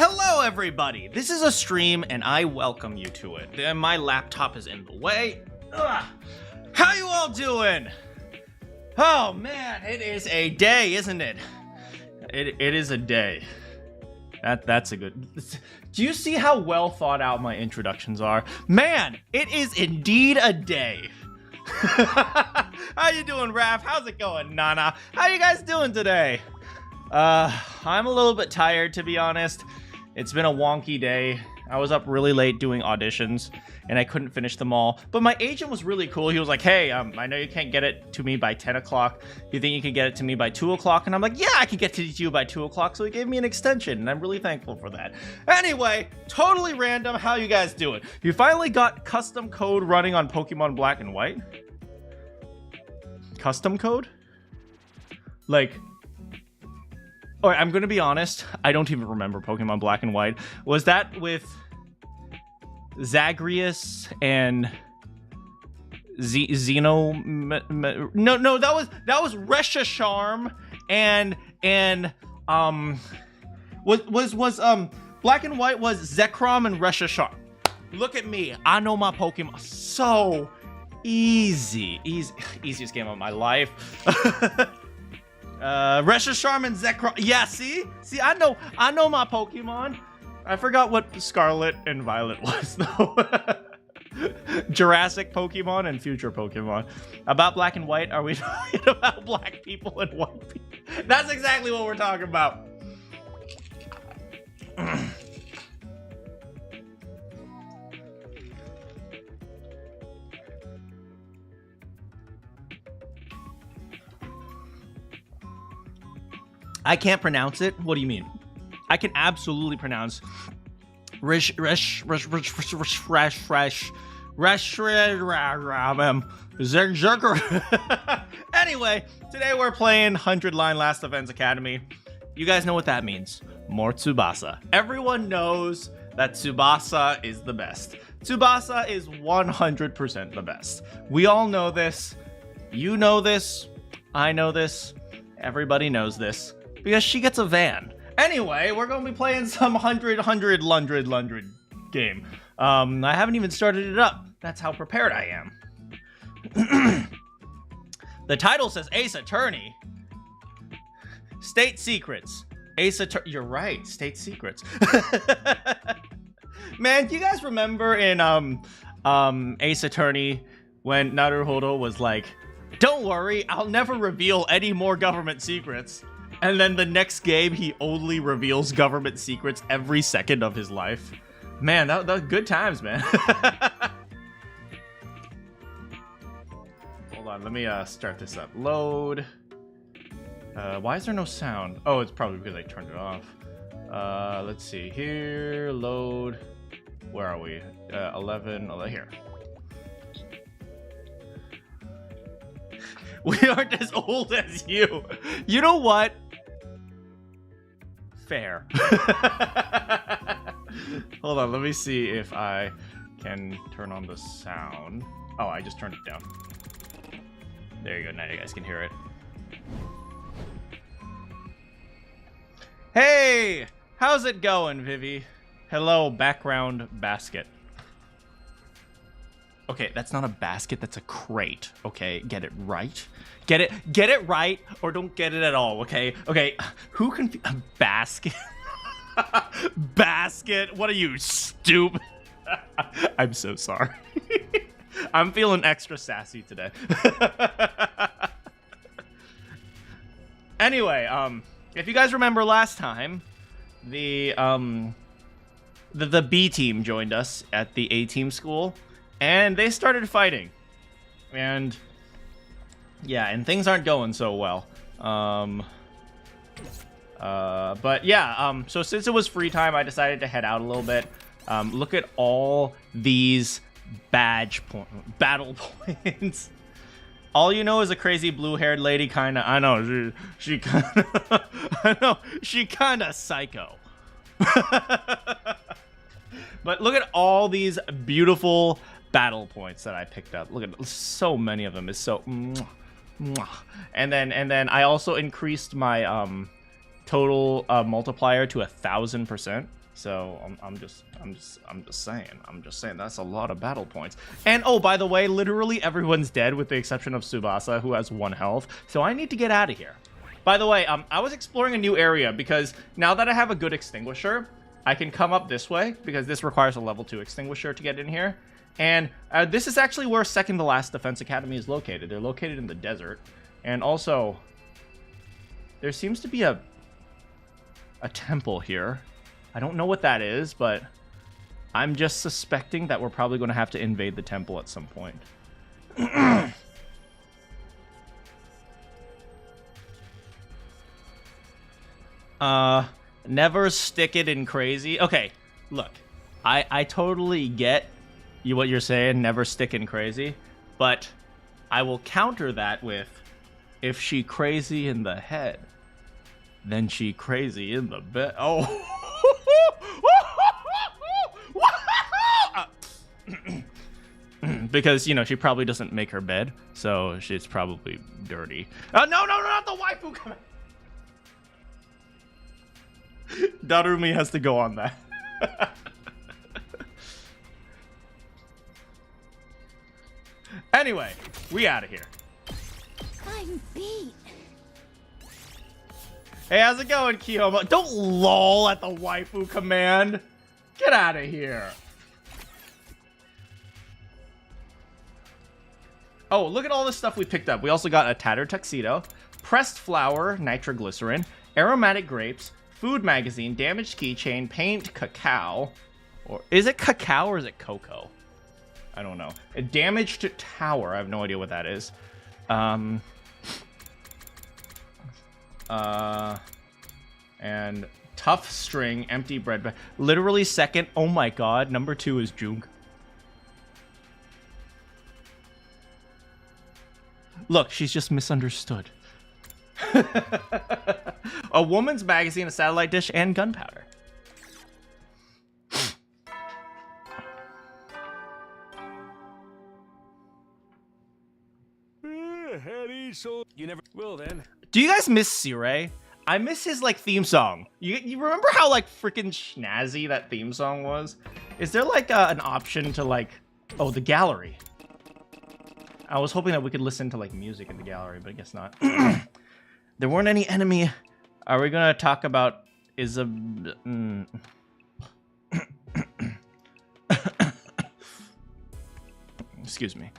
Hello everybody, this is a stream and I welcome you to it. And my laptop is in the way. Ugh. How you all doing? Oh man, it is a day, isn't it? It is a day. That's a good... Do you see how well thought out my introductions are? Man, it is indeed a day. How you doing, Raph? How's it going, Nana? How you guys doing today? I'm a little bit tired, to be honest. It's been a wonky day. I was up really late doing auditions, and I couldn't finish them all. But my agent was really cool. He was like, hey, I know you can't get it to me by 10 o'clock. You think you can get it to me by 2 o'clock? And I'm like, yeah, I can get to you by 2 o'clock. So he gave me an extension, and I'm really thankful for that. Anyway, totally random. How you guys doing? You finally got custom code running on Pokemon Black and White? Custom code? Like... Alright, I'm gonna be honest, I don't even remember Pokemon Black and White. Was that with Zagreus and Xeno? No, that was Reshiram and was Black and White was Zekrom and Reshiram. Look at me, I know my Pokemon so easiest game of my life. Reshiram and Zekrom. Yeah, see, I know my Pokemon. I forgot what Scarlet and Violet was though. Jurassic Pokemon and future Pokemon. About Black and White, are we talking about black people and white people? That's exactly what we're talking about. I can't pronounce it. What do you mean? I can absolutely pronounce Anyway, today we're playing 100 Line Last Defense Academy. You guys know what that means. More Tsubasa. Everyone knows that Tsubasa is the best. Tsubasa is 100% the best. We all know this. You know this. I know this. Everybody knows this. Because she gets a van. Anyway, we're going to be playing some 100 game. I haven't even started it up. That's how prepared I am. The title says Ace Attorney. State Secrets. Ace Attorney. You're right. State Secrets. Man, do you guys remember in Ace Attorney when Naruhodo was like, don't worry, I'll never reveal any more government secrets. And then the next game, he only reveals government secrets every second of his life. Man, that was good times, man. Hold on, let me start this up. Load. Why is there no sound? Oh, it's probably because I turned it off. Let's see here. Load. Where are we? 11. Here. We aren't as old as you. You know what? Fair. Hold on, let me see if I can turn on the sound. Oh, I just turned it down. There you go, now you guys can hear it. Hey! How's it going, Vivi? Hello, background basket. Okay, that's not a basket, that's a crate. Okay, get it right. Get it right, or don't get it at all, okay? Okay, who can... A basket? Basket? What are you, stupid? I'm so sorry. I'm feeling extra sassy today. Anyway, if you guys remember last time, the B team joined us at the A team school. And they started fighting. And yeah, and things aren't going so well. But yeah, so since it was free time, I decided to head out a little bit. Look at all these battle points. All you know is a crazy blue-haired lady kinda, I know, she kinda, I know, she kinda psycho. But look at all these beautiful battle points that I picked up. Look at so many of them. It's so and then I also increased my total multiplier to 1,000%. So I'm just saying that's a lot of battle points. And oh, by the way, literally everyone's dead with the exception of Tsubasa, who has 1 health. So I need to get out of here. By the way, I was exploring a new area because now that I have a good extinguisher, I can come up this way because this requires a level 2 extinguisher to get in here. And this is actually where second to last Defense Academy is located. They're located in the desert. And also, there seems to be a temple here. I don't know what that is, but I'm just suspecting that we're probably going to have to invade the temple at some point. Never stick it in crazy. Okay, look, I totally get what you're saying, never stick in crazy, but I will counter that with, if she crazy in the head, then she crazy in the bed. Oh. Because, you know, she probably doesn't make her bed, so she's probably dirty. Oh, no, not the waifu coming. Darumi has to go on that. Anyway, we out of here. I'm beat. Hey, how's it going, Kiyomo? Don't lol at the waifu command. Get out of here. Oh, look at all this stuff we picked up. We also got a tattered tuxedo, pressed flour, nitroglycerin, aromatic grapes, food magazine, damaged keychain, paint, cacao. Or is it cacao or is it cocoa? I don't know. A damaged tower. I have no idea what that is. And tough string, empty bread bag. Literally second. Oh my god. Number 2 is Junk. Look, she's just misunderstood. A woman's magazine, a satellite dish, and gunpowder. You never will then. Do you guys miss Sirei? I miss his like theme song. You remember how like freaking snazzy that theme song was? Is there like an option to like, oh, the gallery? I was hoping that we could listen to like music in the gallery, but I guess not. There weren't any enemy. Are we gonna talk about Excuse me.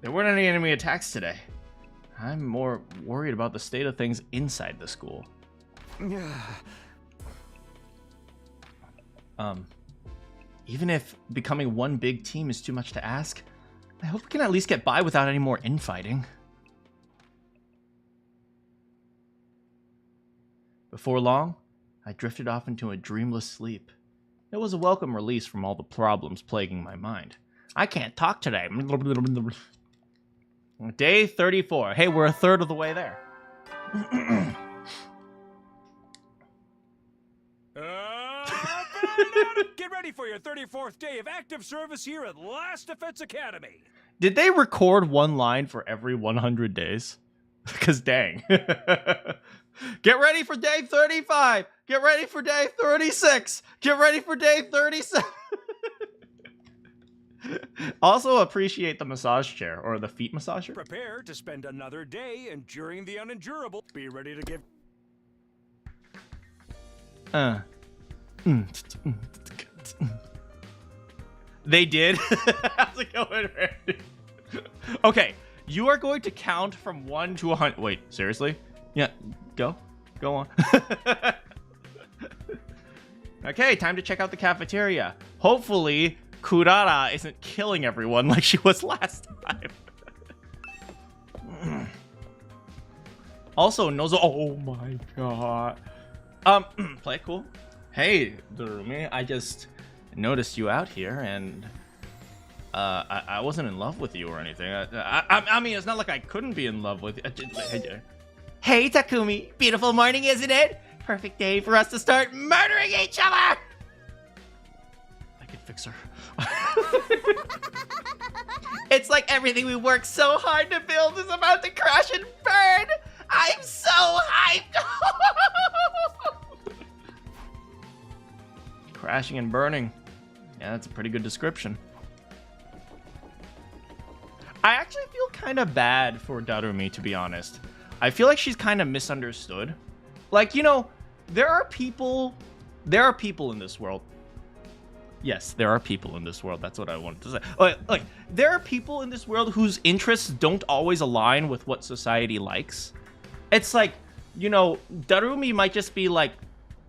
There weren't any enemy attacks today. I'm more worried about the state of things inside the school. Even if becoming one big team is too much to ask, I hope we can at least get by without any more infighting. Before long, I drifted off into a dreamless sleep. It was a welcome release from all the problems plaguing my mind. I can't talk today. Day 34. Hey, we're a third of the way there. Get ready for your 34th day of active service here at Last Defense Academy. Did they record one line for every 100 days? Because dang. Get ready for day 35. Get ready for day 36. Get ready for day 37. Also appreciate the massage chair or the feet massager. Prepare to spend another day enduring the unendurable. Be ready to give. They did. How's it going, Randy? Okay, you are going to count from 1 to 100. Wait, seriously? Yeah, go on. Okay, time to check out the cafeteria. Hopefully, Kurara isn't killing everyone like she was last time. Also, Nozo. Oh my god. Play it cool. Hey, Darumi, I just noticed you out here, and I wasn't in love with you or anything. I mean, it's not like I couldn't be in love with you. Hey, Takumi, beautiful morning, isn't it? Perfect day for us to start murdering each other. I could fix her. It's like everything we worked so hard to build is about to crash and burn. I'm so hyped. Crashing and burning. Yeah, that's a pretty good description. I actually feel kind of bad for Darumi, to be honest. I feel like she's kind of misunderstood. Like, you know, there are people in this world. Yes, there are people in this world. That's what I wanted to say. Like, there are people in this world whose interests don't always align with what society likes. It's like, you know, Darumi might just be like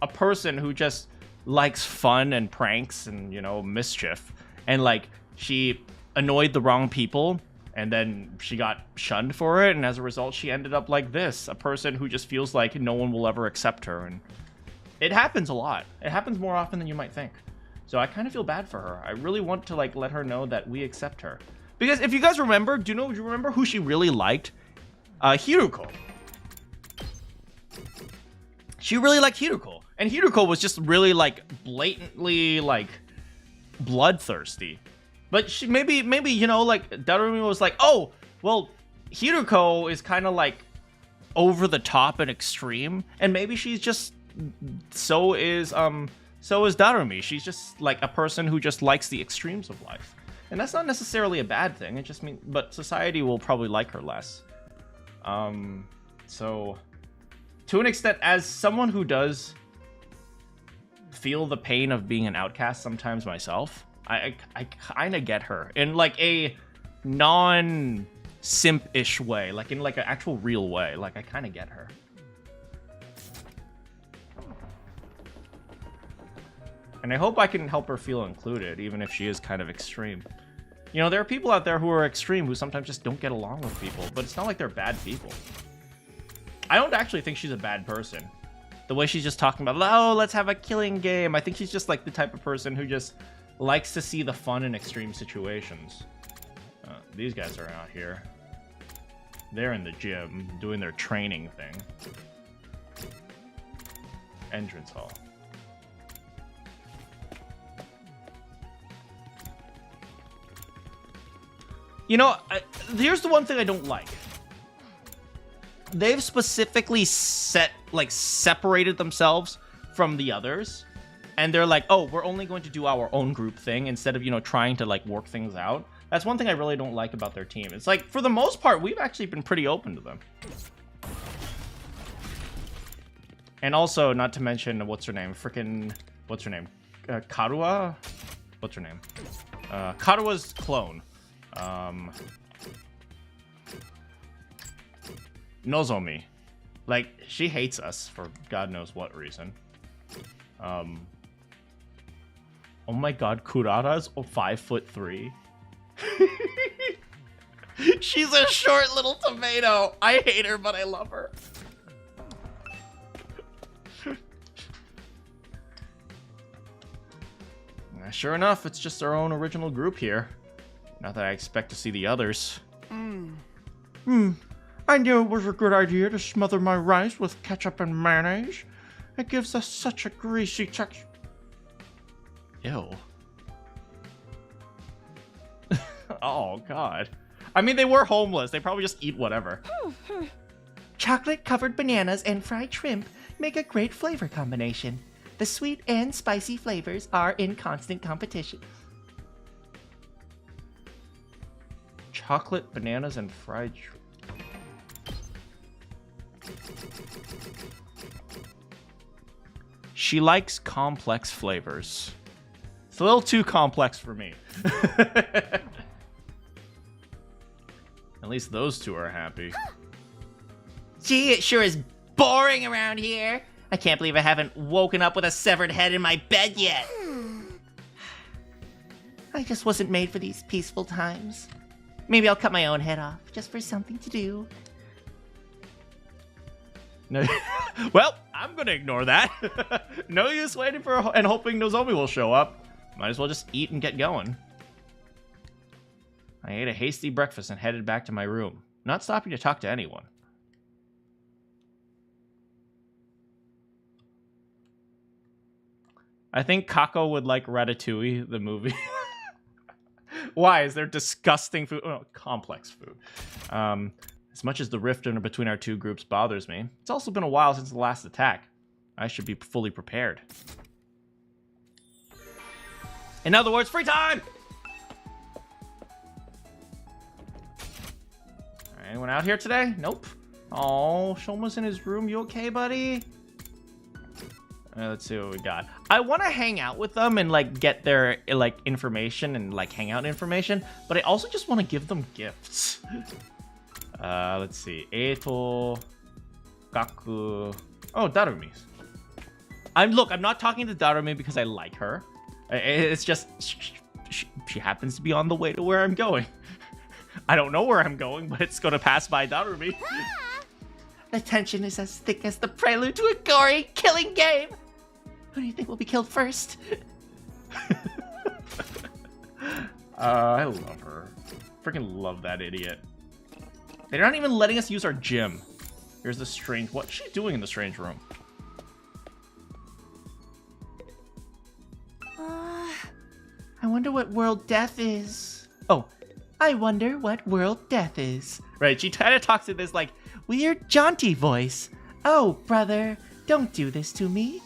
a person who just likes fun and pranks and, you know, mischief. And like, she annoyed the wrong people and then she got shunned for it. And as a result, she ended up like this, a person who just feels like no one will ever accept her. And it happens a lot. It happens more often than you might think. So I kind of feel bad for her. I really want to like let her know that we accept her. Because if you guys remember, do you remember who she really liked? Hiruko. She really liked Hiruko. And Hiruko was just really like blatantly like bloodthirsty. But she maybe, you know, like Darumi was like, oh, well, Hiruko is kind of like over the top and extreme. And maybe she's just, so is Darumi. She's just like a person who just likes the extremes of life. And that's not necessarily a bad thing. It just means, but society will probably like her less. So to an extent, as someone who does feel the pain of being an outcast sometimes myself, I kind of get her in like a non-simp-ish way, like in like an actual real way. Like I kind of get her. And I hope I can help her feel included, even if she is kind of extreme. You know, there are people out there who are extreme who sometimes just don't get along with people, but it's not like they're bad people. I don't actually think she's a bad person. The way she's just talking about, oh, let's have a killing game. I think she's just like the type of person who just likes to see the fun in extreme situations. These guys are out here. They're in the gym doing their training thing. Entrance hall. You know, here's the one thing I don't like. They've specifically separated themselves from the others. And they're like, oh, we're only going to do our own group thing instead of, you know, trying to like work things out. That's one thing I really don't like about their team. It's like, for the most part, we've actually been pretty open to them. And also, not to mention, what's her name? Karua? What's her name? Karua's clone. Nozomi. Like, she hates us for God knows what reason. Oh my god, Kurata's 5'3". She's a short little tomato. I hate her, but I love her. Sure enough, it's just our own original group here. Not that I expect to see the others. I knew it was a good idea to smother my rice with ketchup and mayonnaise. It gives us such a greasy texture. Ew. Oh, God. I mean, they were homeless. They probably just eat whatever. Chocolate-covered bananas and fried shrimp make a great flavor combination. The sweet and spicy flavors are in constant competition. Chocolate, bananas, and fried shrimp. She likes complex flavors. It's a little too complex for me. At least those two are happy. Gee, it sure is boring around here. I can't believe I haven't woken up with a severed head in my bed yet. I just wasn't made for these peaceful times. Maybe I'll cut my own head off, just for something to do. No. Well, I'm gonna ignore that. No use waiting for and hoping Nozomi will show up. Might as well just eat and get going. I ate a hasty breakfast and headed back to my room, not stopping to talk to anyone. I think Kako would like Ratatouille, the movie. Why? Is there disgusting food? Oh, complex food. As much as the rift between our two groups bothers me, it's also been a while since the last attack. I should be fully prepared. In other words, free time! Anyone out here today? Nope. Oh, Shoma's in his room. You okay, buddy? Let's see what we got. I want to hang out with them and like get their like information and like hangout information, but I also just want to give them gifts. Let's see. Eito, Gaku. Oh, Darumi's. I'm not talking to Darumi because I like her. It's just she happens to be on the way to where I'm going. I don't know where I'm going, but it's gonna pass by Darumi. The tension is as thick as the prelude to a gory, killing game. Who do you think will be killed first? I love her. Freaking love that idiot. They're not even letting us use our gym. Here's the strange... What's she doing in the strange room? I wonder what world death is. Oh, I wonder what world death is. Right, she kind of talks in this, like, weird, jaunty voice. Oh, brother, don't do this to me.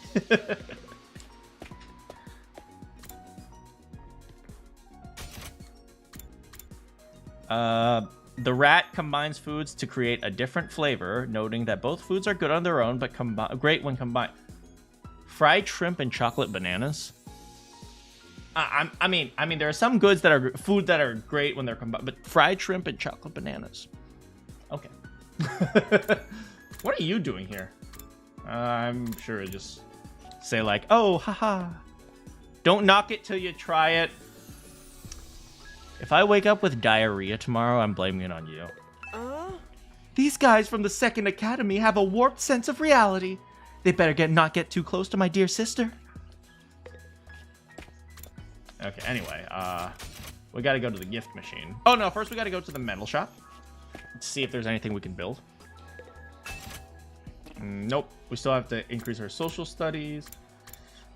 The rat combines foods to create a different flavor, noting that both foods are good on their own, but great when combined. Fried shrimp and chocolate bananas. I mean, there are some goods that are food that are great when they're combined, but fried shrimp and chocolate bananas. Okay. What are you doing here? I'm sure I just say like, oh, haha. Don't knock it till you try it. If I wake up with diarrhea tomorrow, I'm blaming it on you. These guys from the Second Academy have a warped sense of reality. They better not get too close to my dear sister. Okay, anyway, we gotta go to the gift machine. Oh no, first we gotta go to the metal shop. Let's see if there's anything we can build. Nope, we still have to increase our social studies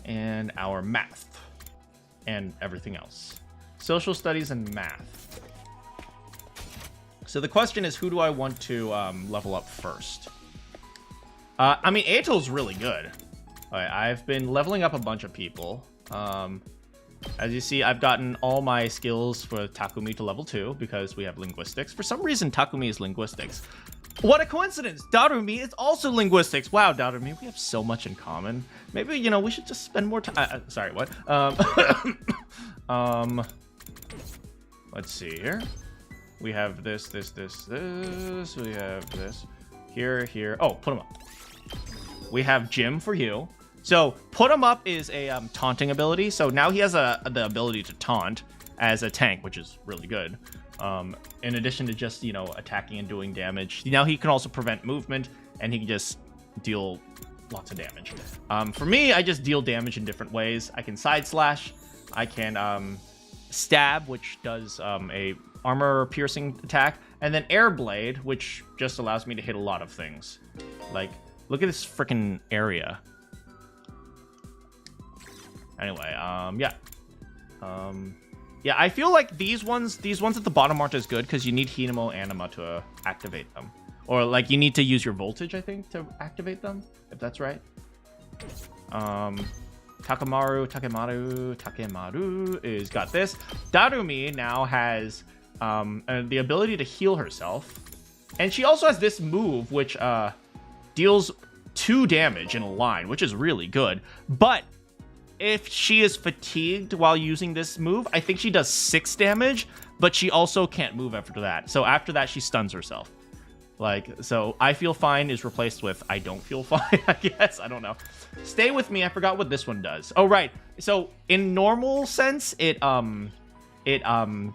and our math and everything else. Social studies and math. So the question is, who do I want to level up first? I mean, Eito's really good. I've been leveling up a bunch of people. As you see, I've gotten all my skills for Takumi to level 2 because we have linguistics. For some reason, Takumi is linguistics. What a coincidence! Darumi is also linguistics. Wow, Darumi, we have so much in common. Maybe, you know, we should just spend more time. Sorry, what? Let's see here. We have this. We have this. Here. Oh, put him up. We have Jim for you. So, put him up is a taunting ability. So now he has the ability to taunt as a tank, which is really good. In addition to just, you know, attacking and doing damage. Now he can also prevent movement, and he can just deal lots of damage. For me, I just deal damage in different ways. I can side slash. I can stab, which does a armor piercing attack, and then air blade, which just allows me to hit a lot of things. Like, look at this freaking area. Anyway, yeah, I feel like these ones at the bottom aren't as good because you need Hinamo Anima to activate them. Or, like, you need to use your voltage, I think, to activate them, if that's right. Takemaru is got this. Darumi now has the ability to heal herself. And she also has this move, which deals 2 damage in a line, which is really good. But if she is fatigued while using this move, I think she does 6 damage, but she also can't move after that. So after that, she stuns herself. Like, so I feel fine is replaced with I don't feel fine, I guess. I don't know. Stay with me. I forgot what this one does. Oh, right. So in normal sense, it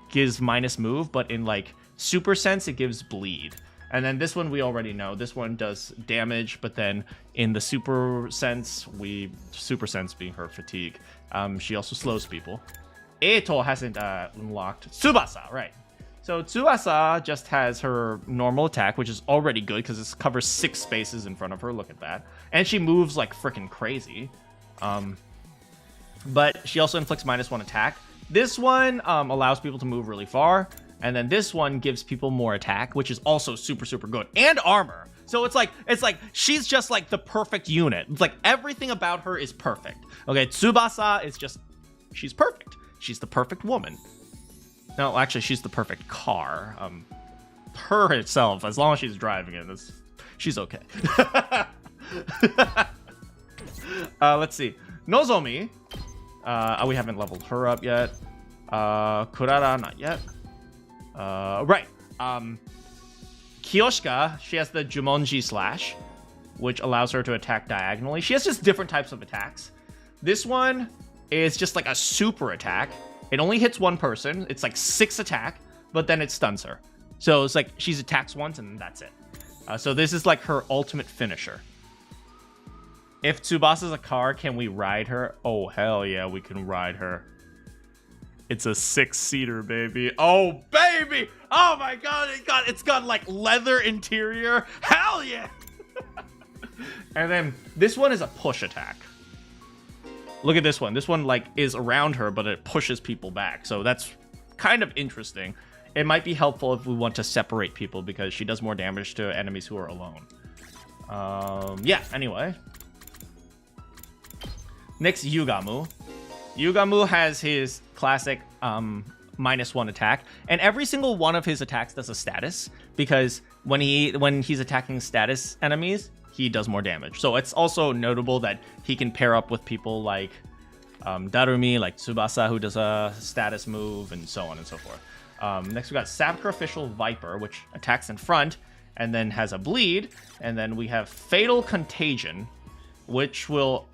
gives minus move, but in like super sense, it gives bleed. And then this one we already know. This one does damage, but then in the super sense being her fatigue, she also slows people. Eito hasn't unlocked Tsubasa, right? So Tsubasa just has her normal attack, which is already good because it covers 6 spaces in front of her. Look at that. And she moves like freaking crazy. But she also inflicts -1 attack. This one allows people to move really far. And then this one gives people more attack, which is also super, super good. And armor. So it's like she's just like the perfect unit. It's like everything about her is perfect. Okay, Tsubasa is just, she's perfect. She's the perfect woman. No, actually, she's the perfect car. Her itself, as long as she's driving it, she's okay. Let's see. Nozomi. We haven't leveled her up yet. Kurara, not yet. Right. Kiyoshika, she has the Jumonji Slash, which allows her to attack diagonally. She has just different types of attacks. This one is just like a super attack. It only hits one person. It's like 6 attack, but then it stuns her. So it's like she attacks once and that's it. So this is like her ultimate finisher. If Tsubasa's a car, can we ride her? Oh, hell yeah, we can ride her. It's a 6-seater, baby. Oh, baby! Oh my god, it's got like leather interior. Hell yeah! And then this one is a push attack. Look at this one. This one like is around her, but it pushes people back. So that's kind of interesting. It might be helpful if we want to separate people because she does more damage to enemies who are alone. Yeah, anyway. Next, Yugamu. Yugamu has his classic -1 attack, and every single one of his attacks does a status because when he's attacking status enemies, he does more damage. So it's also notable that he can pair up with people like Darumi, like Tsubasa, who does a status move, and so on and so forth. Next, we got Sacrificial Viper, which attacks in front and then has a bleed. And then we have Fatal Contagion, which will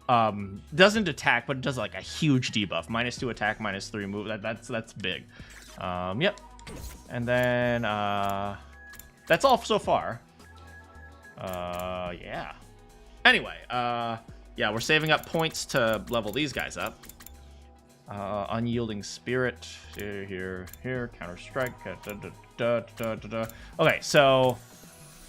doesn't attack, but it does like a huge debuff. -2 attack, -3 move. That's big. Yep. And then that's all so far. Yeah. Anyway, yeah, we're saving up points to level these guys up. Unyielding Spirit, here, Counter Strike. Okay, so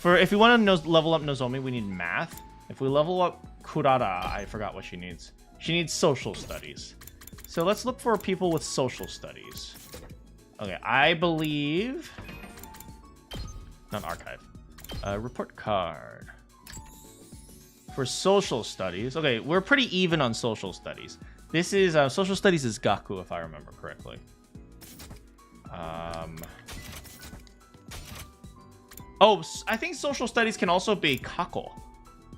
if we want to level up Nozomi, we need Math. If we level up Kurara, I forgot what she needs. She needs Social Studies. So let's look for people with Social Studies. Okay, I believe... Not Archive. Report Card. For Social Studies... Okay, we're pretty even on Social Studies. This is... Social Studies is Gaku, if I remember correctly. Oh, I think Social Studies can also be Kako.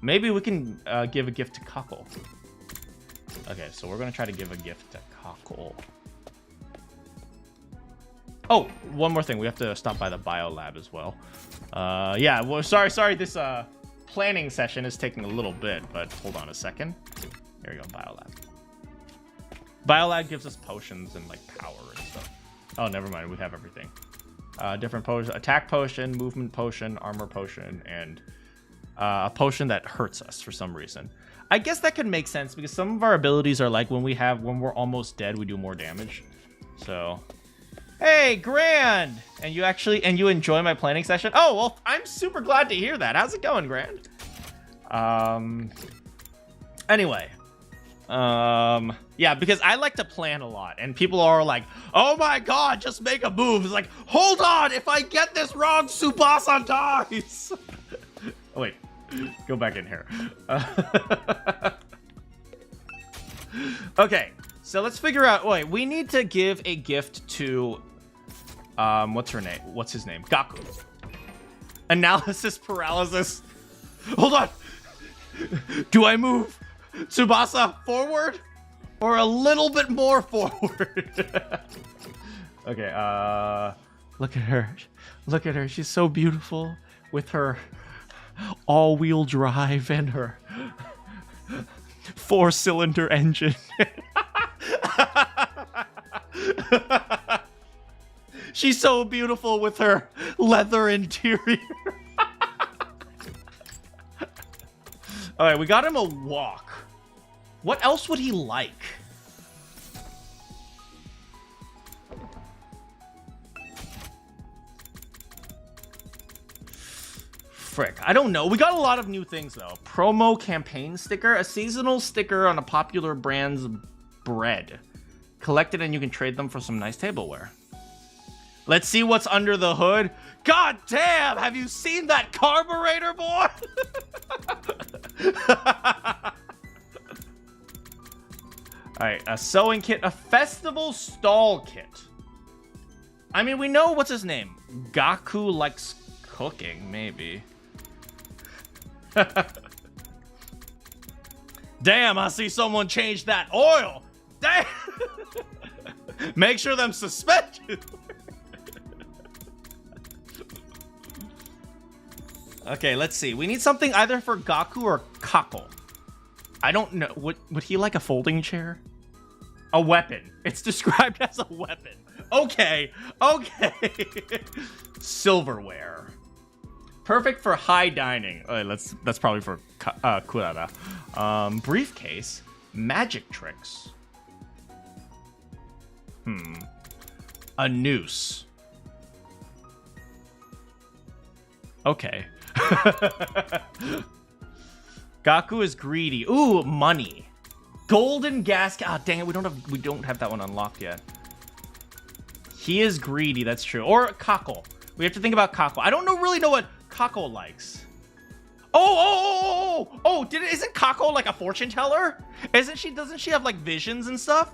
Maybe we can give a gift to Kako. Okay, so we're going to try to give a gift to Kako. Oh, one more thing. We have to stop by the bio lab as well. Yeah, well, sorry. This planning session is taking a little bit, but hold on a second. Here we go, bio lab. Bio lab gives us potions and like power and stuff. Oh, never mind. We have everything. Different potions: attack potion, movement potion, armor potion, and a potion that hurts us for some reason. I guess that could make sense because some of our abilities are like when we're almost dead, we do more damage. So, hey, Grand! And you enjoy my planning session? Oh, well, I'm super glad to hear that. How's it going, Grand? Anyway. Yeah, because I like to plan a lot, and people are like, oh my god, just make a move. It's like, hold on, if I get this wrong, Tsubasa dies. Oh, wait. Go back in here. Okay, so let's figure out... Wait, we need to give a gift to... what's her name? What's his name? Gaku. Analysis paralysis. Hold on. Do I move Tsubasa forward? Or a little bit more forward? Okay, look at her. Look at her. She's so beautiful with her all-wheel drive and her 4-cylinder engine. She's so beautiful with her leather interior. All right, we got him a walk. What else would he like? Frick, I don't know. We got a lot of new things, though. Promo campaign sticker, a seasonal sticker on a popular brand's bread. Collect it and you can trade them for some nice tableware. Let's see what's under the hood. God damn, have you seen that carburetor, boy? Alright, a sewing kit, a festival stall kit. I mean, we know what's his name. Gaku likes cooking, maybe. Damn, I see someone change that oil. Damn. Make sure them suspended. Okay, let's see. We need something either for Gaku or Kako. I don't know. Would he like a folding chair? A weapon. It's described as a weapon. Okay. Okay. Silverware. Perfect for high dining. That's probably for Kurara. Briefcase. Magic tricks. A noose. Okay. Gaku is greedy. Ooh, money. Golden gas. Ah, dang it. We don't have that one unlocked yet. He is greedy. That's true. Or Kako. We have to think about Kako. I don't really know what Kako likes. Isn't Kako like a fortune teller? Doesn't she have like visions and stuff?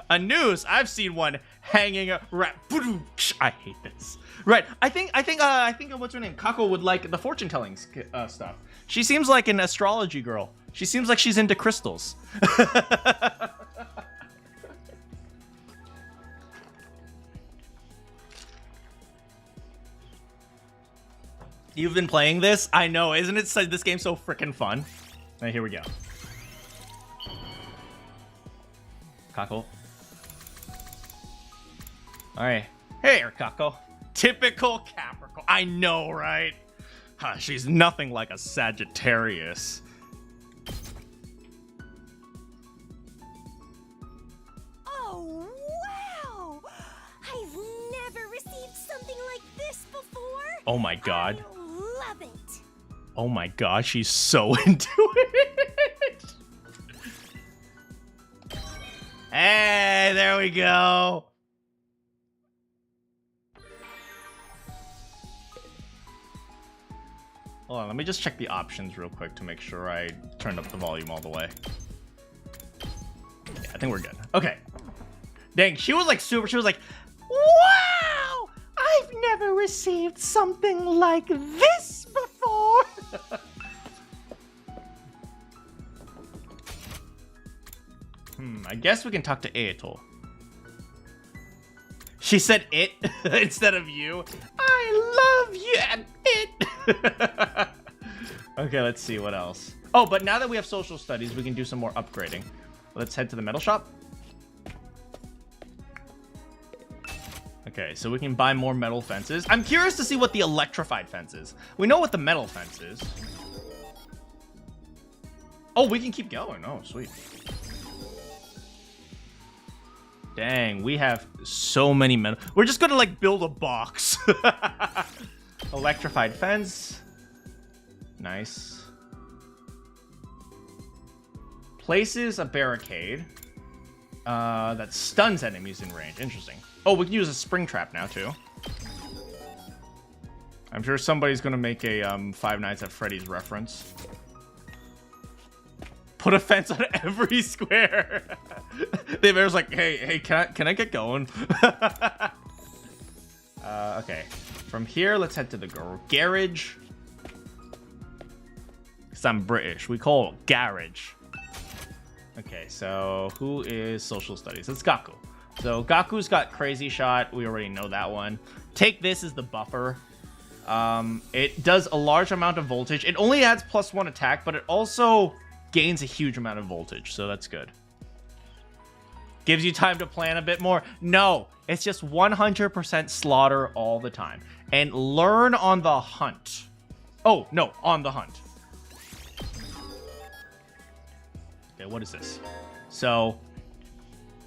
A noose. I've seen one hanging right. I hate this. Right. I think what's her name? Kako would like the fortune telling stuff. She seems like an astrology girl. She seems like she's into crystals. You've been playing this? I know. Isn't it this game so freaking fun? All right, here we go. Kako. All right. Hey, Kako. Typical Capricorn. I know, right? Huh, she's nothing like a Sagittarius. Oh, wow! I've never received something like this before. Oh my god. I love it. Oh my god, she's so into it. Hey, there we go. Hold on, let me just check the options real quick to make sure I turned up the volume all the way. Yeah, I think we're good. Okay. Dang, she was like super, she was like, wow! I've never received something like this before! I guess we can talk to Eito. She said it instead of you. I love you and it. Okay, let's see what else. Oh, but now that we have social studies, we can do some more upgrading. Let's head to the metal shop. Okay, so we can buy more metal fences. I'm curious to see what the electrified fence is. We know what the metal fence is. Oh, we can keep going. Oh, sweet. Dang, we have so many metal. We're just gonna like build a box. Electrified fence. Nice. Places a barricade that stuns enemies in range. Interesting. Oh, we can use a spring trap now too. I'm sure somebody's gonna make a Five Nights at Freddy's reference. Put a fence on every square. The bear's like, hey, can I get going? Okay. From here, let's head to the garage. Because I'm British. We call it garage. Okay, so who is social studies? It's Gaku. So Gaku's got crazy shot. We already know that one. Take this as the buffer. It does a large amount of voltage. It only adds +1 attack, but it also gains a huge amount of voltage, so that's good. Gives you time to plan a bit more. No, it's just 100% slaughter all the time. And learn on the hunt. Oh, no, on the hunt. Okay, what is this? So,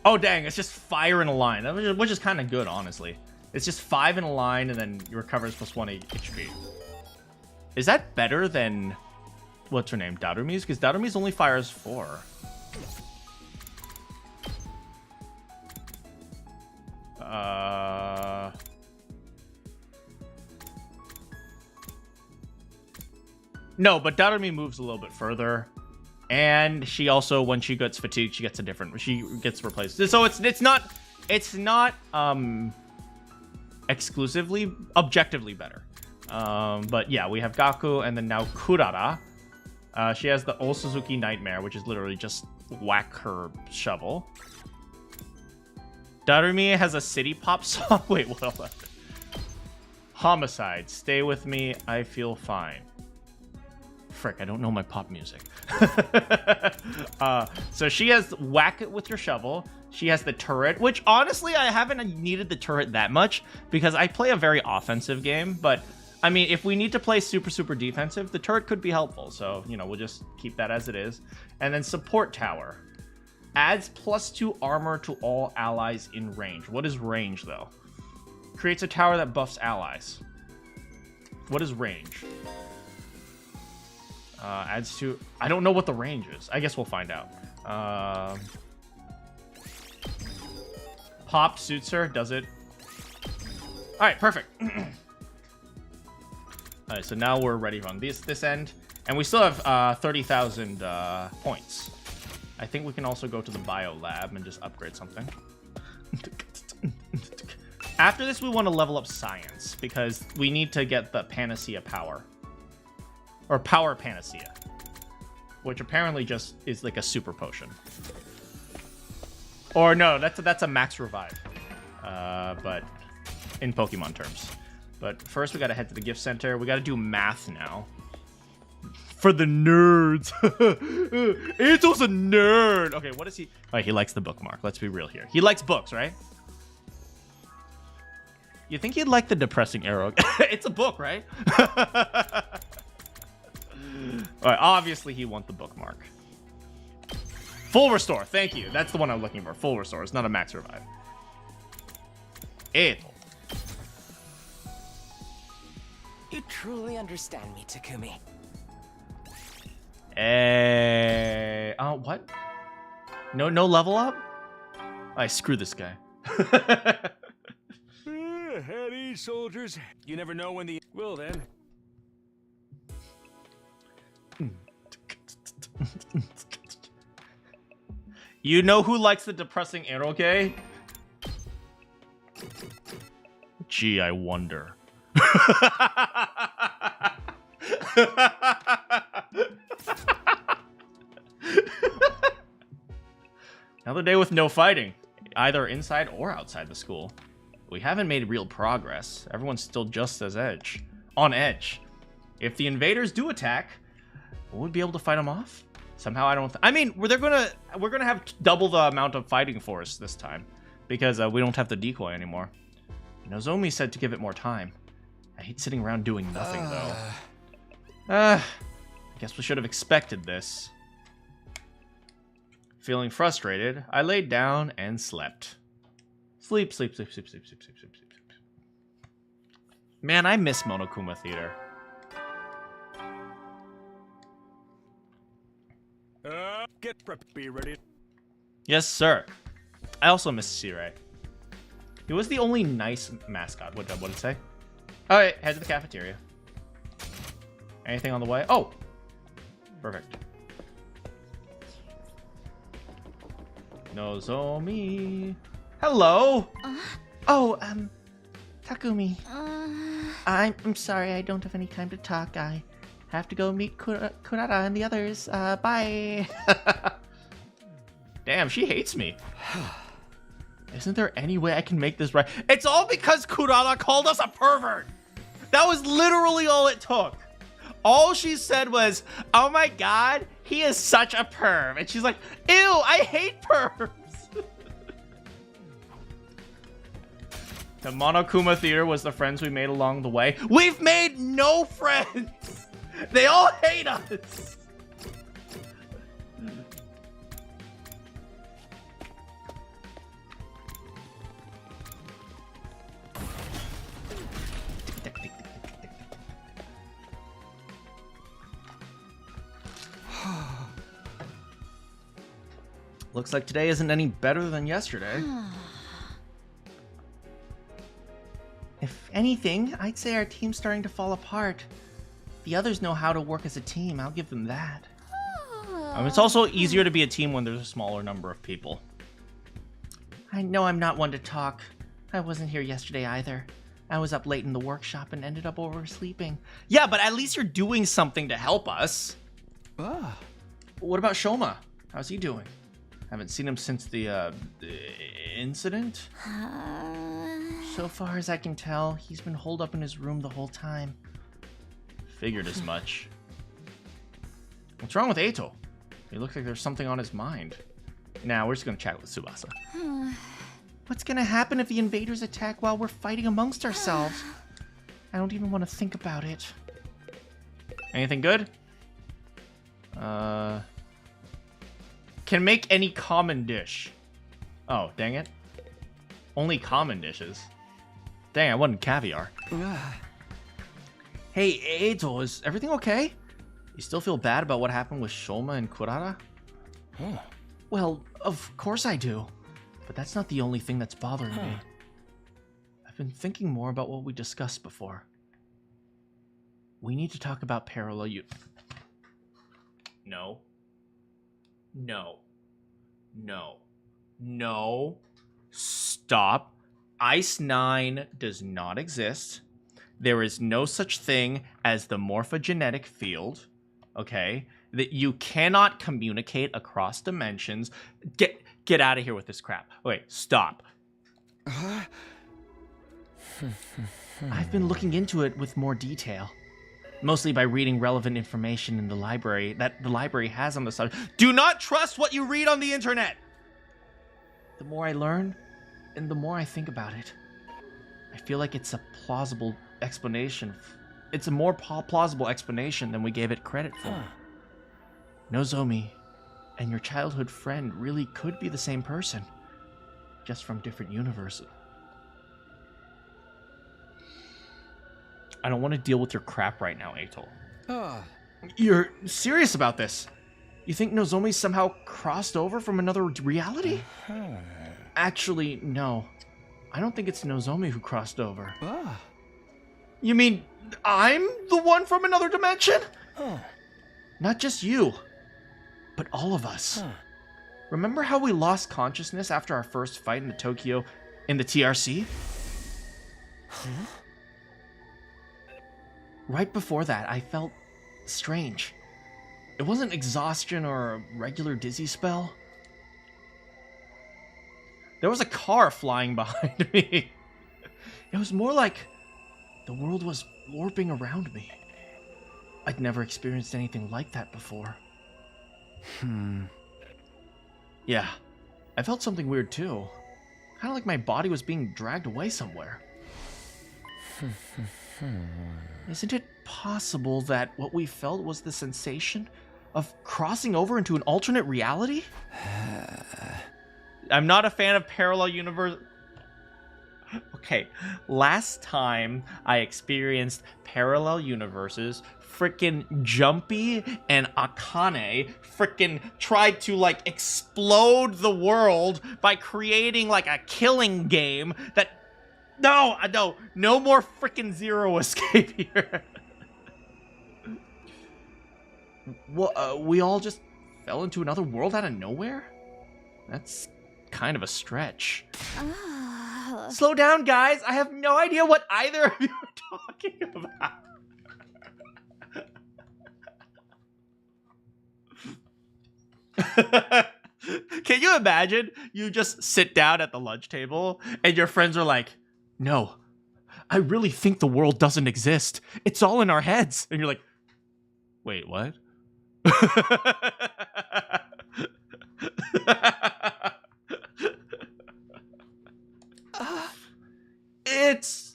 oh dang, it's just fire in a line, which is kind of good, honestly. It's just 5 in a line, and then you recovers +1 HP. Is that better than... what's her name? Darumi's? Because Darumi's only fires 4. No, but Darumi moves a little bit further. And she also, when she gets fatigued, she gets replaced. So it's not exclusively, objectively better. But yeah, we have Gaku and then now Kurara. She has the Osuzuki Nightmare, which is literally just whack her shovel. Darumi has a city pop song. Wait, what else? Homicide. Stay with me. I feel fine. Frick, I don't know my pop music. So she has whack it with your shovel. She has the turret, which honestly, I haven't needed the turret that much because I play a very offensive game. But I mean, if we need to play super defensive, the turret could be helpful. So, you know, we'll just keep that as it is. And then support tower. Adds +2 armor to all allies in range. What is range, though? Creates a tower that buffs allies. What is range? Adds to... I don't know what the range is. I guess we'll find out. Pop suits her. Does it? Alright, perfect. Alright, so now we're ready on this end. And we still have 30,000 points. I think we can also go to the bio lab and just upgrade something. After this, we want to level up science because we need to get the panacea power. Or power panacea. Which apparently just is like a super potion. Or no, that's a max revive. But in Pokemon terms. But first we gotta head to the gift center. We gotta do math now. For the nerds. Ito's a nerd. Okay, what is he? Oh, he likes the bookmark. Let's be real here. He likes books, right? You think he'd like the depressing arrow? It's a book, right? All right, obviously he wants the bookmark. Full restore. Thank you. That's the one I'm looking for. Full restore. It's not a max revive. Ito. You truly understand me, Takumi. What? No level up? Screw this guy. At ease, soldiers. You never know when the... Well, then. You know who likes the depressing eroge? Gee, I wonder. Another day with no fighting, either inside or outside the school. We haven't made real progress. Everyone's still just as on edge. If the invaders do attack, we'll be able to fight them off. Somehow I don't. I mean, we're gonna have double the amount of fighting force this time because we don't have the decoy anymore. Nozomi said to give it more time. I hate sitting around doing nothing though. I guess we should have expected this. Feeling frustrated, I laid down and slept. Sleep. Man, I miss Monokuma Theater. Get prep. Be ready. Yes, sir. I also miss Sirei. He was the only nice mascot. What did it say? All right, head to the cafeteria. Anything on the way? Oh, perfect. Nozomi. Hello. Takumi. I'm sorry, I don't have any time to talk. I have to go meet Kurara and the others. Bye. Damn, she hates me. Isn't there any way I can make this right? It's all because Kurara called us a pervert. That was literally all it took. All she said was, oh my god, he is such a perv. And she's like, ew, I hate pervs. The Monokuma Theater was the friends we made along the way. We've made no friends. They all hate us. Looks like today isn't any better than yesterday. If anything, I'd say our team's starting to fall apart. The others know how to work as a team, I'll give them that. It's also easier to be a team when there's a smaller number of people. I know I'm not one to talk. I wasn't here yesterday either. I was up late in the workshop and ended up oversleeping. Yeah, but at least you're doing something to help us. What about Shoma? How's he doing? Haven't seen him since the incident? So far as I can tell, he's been holed up in his room the whole time. Figured as much. What's wrong with Eito? He looks like there's something on his mind. Now we're just gonna chat with Tsubasa. What's gonna happen if the invaders attack while we're fighting amongst ourselves? I don't even want to think about it. Anything good? Can make any common dish. Oh, dang it. Only common dishes. Dang, I wanted caviar. Hey, Eito, is everything okay? You still feel bad about what happened with Shoma and Kurara? Well, of course I do. But that's not the only thing that's bothering me. I've been thinking more about what we discussed before. We need to talk about parallel No. No. No. No. Stop. Ice 9 does not exist. There is no such thing as the morphogenetic field. Okay? That you cannot communicate across dimensions. Get out of here with this crap. Wait, stop. I've been looking into it with more detail. Mostly by reading relevant information in the library that the library has on the subject. Do not trust what you read on the internet! The more I learn, and the more I think about it, I feel like it's a plausible explanation. It's a more plausible explanation than we gave it credit for. Nozomi and your childhood friend really could be the same person, just from different universes. I don't want to deal with your crap right now, Eito. You're serious about this? You think Nozomi somehow crossed over from another reality? Actually, no. I don't think it's Nozomi who crossed over. You mean I'm the one from another dimension? Not just you, but all of us. Remember how we lost consciousness after our first fight in the TRC? Right before that, I felt strange. It wasn't exhaustion or a regular dizzy spell. There was a car flying behind me. It was more like the world was warping around me. I'd never experienced anything like that before. Yeah, I felt something weird too. Kind of like my body was being dragged away somewhere. Isn't it possible that what we felt was the sensation of crossing over into an alternate reality? I'm not a fan of parallel universe. Okay, last time I experienced parallel universes, frickin' Jumpy and Akane frickin' tried to like explode the world by creating like a killing game that no more frickin' Zero Escape here. We all just fell into another world out of nowhere? That's kind of a stretch. Slow down, guys. I have no idea what either of you are talking about. Can you imagine? You just sit down at the lunch table and your friends are like, no, I really think the world doesn't exist. It's all in our heads. And you're like, wait, what? It's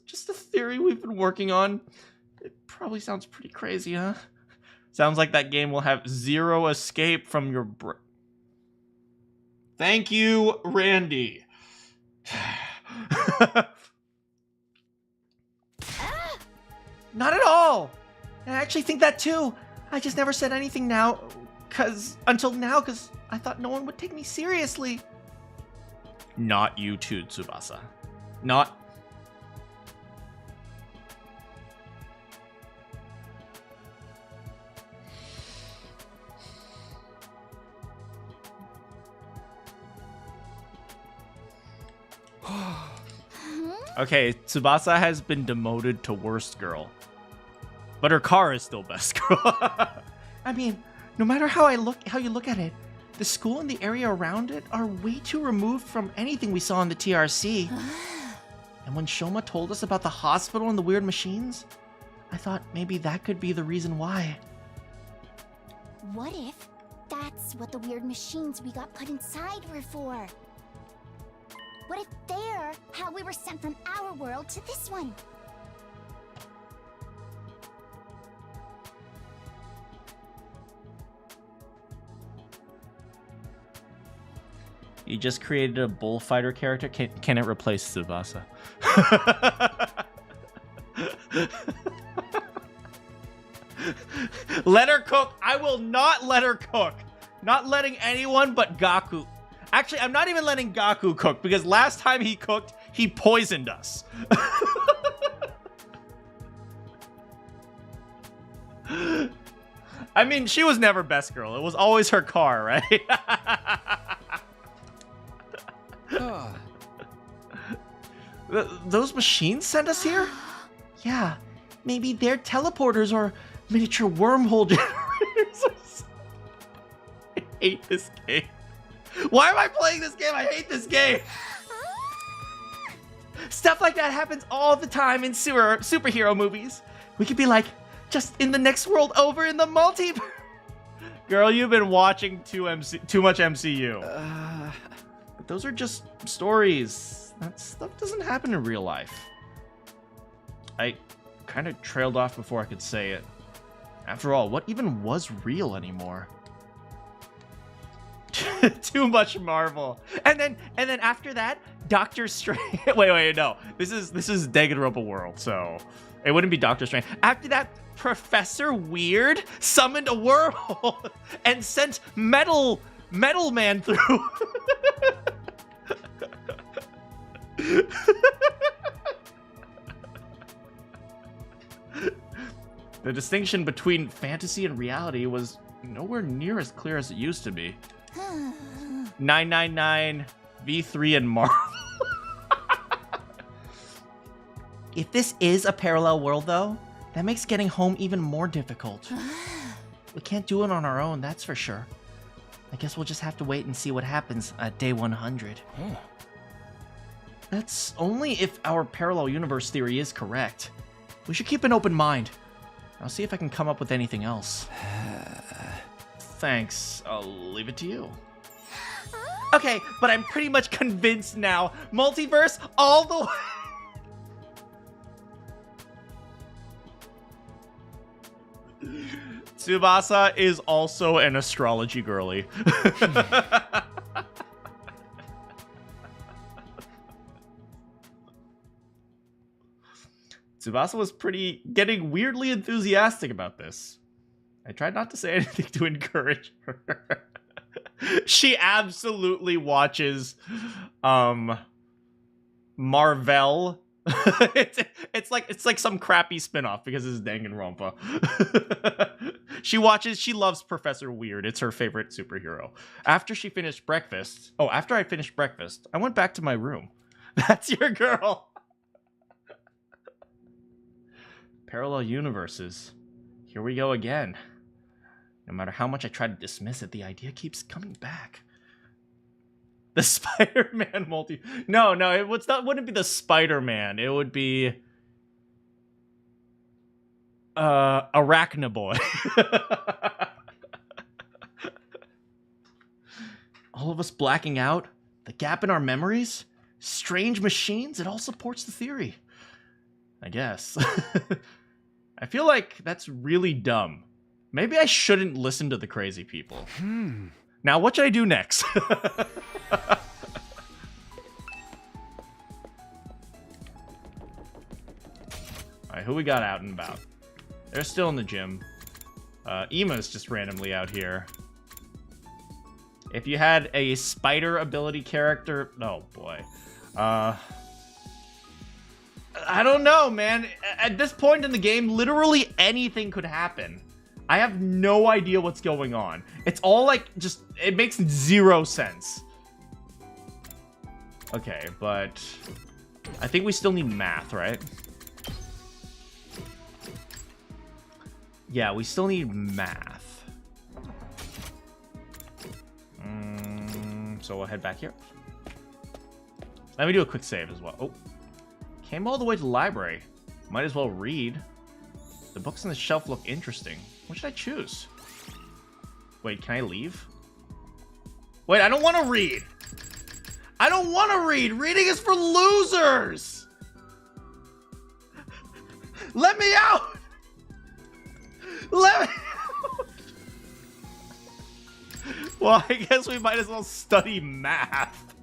just a theory we've been working on. It probably sounds pretty crazy, huh? Sounds like that game will have zero escape from your Thank you, Randy. Not at all. I actually think that too. I just never said anything until now, because I thought no one would take me seriously. Not you too, Tsubasa. Not. Okay, Tsubasa has been demoted to worst girl. But her car is still best girl. I mean, no matter how you look at it, the school and the area around it are way too removed from anything we saw in the TRC. And when Shoma told us about the hospital and the weird machines, I thought maybe that could be the reason why. What if that's what the weird machines we got put inside were for? What if they're how we were sent from our world to this one? You just created a bullfighter character. Can it replace Tsubasa? Let her cook. I will not let her cook. Not letting anyone but Gaku. Actually, I'm not even letting Gaku cook because last time he cooked, he poisoned us. I mean, she was never best girl. It was always her car, right? Those machines sent us here? Yeah, maybe they're teleporters or miniature wormhole generators. I hate this game. Why am I playing this game? I hate this game. Stuff like that happens all the time in superhero movies. We could be like, just in the next world over in the multiverse. Girl, you've been watching too much MCU. But those are just stories. That stuff doesn't happen in real life. I kind of trailed off before I could say it. After all, what even was real anymore? Too much Marvel. And then after that, Doctor Strange. wait, no. This is Danganronpa World, so it wouldn't be Doctor Strange. After that, Professor Weird summoned a wormhole and sent Metal Man through. The distinction between fantasy and reality was nowhere near as clear as it used to be. 999, V3, and Marvel. If this is a parallel world, though, that makes getting home even more difficult. We can't do it on our own, that's for sure. I guess we'll just have to wait and see what happens at day 100. That's only if our parallel universe theory is correct. We should keep an open mind. I'll see if I can come up with anything else. Thanks. I'll leave it to you. Okay, but I'm pretty much convinced now. Multiverse all the way. Tsubasa is also an astrology girly. Tsubasa was getting weirdly enthusiastic about this. I tried not to say anything to encourage her. She absolutely watches Marvel. it's like some crappy spin-off because it's Danganronpa. She loves Professor Weird. It's her favorite superhero. After I finished breakfast, I went back to my room. That's your girl. Parallel universes. Here we go again. No matter how much I try to dismiss it, the idea keeps coming back. The Spider-Man No, it wouldn't be the Spider-Man. It would be Arachnaboy. All of us blacking out, the gap in our memories, strange machines, it all supports the theory. I guess. I feel like that's really dumb. Maybe I shouldn't listen to the crazy people. Now, what should I do next? Alright, who we got out and about? They're still in the gym. Ima's just randomly out here. If you had a spider ability character... Oh, boy. I don't know, man. At this point in the game, literally anything could happen. I have no idea what's going on. It's all like, it makes zero sense. Okay, but I think we still need math, right? Yeah, we still need math. So we'll head back here. Let me do a quick save as well. Oh, came all the way to the library. Might as well read. The books on the shelf look interesting. What should I choose? Wait, can I leave? Wait, I don't want to read. I don't want to read. Reading is for losers. Let me out. Let me out. Well, I guess we might as well study math.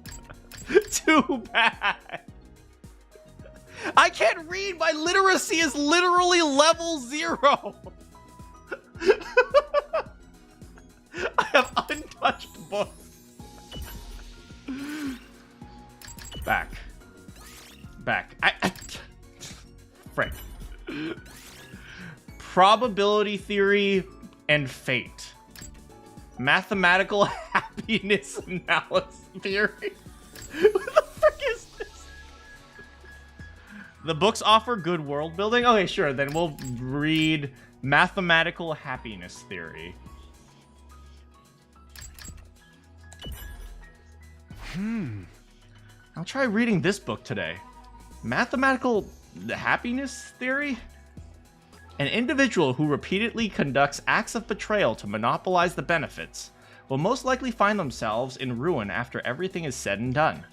Too bad. I can't read. My literacy is literally level 0. I have untouched books. Back. Frank. Probability theory and fate. Mathematical happiness analysis theory. What the frick is this? The books offer good world building? Okay, sure. Then we'll read mathematical happiness theory. I'll try reading this book today. Mathematical happiness theory? An individual who repeatedly conducts acts of betrayal to monopolize the benefits will most likely find themselves in ruin after everything is said and done.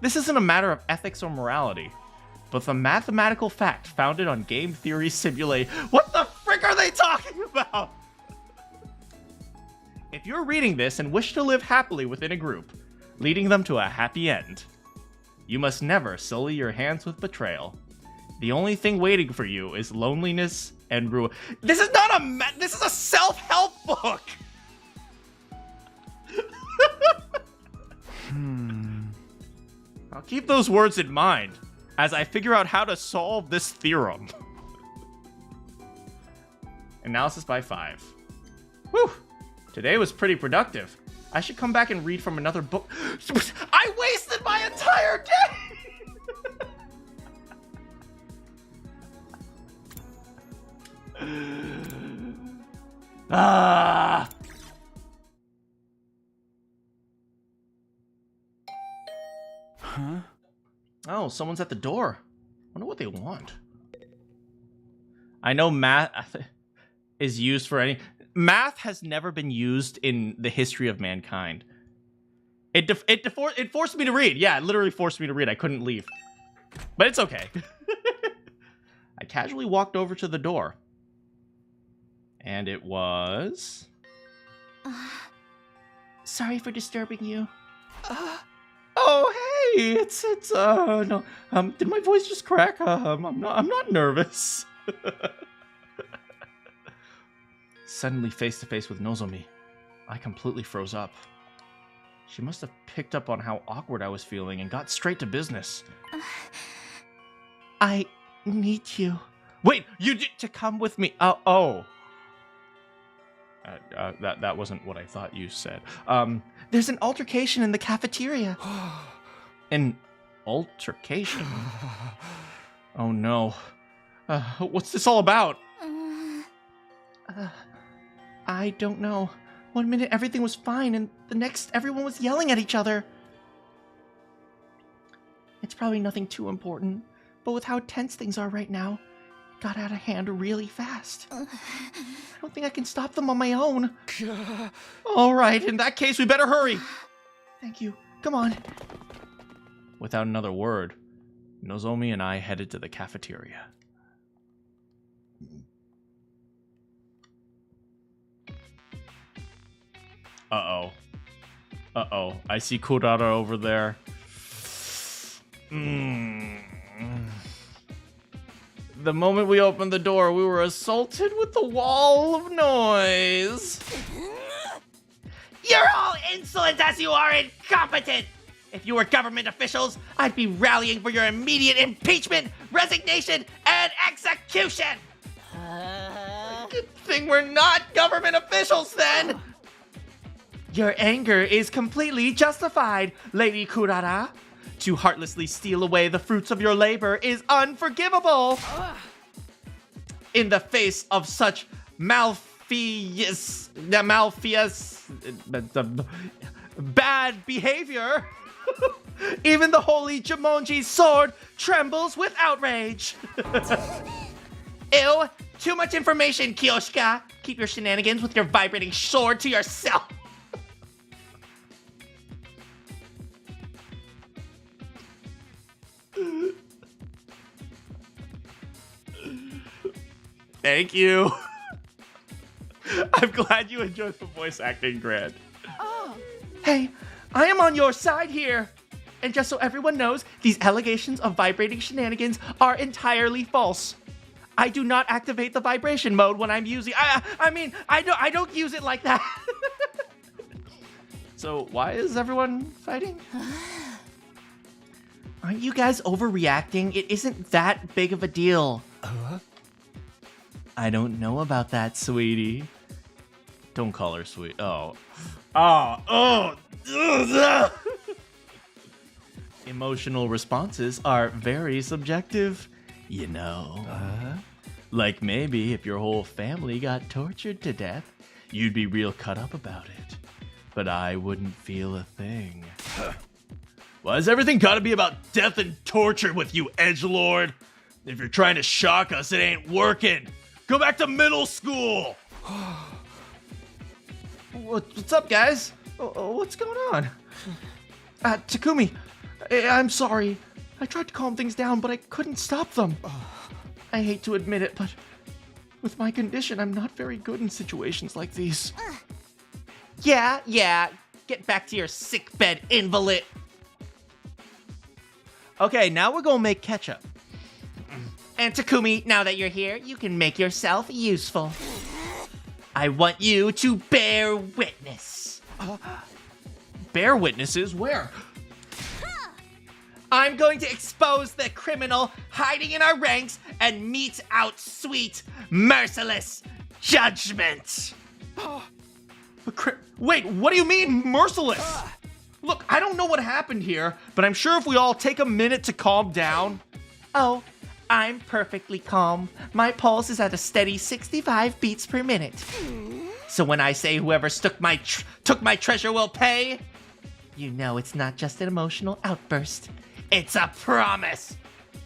This isn't a matter of ethics or morality, but the mathematical fact founded on game theory simulate. What the frick are they talking about? If you're reading this and wish to live happily within a group, leading them to a happy end, you must never sully your hands with betrayal. The only thing waiting for you is loneliness and ruin. This is not this is a self-help book. I'll keep those words in mind as I figure out how to solve this theorem. Analysis by 5. Whew. Today was pretty productive. I should come back and read from another book. I wasted my entire day! Ah! Huh? Oh, someone's at the door. Wonder what they want. I know math is used for any... Math has never been used in the history of mankind. It forced me to read. Yeah, it literally forced me to read. I couldn't leave. But it's okay. I casually walked over to the door. And it was... Sorry for disturbing you. Oh, hey! It's no. Did my voice just crack? I'm not nervous. Suddenly face to face with Nozomi, I completely froze up. She must have picked up on how awkward I was feeling and got straight to business. I need you. Wait, you need to come with me. That wasn't what I thought you said. There's an altercation in the cafeteria. An altercation? Oh no. What's this all about? I don't know. One minute everything was fine, and the next everyone was yelling at each other. It's probably nothing too important, but with how tense things are right now, it got out of hand really fast. I don't think I can stop them on my own. All right, in that case, we better hurry. Thank you. Come on. Without another word, Nozomi and I headed to the cafeteria. Uh-oh. I see Kurara over there. The moment we opened the door, we were assaulted with the wall of noise. You're all insolent as you are incompetent! If you were government officials, I'd be rallying for your immediate impeachment, resignation, and execution! Good thing we're not government officials then! Your anger is completely justified, Lady Kurara. To heartlessly steal away the fruits of your labor is unforgivable. In the face of such malfeasance, bad behavior, even the holy Jumonji's sword trembles with outrage. Ew, too much information, Kyoshika. Keep your shenanigans with your vibrating sword to yourself. Thank you. I'm glad you enjoyed the voice acting, Grant. Hey, I am on your side here. And just so everyone knows, these allegations of vibrating shenanigans are entirely false. I do not activate the vibration mode when I'm using. I don't use it like that. So why is everyone fighting? Aren't you guys overreacting? It isn't that big of a deal. I don't know about that, sweetie. Don't call her sweet. Emotional responses are very subjective, you know. Like maybe if your whole family got tortured to death, you'd be real cut up about it. But I wouldn't feel a thing. Why's everything gotta be about death and torture with you, edgelord? If you're trying to shock us, it ain't working. Go back to middle school! What's up, guys? What's going on? Takumi, I'm sorry. I tried to calm things down, but I couldn't stop them. I hate to admit it, but with my condition, I'm not very good in situations like these. Yeah. Get back to your sickbed, invalid. Okay, now we're gonna make ketchup. And Takumi, now that you're here, you can make yourself useful. I want you to bear witness. Bear witnesses? Where? I'm going to expose the criminal hiding in our ranks and mete out sweet, merciless judgment. Wait, what do you mean, merciless? Look, I don't know what happened here, but I'm sure if we all take a minute to calm down. Oh, I'm perfectly calm. My pulse is at a steady 65 beats per minute. So when I say whoever took my treasure will pay, you know it's not just an emotional outburst. It's a promise,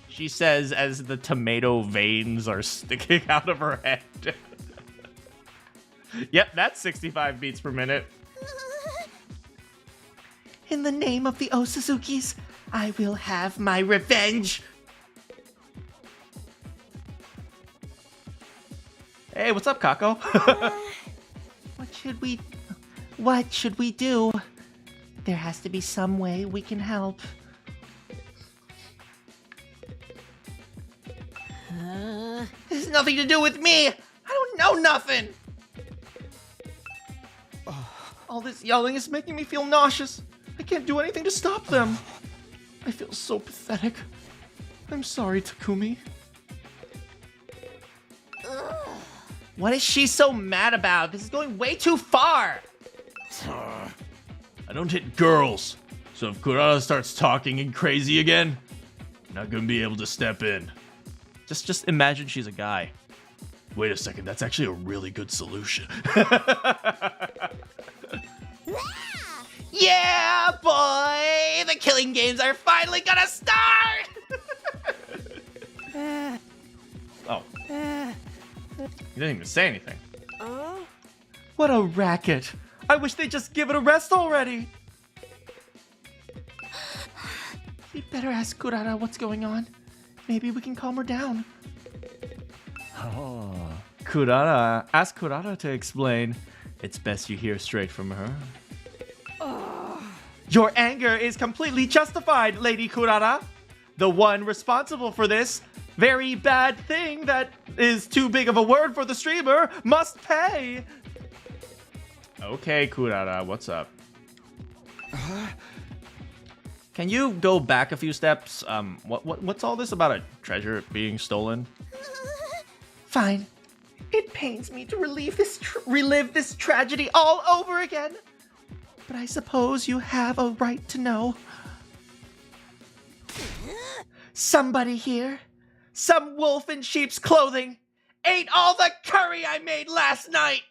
she says as the tomato veins are sticking out of her head. Yep, that's 65 beats per minute. In the name of the Osuzukis, I will have my revenge. Hey, what's up, Kako? What should we do? There has to be some way we can help. This has nothing to do with me. I don't know nothing. All this yelling is making me feel nauseous. I can't do anything to stop them. I feel so pathetic. I'm sorry, Takumi. What is she so mad about? This is going way too far. I don't hit girls. So if Kurata starts talking and crazy again, I'm not gonna be able to step in. Just imagine she's a guy. Wait a second, that's actually a really good solution. Yeah, boy! The killing games are finally gonna start! Oh. He didn't even say anything. What a racket. I wish they'd just give it a rest already. We better ask Kurata what's going on. Maybe we can calm her down. Kurata, ask Kurata to explain. It's best you hear straight from her. Your anger is completely justified, Lady Kurata. The one responsible for this very bad thing that is too big of a word for the streamer must pay. Okay, Kurata, what's up? Can you go back a few steps? What's all this about a treasure being stolen? Fine. It pains me to relive this tragedy all over again. But I suppose you have a right to know. Somebody here, some wolf in sheep's clothing, ate all the curry I made last night!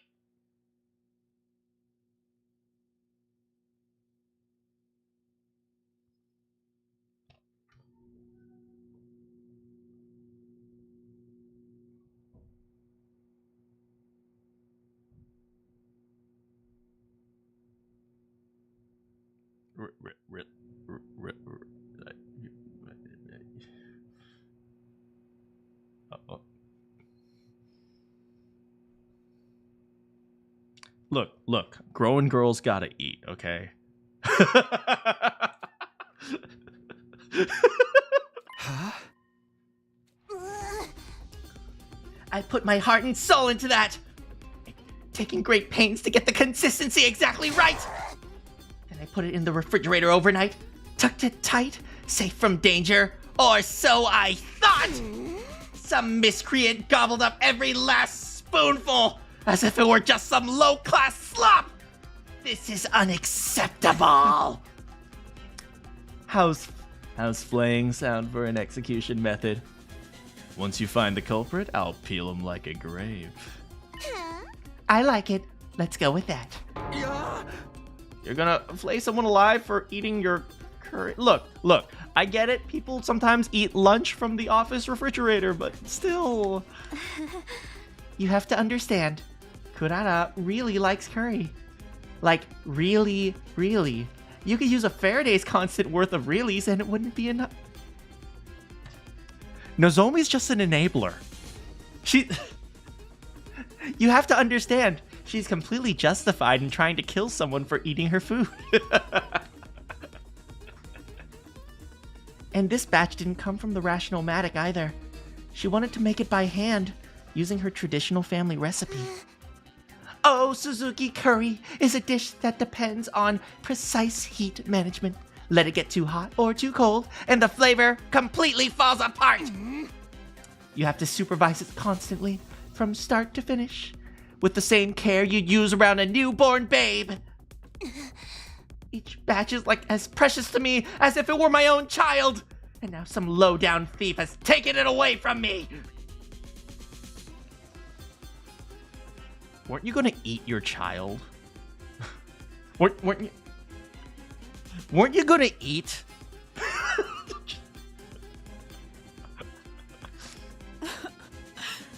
Look, growing girls gotta eat, okay? Huh? I put my heart and soul into that, taking great pains to get the consistency exactly right. Then I put it in the refrigerator overnight, tucked it tight, safe from danger, or so I thought. Some miscreant gobbled up every last spoonful, as if it were just some low-class slop. This is unacceptable. How's flaying sound for an execution method? Once you find the culprit, I'll peel him like a grave. I like it. Let's go with that. You're gonna flay someone alive for eating your curry? Look, I get it. People sometimes eat lunch from the office refrigerator, but still. You have to understand, Kurara really likes curry. Like, really, really. You could use a Faraday's constant worth of reallys and it wouldn't be enough. Nozomi's just an enabler. You have to understand, she's completely justified in trying to kill someone for eating her food. And this batch didn't come from the Rational-matic either. She wanted to make it by hand, using her traditional family recipe. Oh, Suzuki curry is a dish that depends on precise heat management. Let it get too hot or too cold, and the flavor completely falls apart. You have to supervise it constantly, from start to finish, with the same care you'd use around a newborn babe. Each batch is like as precious to me as if it were my own child, and now some low-down thief has taken it away from me. Weren't you gonna eat your child? weren't you gonna eat?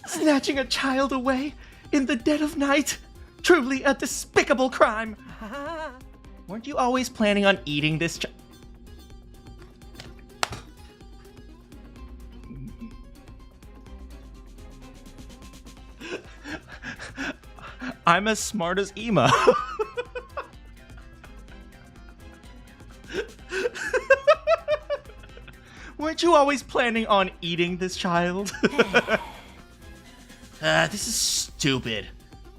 Snatching a child away in the dead of night? Truly a despicable crime. Weren't you always planning on eating this I'm as smart as Ema. Weren't you always planning on eating this child? This is stupid.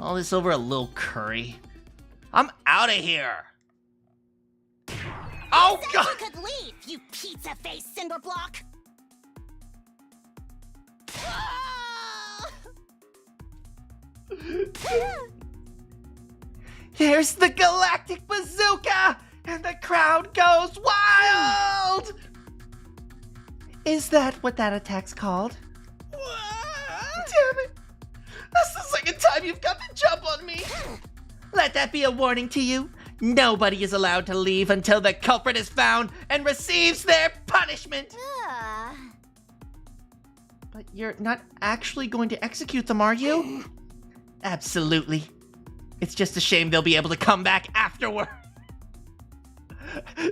All this over a little curry. I'm out of here. Oh, God! You could leave, you pizza-faced cinder block! There's the galactic bazooka! And the crowd goes wild! Is that what that attack's called? Damn it! That's the second time you've got the jump on me! Let that be a warning to you. Nobody is allowed to leave until the culprit is found and receives their punishment! But you're not actually going to execute them, are you? Absolutely. It's just a shame they'll be able to come back afterward.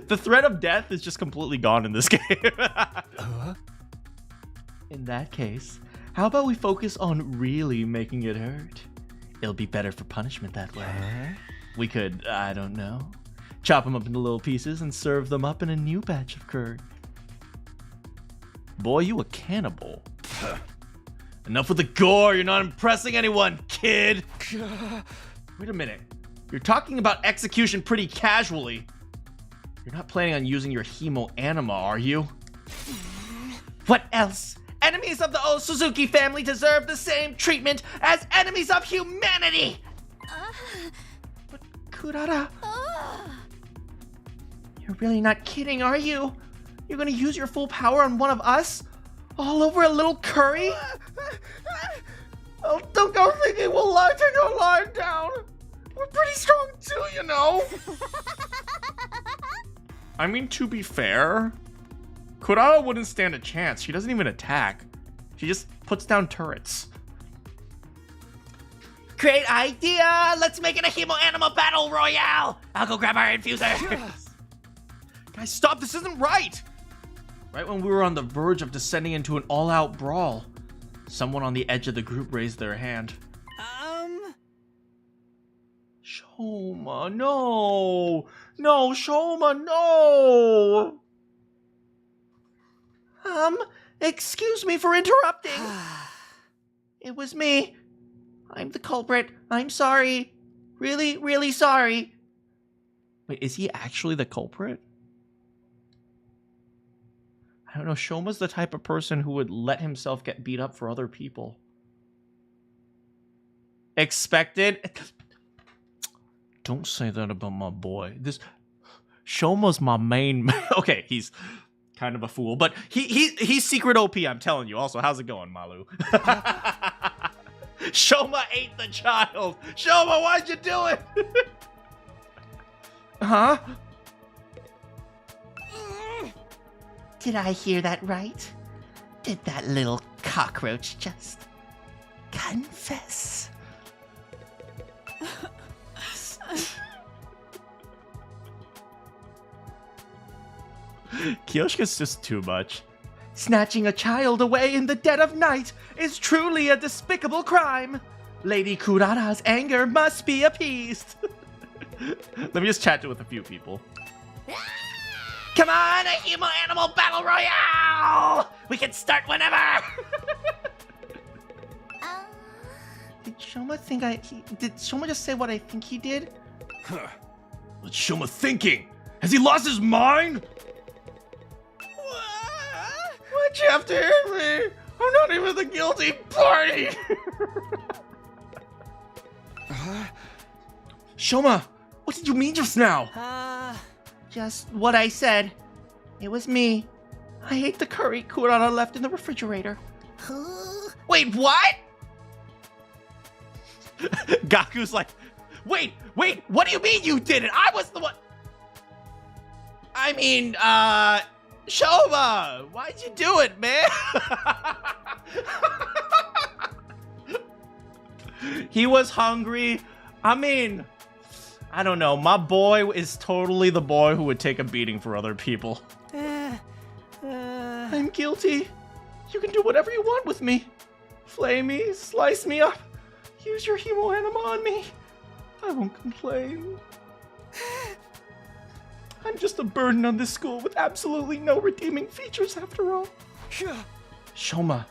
The threat of death is just completely gone in this game. In that case, how about we focus on really making it hurt? It'll be better for punishment that way. We could, I don't know, chop them up into little pieces and serve them up in a new batch of curry. Boy, you a cannibal. Enough with the gore. You're not impressing anyone, kid. Wait a minute. You're talking about execution pretty casually. You're not planning on using your hemo anima, are you? What else? Enemies of the old Suzuki family deserve the same treatment as enemies of humanity! But Kurara... You're really not kidding, are you? You're gonna use your full power on one of us? All over a little curry? Oh, don't go thinking we'll take our line down. We're pretty strong too, you know. I mean, to be fair, Kurara wouldn't stand a chance. She doesn't even attack. She just puts down turrets. Great idea! Let's make it a hemo-animal battle royale! I'll go grab our infuser. Guys, stop! This isn't right! Right when we were on the verge of descending into an all-out brawl, someone on the edge of the group raised their hand. Shoma, no! No, Shoma, no! Excuse me for interrupting. It was me. I'm the culprit. I'm sorry. Really, really sorry. Wait, is he actually the culprit? I don't know, Shoma's the type of person who would let himself get beat up for other people. Expected? Don't say that about my boy. Shoma's my main... Okay, he's kind of a fool, but he's secret OP, I'm telling you. Also, how's it going, Malu? Shoma ate the child. Shoma, why'd you do it? Huh? Did I hear that right? Did that little cockroach just confess? Kyoshika's just too much. Snatching a child away in the dead of night is truly a despicable crime. Lady Kurara's anger must be appeased. Let me just chat with a few people. Come on, a human-animal battle royale! We can start whenever! Did Shoma think did Shoma just say what I think he did? Huh. What's Shoma thinking? Has he lost his mind? Why'd you have to hit me? I'm not even the guilty party! Shoma, what did you mean just now? Just what I said. It was me. I ate the curry Kurara left in the refrigerator. Wait, what? Gaku's like, wait, what do you mean you did it? I was the one. I mean, Shoma, why'd you do it, man? He was hungry. I mean, I don't know. My boy is totally the boy who would take a beating for other people. I'm guilty. You can do whatever you want with me. Flay me, slice me up. Use your hemo-anima on me. I won't complain. I'm just a burden on this school with absolutely no redeeming features after all. Shoma,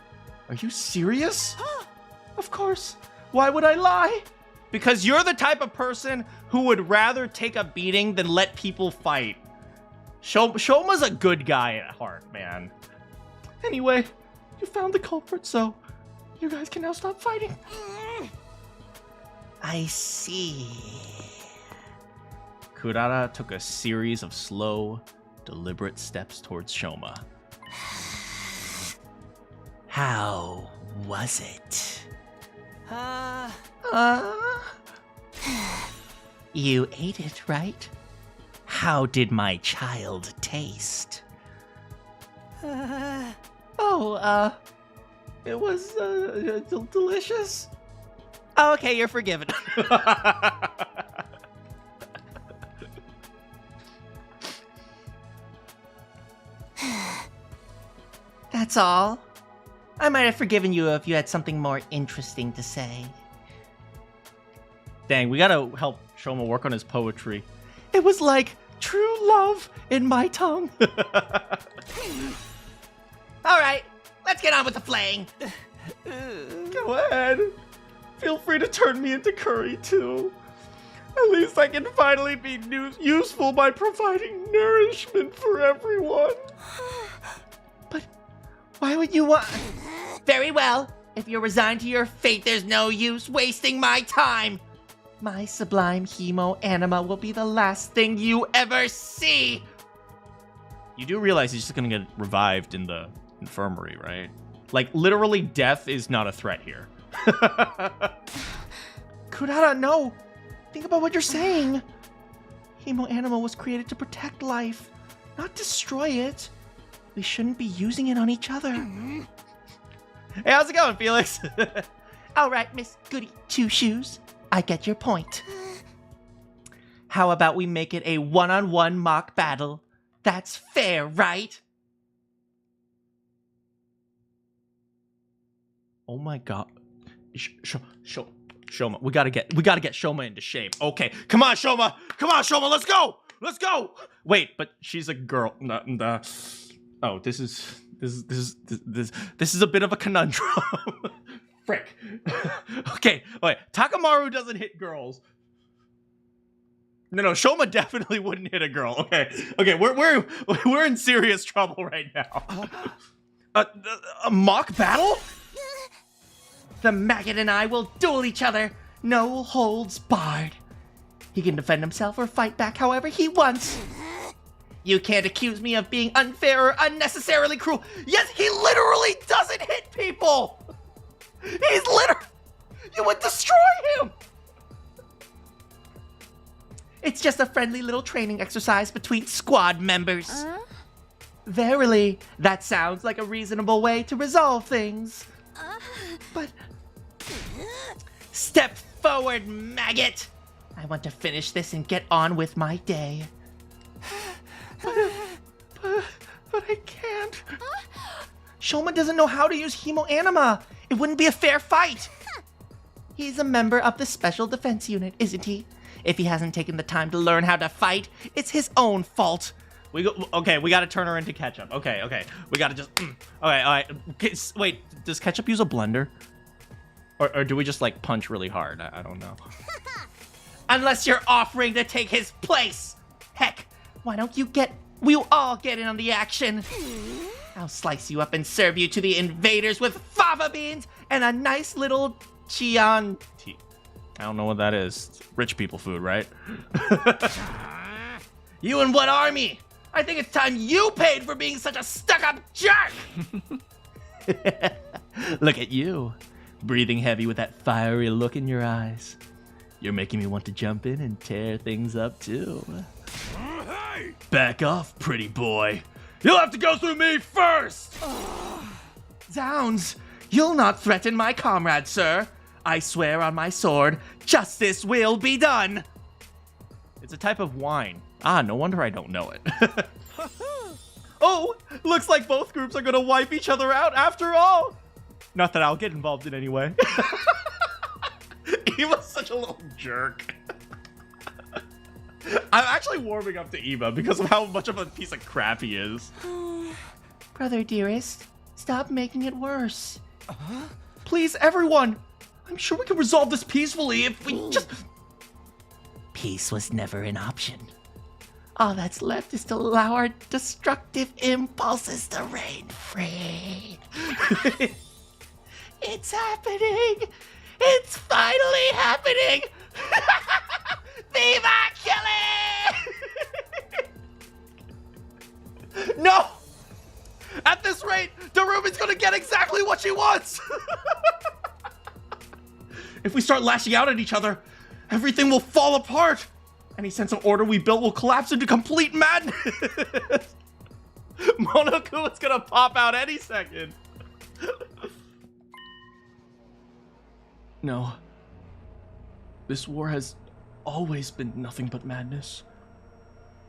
are you serious? Of course. Why would I lie? Because you're the type of person who would rather take a beating than let people fight. Shoma's a good guy at heart, man. Anyway, you found the culprit, so you guys can now stop fighting. I see. Kurara took a series of slow, deliberate steps towards Shoma. How was it? You ate it, right? How did my child taste? It was delicious. Okay, you're forgiven. That's all. I might have forgiven you if you had something more interesting to say. Dang, we gotta help Shoma work on his poetry. It was like true love in my tongue. All right, let's get on with the flaying. Go ahead. Feel free to turn me into curry, too. At least I can finally be useful by providing nourishment for everyone. But why would you want... Very well. If you're resigned to your fate, there's no use wasting my time. My sublime hemo-anima will be the last thing you ever see. You do realize he's just gonna get revived in the infirmary, right? Like, literally, death is not a threat here. Kurara, no! Think about what you're saying. Hemo Animal was created to protect life, not destroy it. We shouldn't be using it on each other. Hey, how's it going, Felix? All right, Miss Goody Two Shoes. I get your point. How about we make it a one-on-one mock battle? That's fair, right? Oh my god. Shoma. We gotta get Shoma into shape. Okay. Come on, Shoma. Let's go. Wait, but she's a girl. Oh, this is a bit of a conundrum. Frick. Okay, wait. Takamaru doesn't hit girls. No, Shoma definitely wouldn't hit a girl. Okay, we're in serious trouble right now. A mock battle? The maggot and I will duel each other. No holds barred. He can defend himself or fight back however he wants. You can't accuse me of being unfair or unnecessarily cruel. Yes, he literally doesn't hit people. He's literally... You would destroy him. It's just a friendly little training exercise between squad members. Verily, that sounds like a reasonable way to resolve things. But... Step forward, maggot! I want to finish this and get on with my day. But I can't. Shoma doesn't know how to use Hemo Anima. It wouldn't be a fair fight. He's a member of the Special Defense Unit, isn't he? If he hasn't taken the time to learn how to fight, it's his own fault. We gotta turn her into ketchup. Okay. We gotta just... Okay, all right. Okay, wait, does ketchup use a blender? Or do we just, like, punch really hard? I don't know. Unless you're offering to take his place. Heck, why don't we'll all get in on the action. I'll slice you up and serve you to the invaders with fava beans and a nice little Chianti. I don't know what that is. It's rich people food, right? You and what army? I think it's time you paid for being such a stuck-up jerk! Look at you, breathing heavy with that fiery look in your eyes. You're making me want to jump in and tear things up, too. Hey! Back off, pretty boy. You'll have to go through me first! Zounds! You'll not threaten my comrade, sir. I swear on my sword, justice will be done. It's a type of wine. No wonder I don't know it. Oh, looks like both groups are gonna wipe each other out after all. Not that I'll get involved in any way. Eva's such a little jerk. I'm actually warming up to Eva because of how much of a piece of crap he is. Brother dearest, stop making it worse. Please, everyone. I'm sure we can resolve this peacefully if we just... Peace was never an option. All that's left is to allow our destructive impulses to reign free. It's happening! It's finally happening! Viva Kelly! No! At this rate, Darumi's gonna get exactly what she wants! If we start lashing out at each other, everything will fall apart! Any sense of order we built will collapse into complete madness! Monoku is gonna pop out any second! No. This war has always been nothing but madness.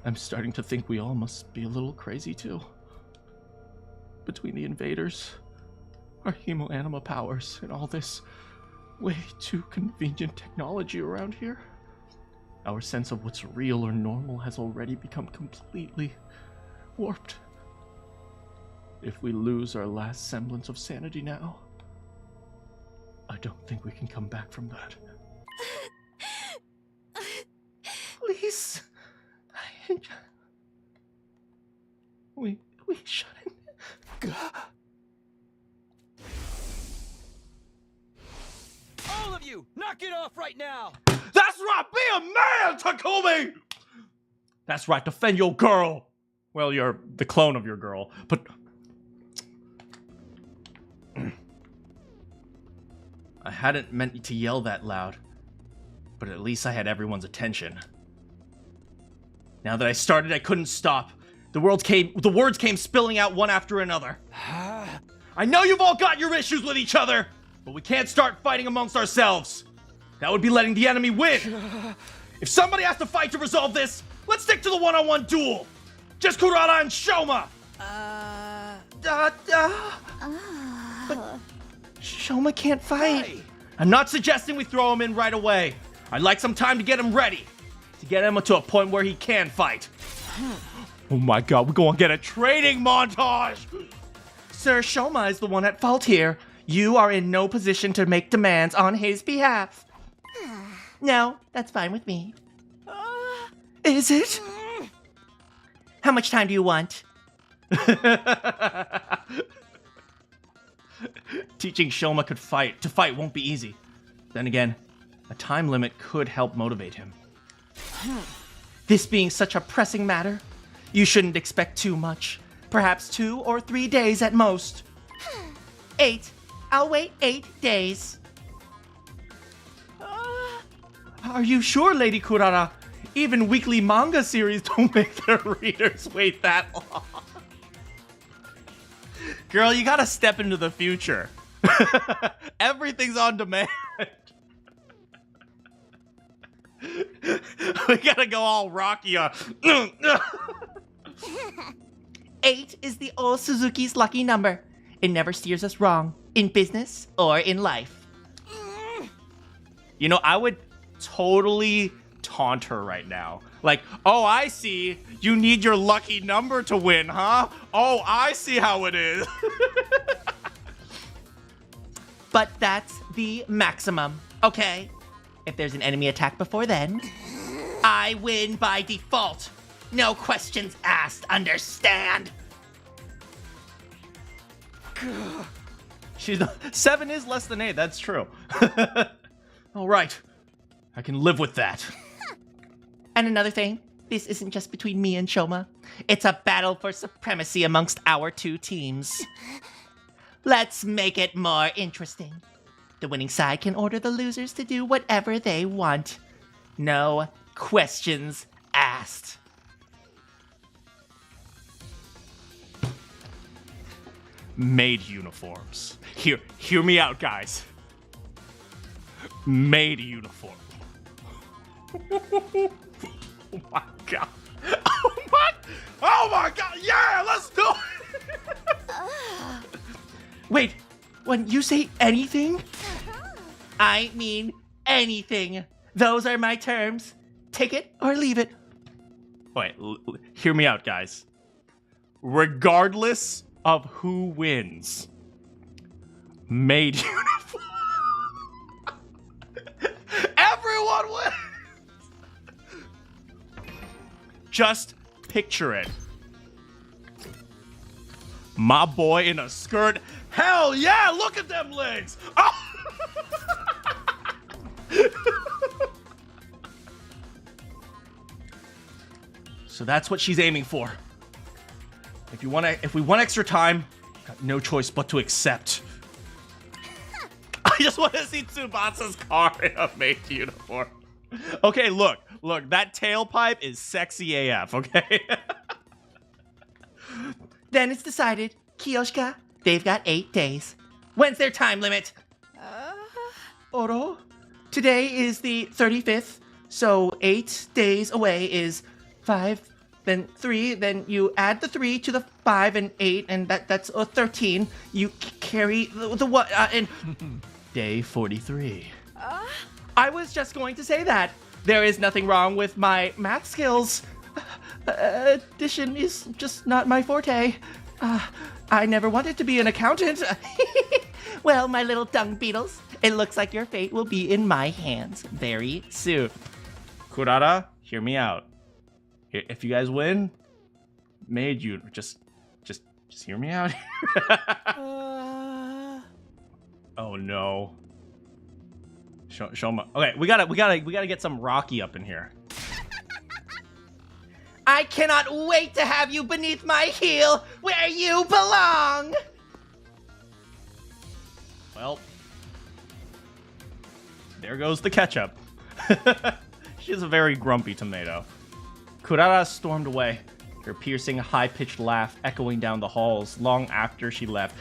I'm starting to think we all must be a little crazy too. Between the invaders, our hemo anima powers, and all this way too convenient technology around here, our sense of what's real or normal has already become completely warped. If we lose our last semblance of sanity now, I don't think we can come back from that. Please. We shouldn't. All of you, knock it off right now! That's right, be a man, Takumi! That's right, defend your girl. Well, you're the clone of your girl, but... I hadn't meant to yell that loud, but at least I had everyone's attention. Now that I started, I couldn't stop. The words came spilling out one after another. I know you've all got your issues with each other, but we can't start fighting amongst ourselves. That would be letting the enemy win. If somebody has to fight to resolve this, let's stick to the one-on-one duel. Just Kurata and Shoma. But Shoma can't fight. Hey. I'm not suggesting we throw him in right away. I'd like some time to get him ready. To get him to a point where he can fight. Oh my god, we're going to get a training montage! Sir, Shoma is the one at fault here. You are in no position to make demands on his behalf. No, that's fine with me. Is it? How much time do you want? Teaching Shoma to fight won't be easy. Then again, a time limit could help motivate him. This being such a pressing matter, you shouldn't expect too much. Perhaps 2 or 3 days at most. 8. I'll wait 8 days. Are you sure, Lady Kurara? Even weekly manga series don't make their readers wait that long. Girl, you gotta step into the future. Everything's on demand. We gotta go all Rocky on. 8 is the old Suzuki's lucky number. It never steers us wrong, in business or in life. You know, I would totally taunt her right now. Like, oh, I see. You need your lucky number to win, huh? Oh, I see how it is. But that's the maximum, okay? If there's an enemy attack before then, I win by default. No questions asked, understand? 7 is less than 8, that's true. All right. I can live with that. And another thing, this isn't just between me and Shoma. It's a battle for supremacy amongst our 2 teams. Let's make it more interesting. The winning side can order the losers to do whatever they want. No questions asked. Maid uniforms. Hear me out, guys. Maid uniform. Oh my god. Oh my god. Yeah, let's do it. Wait, when you say anything, I mean anything. Those are my terms. Take it or leave it. Wait, hear me out, guys. Regardless of who wins, maid uniform. Everyone wins. Just picture it. My boy in a skirt. Hell yeah, look at them legs. Oh. So that's what she's aiming for. If we want extra time, got no choice but to accept. I just want to see Tsubasa's car in a maid uniform. Okay, look, that tailpipe is sexy AF, okay? Then it's decided. Kiyoshika, they've got 8 days. When's their time limit? Oro? Today is the 35th, so 8 days away is 5, then 3, then you add the 3 to the 5 and 8, and that's 13. You carry the what, and... Day 43. I was just going to say that. There is nothing wrong with my math skills. Addition is just not my forte. I never wanted to be an accountant. Well, my little dung beetles, it looks like your fate will be in my hands very soon. Kurata, hear me out. If you guys win, maid you just hear me out. Oh no. Show me. Okay, we gotta get some Rocky up in here. I cannot wait to have you beneath my heel where you belong! Well, there goes the ketchup. She's a very grumpy tomato. Kurara stormed away, her piercing, high-pitched laugh echoing down the halls long after she left.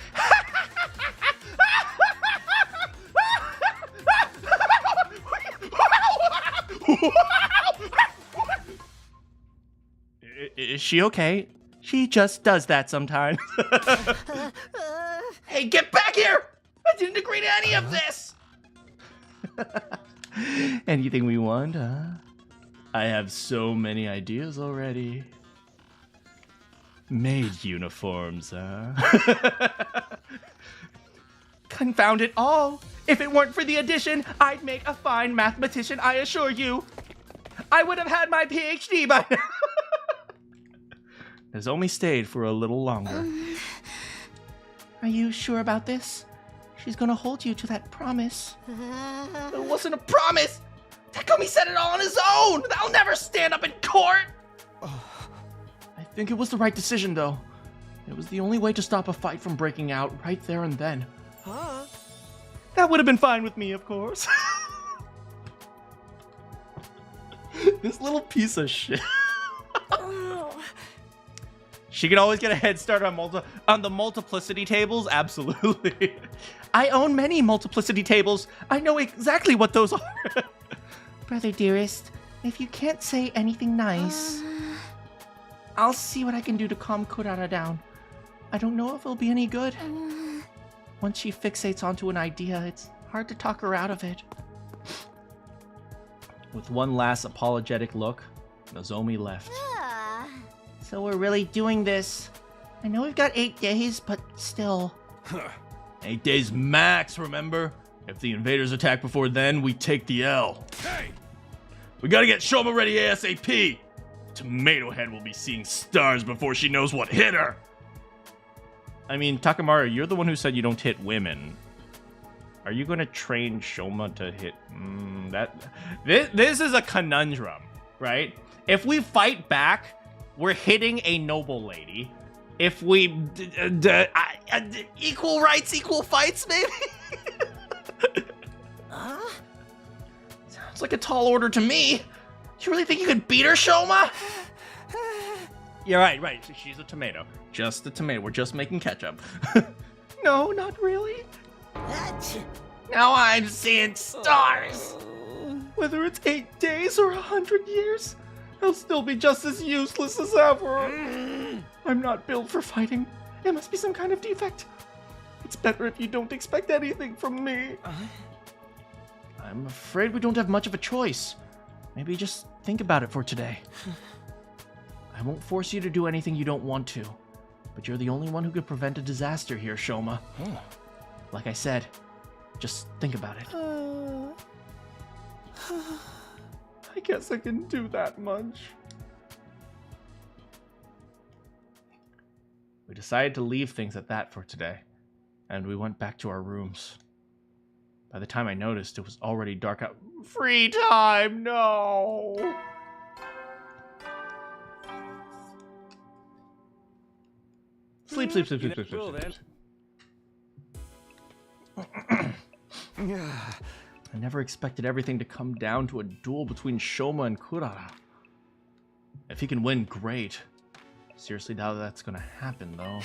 Is she okay? She just does that sometimes. Hey, get back here! I didn't agree to any of this! Anything we want, huh? I have so many ideas already. Maid uniforms, huh? Confound it all! If it weren't for the addition, I'd make a fine mathematician, I assure you. I would have had my PhD by now. Has only stayed for a little longer. Are you sure about this? She's gonna hold you to that promise. It wasn't a promise! Takumi said it all on his own! That'll never stand up in court! I think it was the right decision, though. It was the only way to stop a fight from breaking out right there and then. Huh? That would have been fine with me, of course. This little piece of shit. She can always get a head start on the multiplicity tables? Absolutely. I own many multiplicity tables. I know exactly what those are. Brother dearest, if you can't say anything nice, I'll see what I can do to calm Kurara down. I don't know if it'll be any good. Once she fixates onto an idea, it's hard to talk her out of it. With one last apologetic look, Nozomi left. So we're really doing this. I know we've got 8 days, but still. 8 days max, remember? If the invaders attack before then, we take the L. Hey! We gotta get Shoma ready ASAP! Tomato Head will be seeing stars before she knows what hit her! I mean, Takamaru, you're the one who said you don't hit women. Are you gonna train Shoma to hit... This is a conundrum, right? If we fight back, we're hitting a noble lady. If we... Equal rights, equal fights, maybe? Sounds like a tall order to me. You really think you could beat her, Shoma? You're right. She's a tomato. Just a tomato. We're just making ketchup. No, not really. Now I'm seeing stars. Whether it's 8 days or 100 years, I'll still be just as useless as ever. I'm not built for fighting. It must be some kind of defect. It's better if you don't expect anything from me. I'm afraid we don't have much of a choice. Maybe just think about it for today. I won't force you to do anything you don't want to, but you're the only one who could prevent a disaster here, Shoma. Like I said, just think about it. I guess I can do that much. We decided to leave things at that for today, and we went back to our rooms. By the time I noticed, it was already dark out. Free time, no. Sleep. Well, then. I never expected everything to come down to a duel between Shoma and Kurara. If he can win, great. Seriously doubt that's gonna happen, though.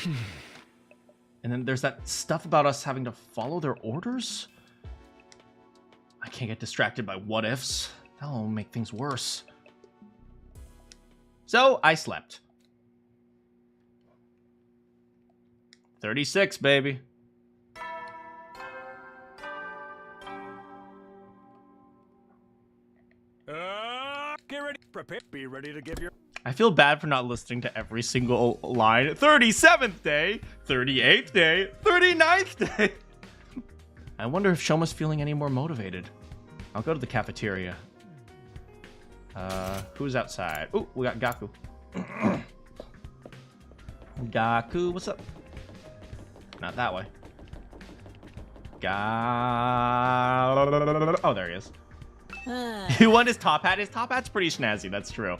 And then there's that stuff about us having to follow their orders? I can't get distracted by what-ifs. That'll make things worse. So, I slept. 36, baby. Get ready. Prepare. Be ready to give your... I feel bad for not listening to every single line. 37th day, 38th day, 39th day. I wonder if Shoma's feeling any more motivated. I'll go to the cafeteria. Who's outside? Ooh, we got Gaku. Gaku, what's up? Not that way. Oh, there he is. He won his top hat. His top hat's pretty snazzy, that's true.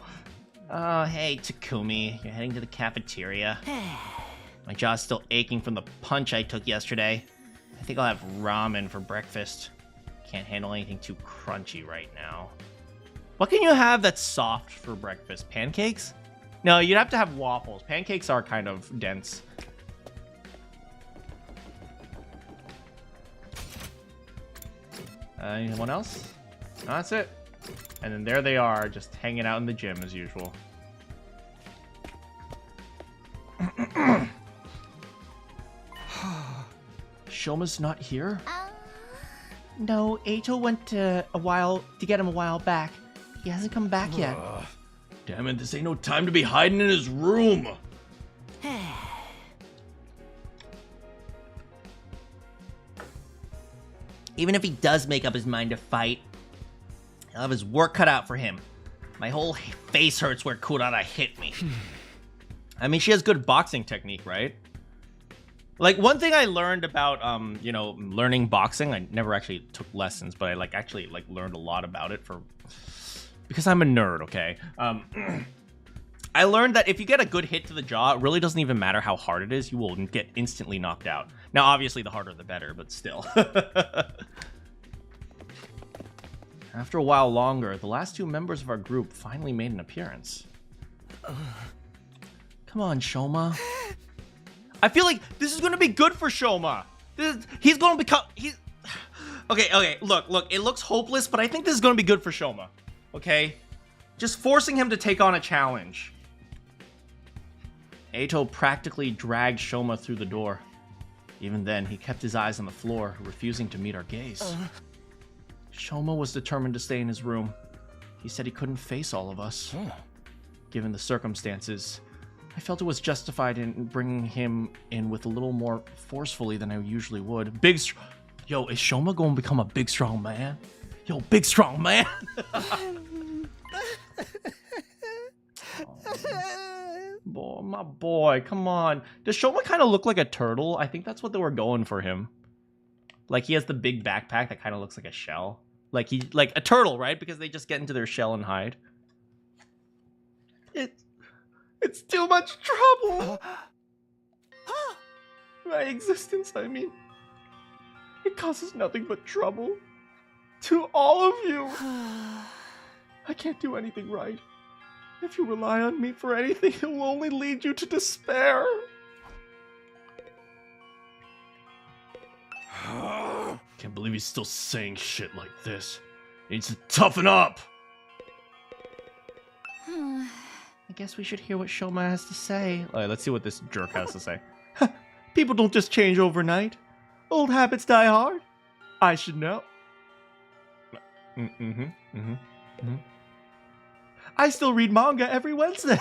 Oh, hey, Takumi. You're heading to the cafeteria. My jaw's still aching from the punch I took yesterday. I think I'll have ramen for breakfast. Can't handle anything too crunchy right now. What can you have that's soft for breakfast? Pancakes? No, you'd have to have waffles. Pancakes are kind of dense. Anyone else? No, that's it. And then there they are, just hanging out in the gym as usual. Shoma's not here? No, Eito went to get him a while back. He hasn't come back yet. Damn it, this ain't no time to be hiding in his room. Even if he does make up his mind to fight, he'll have his work cut out for him. My whole face hurts where Kurara hit me. I mean, she has good boxing technique, right? Like, one thing I learned about, learning boxing, I never actually took lessons, but I, actually learned a lot about it because I'm a nerd, okay? I learned that if you get a good hit to the jaw, it really doesn't even matter how hard it is, you will get instantly knocked out. Now, obviously, the harder the better, but still. After a while longer, the last two members of our group finally made an appearance. Come on, Shoma. I feel like this is going to be good for Shoma. He's going to become... Okay, look, it looks hopeless, but I think this is going to be good for Shoma. Okay? Just forcing him to take on a challenge. Eito practically dragged Shoma through the door. Even then, he kept his eyes on the floor, refusing to meet our gaze. Shoma was determined to stay in his room. He said he couldn't face all of us. Given the circumstances, I felt it was justified in bringing him in with a little more forcefully than I usually would. Yo, is Shoma going to become a big, strong man? Yo, big, strong man! Boy, my boy, come on. Does Shoma kind of look like a turtle? I think that's what they were going for him. Like, he has the big backpack that kind of looks like a shell. Like a turtle, right? Because they just get into their shell and hide. It's too much trouble. My existence, I mean. It causes nothing but trouble. To all of you. I can't do anything right. If you rely on me for anything, it will only lead you to despair. Can't believe he's still saying shit like this. He needs to toughen up. I guess we should hear what Shoma has to say. All right, let's see what this jerk has to say. People don't just change overnight. Old habits die hard. I should know. I still read manga every Wednesday.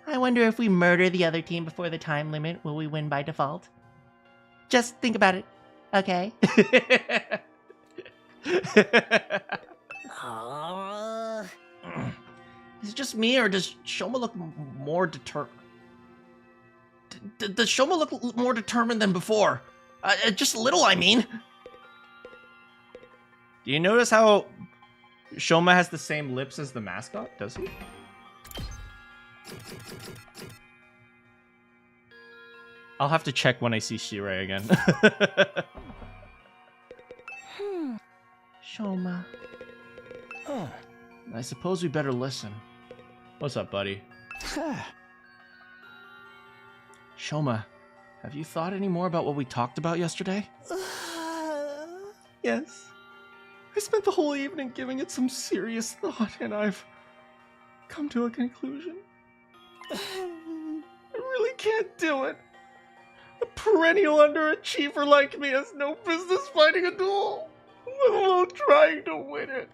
I wonder if we murder the other team before the time limit, will we win by default? Just think about it, okay? Is it just me, or does Shoma look more determined? Does Shoma look more determined than before? Just a little, I mean. Do you notice how Shoma has the same lips as the mascot? Does he? I'll have to check when I see Sirei again. Shoma. I suppose we better listen. What's up, buddy? Shoma, have you thought any more about what we talked about yesterday? Yes. I spent the whole evening giving it some serious thought, and I've come to a conclusion. I really can't do it. A perennial underachiever like me has no business fighting a duel, let alone trying to win it.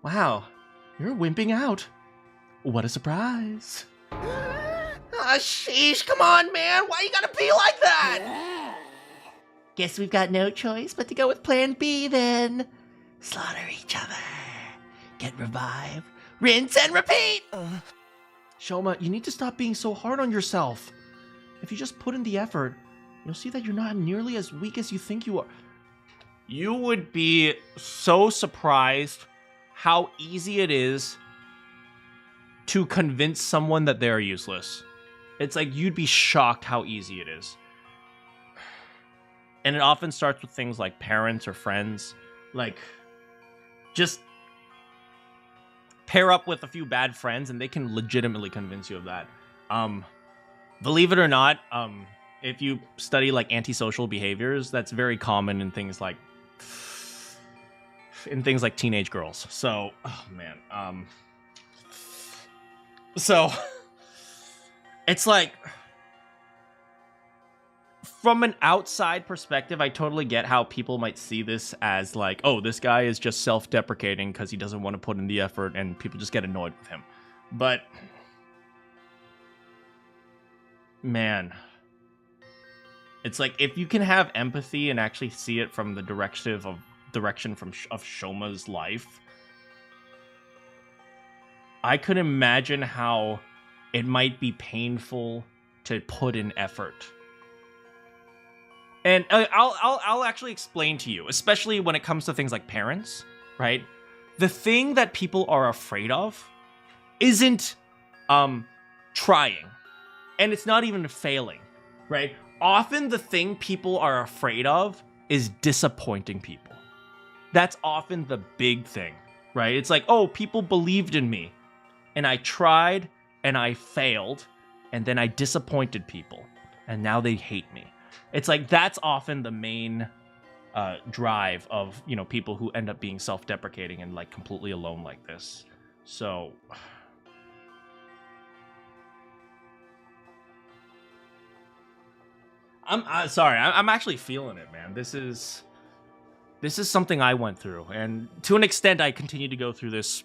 Wow, you're wimping out. What a surprise. Sheesh, come on, man. Why you gotta be like that? Guess we've got no choice but to go with plan B then. Slaughter each other. Get revived. Rinse and repeat! Shoma, you need to stop being so hard on yourself. If you just put in the effort, you'll see that you're not nearly as weak as you think you are. You would be so surprised how easy it is to convince someone that they're useless. It's like you'd be shocked how easy it is. And it often starts with things like parents or friends. Like, just pair up with a few bad friends and they can legitimately convince you of that. Believe it or not, if you study like antisocial behaviors, that's very common in things like teenage girls. So, oh man, so it's like, from an outside perspective, I totally get how people might see this as like, oh, this guy is just self-deprecating because he doesn't want to put in the effort and people just get annoyed with him. But, man, it's like, if you can have empathy and actually see it from the direction of Shoma's life, I could imagine how it might be painful to put in effort. And I'll actually explain to you, especially when it comes to things like parents, right? The thing that people are afraid of isn't trying, and it's not even failing, right? Often the thing people are afraid of is disappointing people. That's often the big thing, right? It's like, oh, people believed in me, and I tried, and I failed, and then I disappointed people, and now they hate me. It's like, that's often the main drive of, you know, people who end up being self-deprecating and like completely alone like this. So I'm sorry, I'm actually feeling it, man. This is something I went through, and to an extent I continue to go through this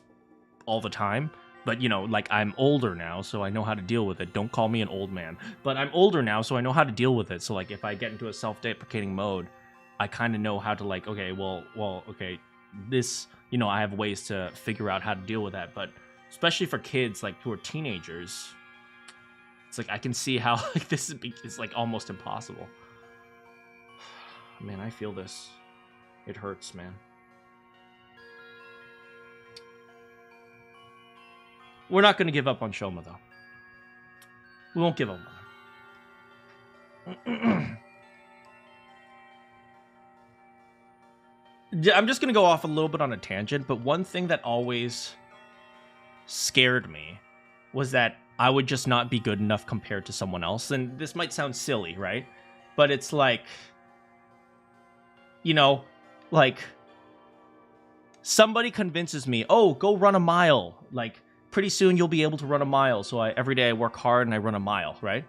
all the time. But, you know, like, I'm older now, so I know how to deal with it. Don't call me an old man. But I'm older now, so I know how to deal with it. So, like, if I get into a self-deprecating mode, I kind of know how to, like, okay, okay, this, you know, I have ways to figure out how to deal with that. But especially for kids, like, who are teenagers, it's like, I can see how, like, this is like, almost impossible. Man, I feel this. It hurts, man. We're not going to give up on Shoma, though. We won't give up on him. I'm just going to go off a little bit on a tangent, but one thing that always scared me was that I would just not be good enough compared to someone else. And this might sound silly, right? But it's like, you know, like, somebody convinces me, oh, go run a mile. Like, pretty soon you'll be able to run a mile. So every day I work hard and I run a mile, right?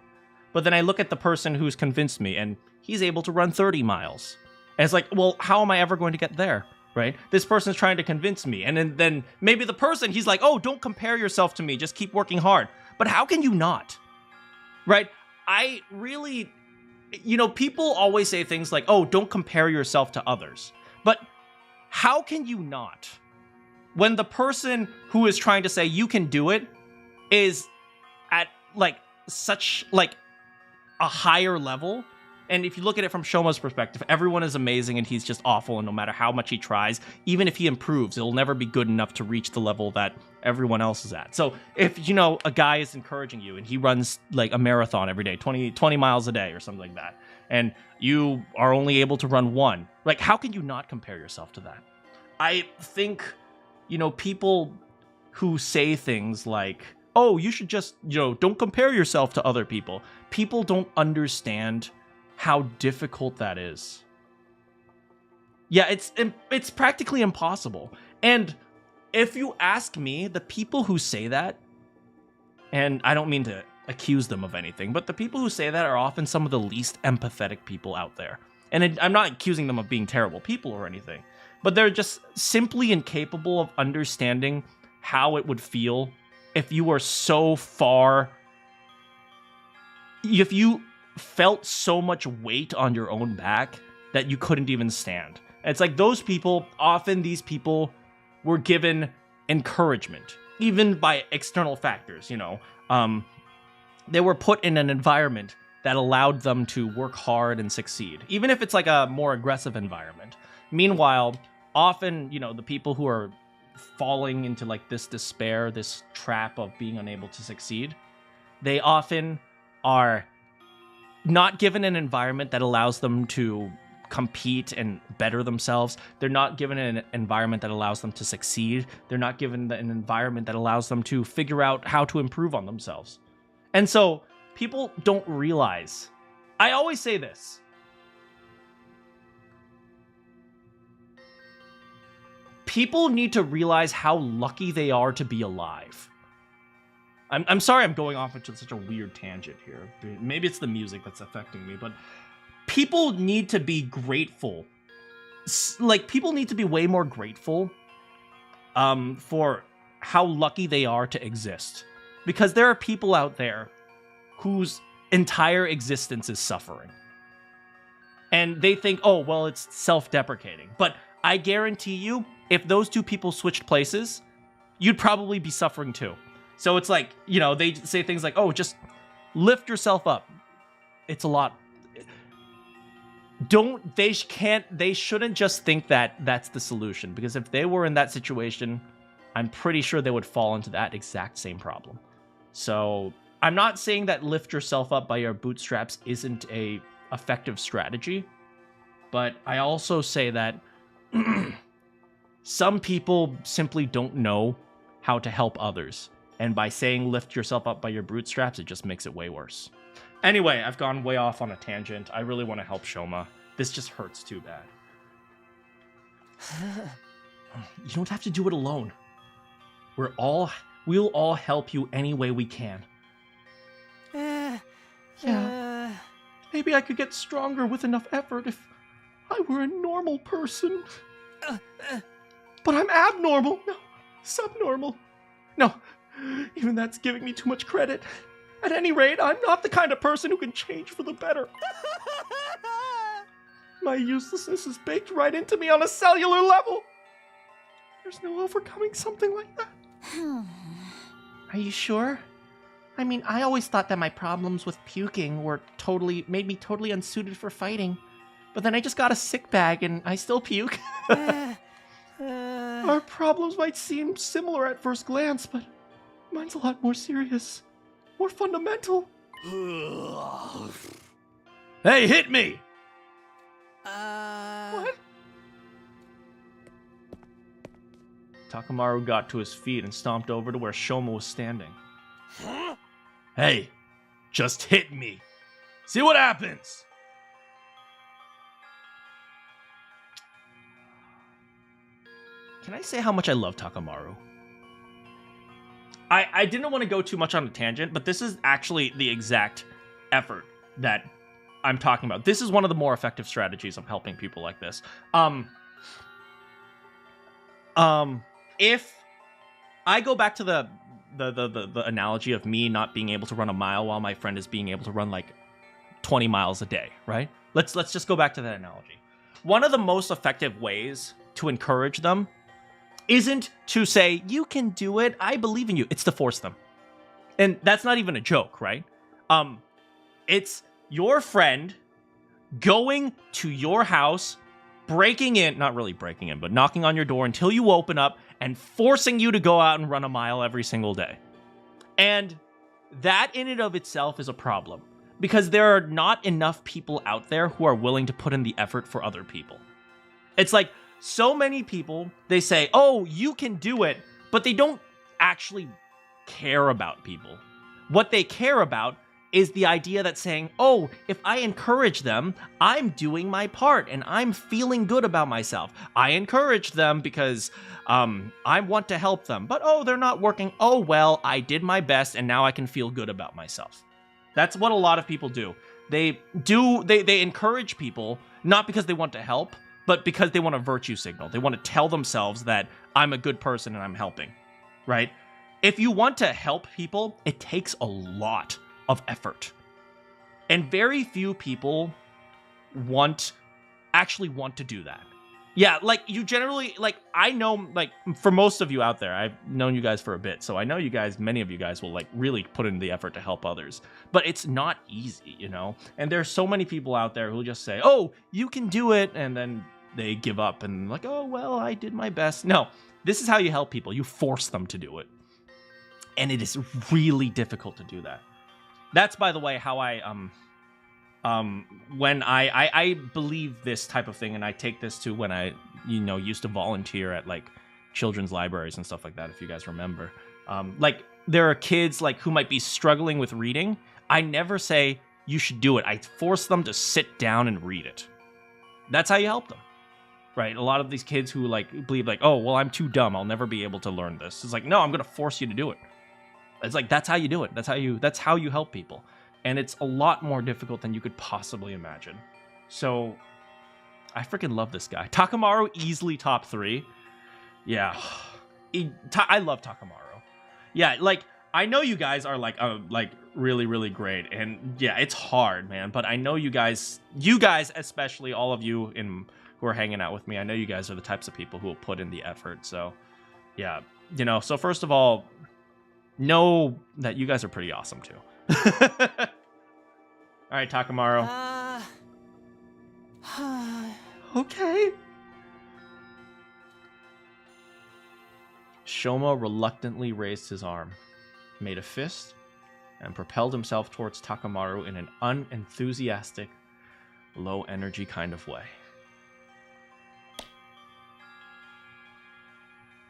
But then I look at the person who's convinced me and he's able to run 30 miles. And it's like, well, how am I ever going to get there, right? This person's trying to convince me. And then maybe the person, he's like, oh, don't compare yourself to me. Just keep working hard. But how can you not, right? I really, you know, people always say things like, oh, don't compare yourself to others. But how can you not? When the person who is trying to say you can do it is at like such like a higher level. And if you look at it from Shoma's perspective, everyone is amazing and he's just awful. And no matter how much he tries, even if he improves, it'll never be good enough to reach the level that everyone else is at. So if, you know, a guy is encouraging you and he runs like a marathon every day, 20 miles a day or something like that, and you are only able to run one, like, how can you not compare yourself to that? I think, you know, people who say things like, oh, you should just, you know, don't compare yourself to other people. People don't understand how difficult that is. Yeah, it's practically impossible. And if you ask me, the people who say that, and I don't mean to accuse them of anything, but the people who say that are often some of the least empathetic people out there. And I'm not accusing them of being terrible people or anything, but they're just simply incapable of understanding how it would feel if you were so far, if you felt so much weight on your own back that you couldn't even stand. It's like those people, often these people were given encouragement, even by external factors, you know. They were put in an environment that allowed them to work hard and succeed, even if it's like a more aggressive environment. Meanwhile, often, you know, the people who are falling into like this despair, this trap of being unable to succeed, they often are not given an environment that allows them to compete and better themselves. They're not given an environment that allows them to succeed. They're not given an environment that allows them to figure out how to improve on themselves. And so people don't realize. I always say this. People need to realize how lucky they are to be alive. I'm sorry I'm going off into such a weird tangent here. Maybe it's the music that's affecting me, but people need to be grateful. Like, people need to be way more grateful for how lucky they are to exist. Because there are people out there whose entire existence is suffering. And they think, oh, well, it's self-deprecating. But I guarantee you, if those two people switched places, you'd probably be suffering too. So it's like, you know, they say things like, oh, just lift yourself up. It's a lot. They shouldn't just think that that's the solution, because if they were in that situation, I'm pretty sure they would fall into that exact same problem. So I'm not saying that lift yourself up by your bootstraps isn't a effective strategy, but I also say that some people simply don't know how to help others. And by saying lift yourself up by your bootstraps, it just makes it way worse. Anyway, I've gone way off on a tangent. I really want to help Shoma. This just hurts too bad. You don't have to do it alone. We'll all help you any way we can. Yeah. Maybe I could get stronger with enough effort if I were a normal person. But I'm abnormal. No, subnormal. No, even that's giving me too much credit. At any rate, I'm not the kind of person who can change for the better. My uselessness is baked right into me on a cellular level. There's no overcoming something like that. Are you sure? I mean, I always thought that my problems with puking made me totally unsuited for fighting. But then I just got a sick bag and I still puke. Our problems might seem similar at first glance, but mine's a lot more serious. More fundamental. Hey, hit me! What? Takamaru got to his feet and stomped over to where Shoma was standing. Hey, just hit me. See what happens. Can I say how much I love Takamaru? I didn't want to go too much on a tangent, but this is actually the exact effort that I'm talking about. This is one of the more effective strategies of helping people like this. If I go back to the analogy of me not being able to run a mile while my friend is being able to run like 20 miles a day, right? Let's just go back to that analogy. One of the most effective ways to encourage them isn't to say, you can do it, I believe in you. It's to force them. And that's not even a joke, right? It's your friend going to your house, breaking in, not really breaking in, but knocking on your door until you open up and forcing you to go out and run a mile every single day. And that in and of itself is a problem, because there are not enough people out there who are willing to put in the effort for other people. It's like, so many people, they say, oh, you can do it, but they don't actually care about people. What they care about is the idea that saying, oh, if I encourage them, I'm doing my part and I'm feeling good about myself. I encourage them because I want to help them, but oh, they're not working. Oh, well, I did my best and now I can feel good about myself. That's what a lot of people do. They encourage people, not because they want to help, but because they want a virtue signal. They want to tell themselves that I'm a good person and I'm helping, right? If you want to help people, it takes a lot of effort. And very few people actually want to do that. Yeah, like you generally, like I know, like for most of you out there, I've known you guys for a bit, so I know you guys, many of you guys will like really put in the effort to help others. But it's not easy, you know? And there's so many people out there who just say, oh, you can do it, and then they give up and like, oh, well, I did my best. No, This is how you help people. You force them to do it. And it is really difficult to do that. That's, by the way, how I when I believe this type of thing, and I take this to when I used to volunteer at like children's libraries and stuff like that, if you guys remember. Like there are kids like who might be struggling with reading. I never say you should do it. I force them to sit down and read it. That's how you help them. Right? A lot of these kids who like believe like, oh, well, I'm too dumb, I'll never be able to learn this. It's like, no, I'm gonna force you to do it. It's like, that's how you do it. That's how you help people. And it's a lot more difficult than you could possibly imagine. So I freaking love this guy. Takamaru, easily top 3. Yeah. I love Takamaru. Yeah, like, I know you guys are like really, really great. And yeah, it's hard, man. But I know you guys, especially all of you who are hanging out with me, I know you guys are the types of people who will put in the effort. So yeah, so first of all, know that you guys are pretty awesome too. All right, Takamaru. Okay. Shoma reluctantly raised his arm, made a fist, and propelled himself towards Takamaru in an unenthusiastic, low-energy kind of way.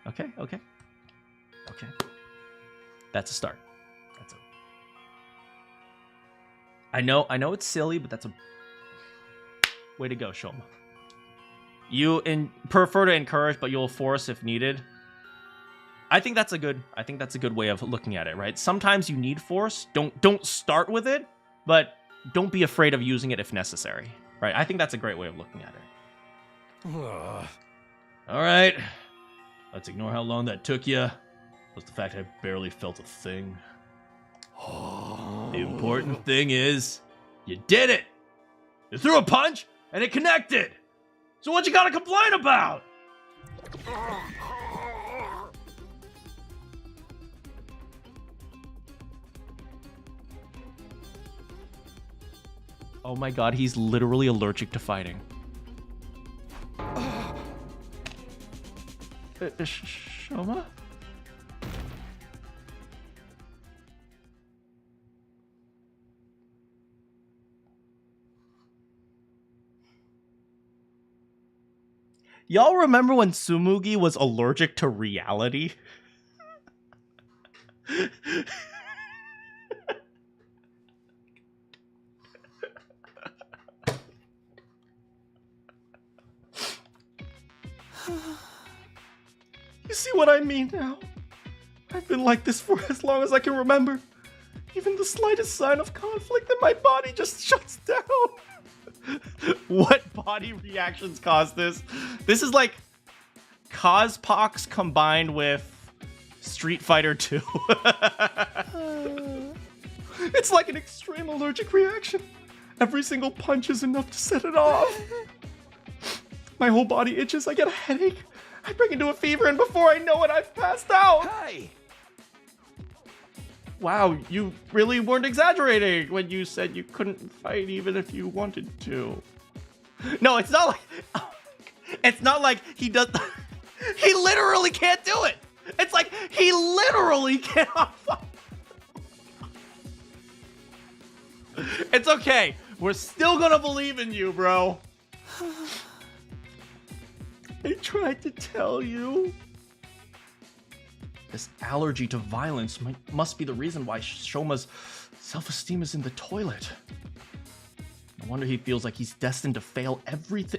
Okay. That's a start. I know it's silly, but that's a way to go, Shoma. You prefer to encourage, but you'll force if needed. I think that's a good way of looking at it, right? Sometimes you need force. Don't start with it, but don't be afraid of using it if necessary, right? I think that's a great way of looking at it. All right. Let's ignore how long that took you. Plus the fact I barely felt a thing. The important thing is, you did it! You threw a punch, and it connected! So what you gotta complain about? Oh my god, he's literally allergic to fighting. Shoma? Y'all remember when Tsumugi was allergic to reality? You see what I mean now? I've been like this for as long as I can remember. Even the slightest sign of conflict and my body just shuts down. What body reactions cause this? This is like Cospox combined with Street Fighter 2. It's like an extreme allergic reaction. Every single punch is enough to set it off. My whole body itches, I get a headache. I break into a fever, and before I know it, I've passed out. Hey! Wow, you really weren't exaggerating when you said you couldn't fight even if you wanted to. No, it's not like he does. He literally can't do it. It's like he literally cannot fight. It's okay. We're still gonna believe in you, bro. I tried to tell you. This allergy to violence must be the reason why Shoma's self-esteem is in the toilet. No wonder he feels like he's destined to fail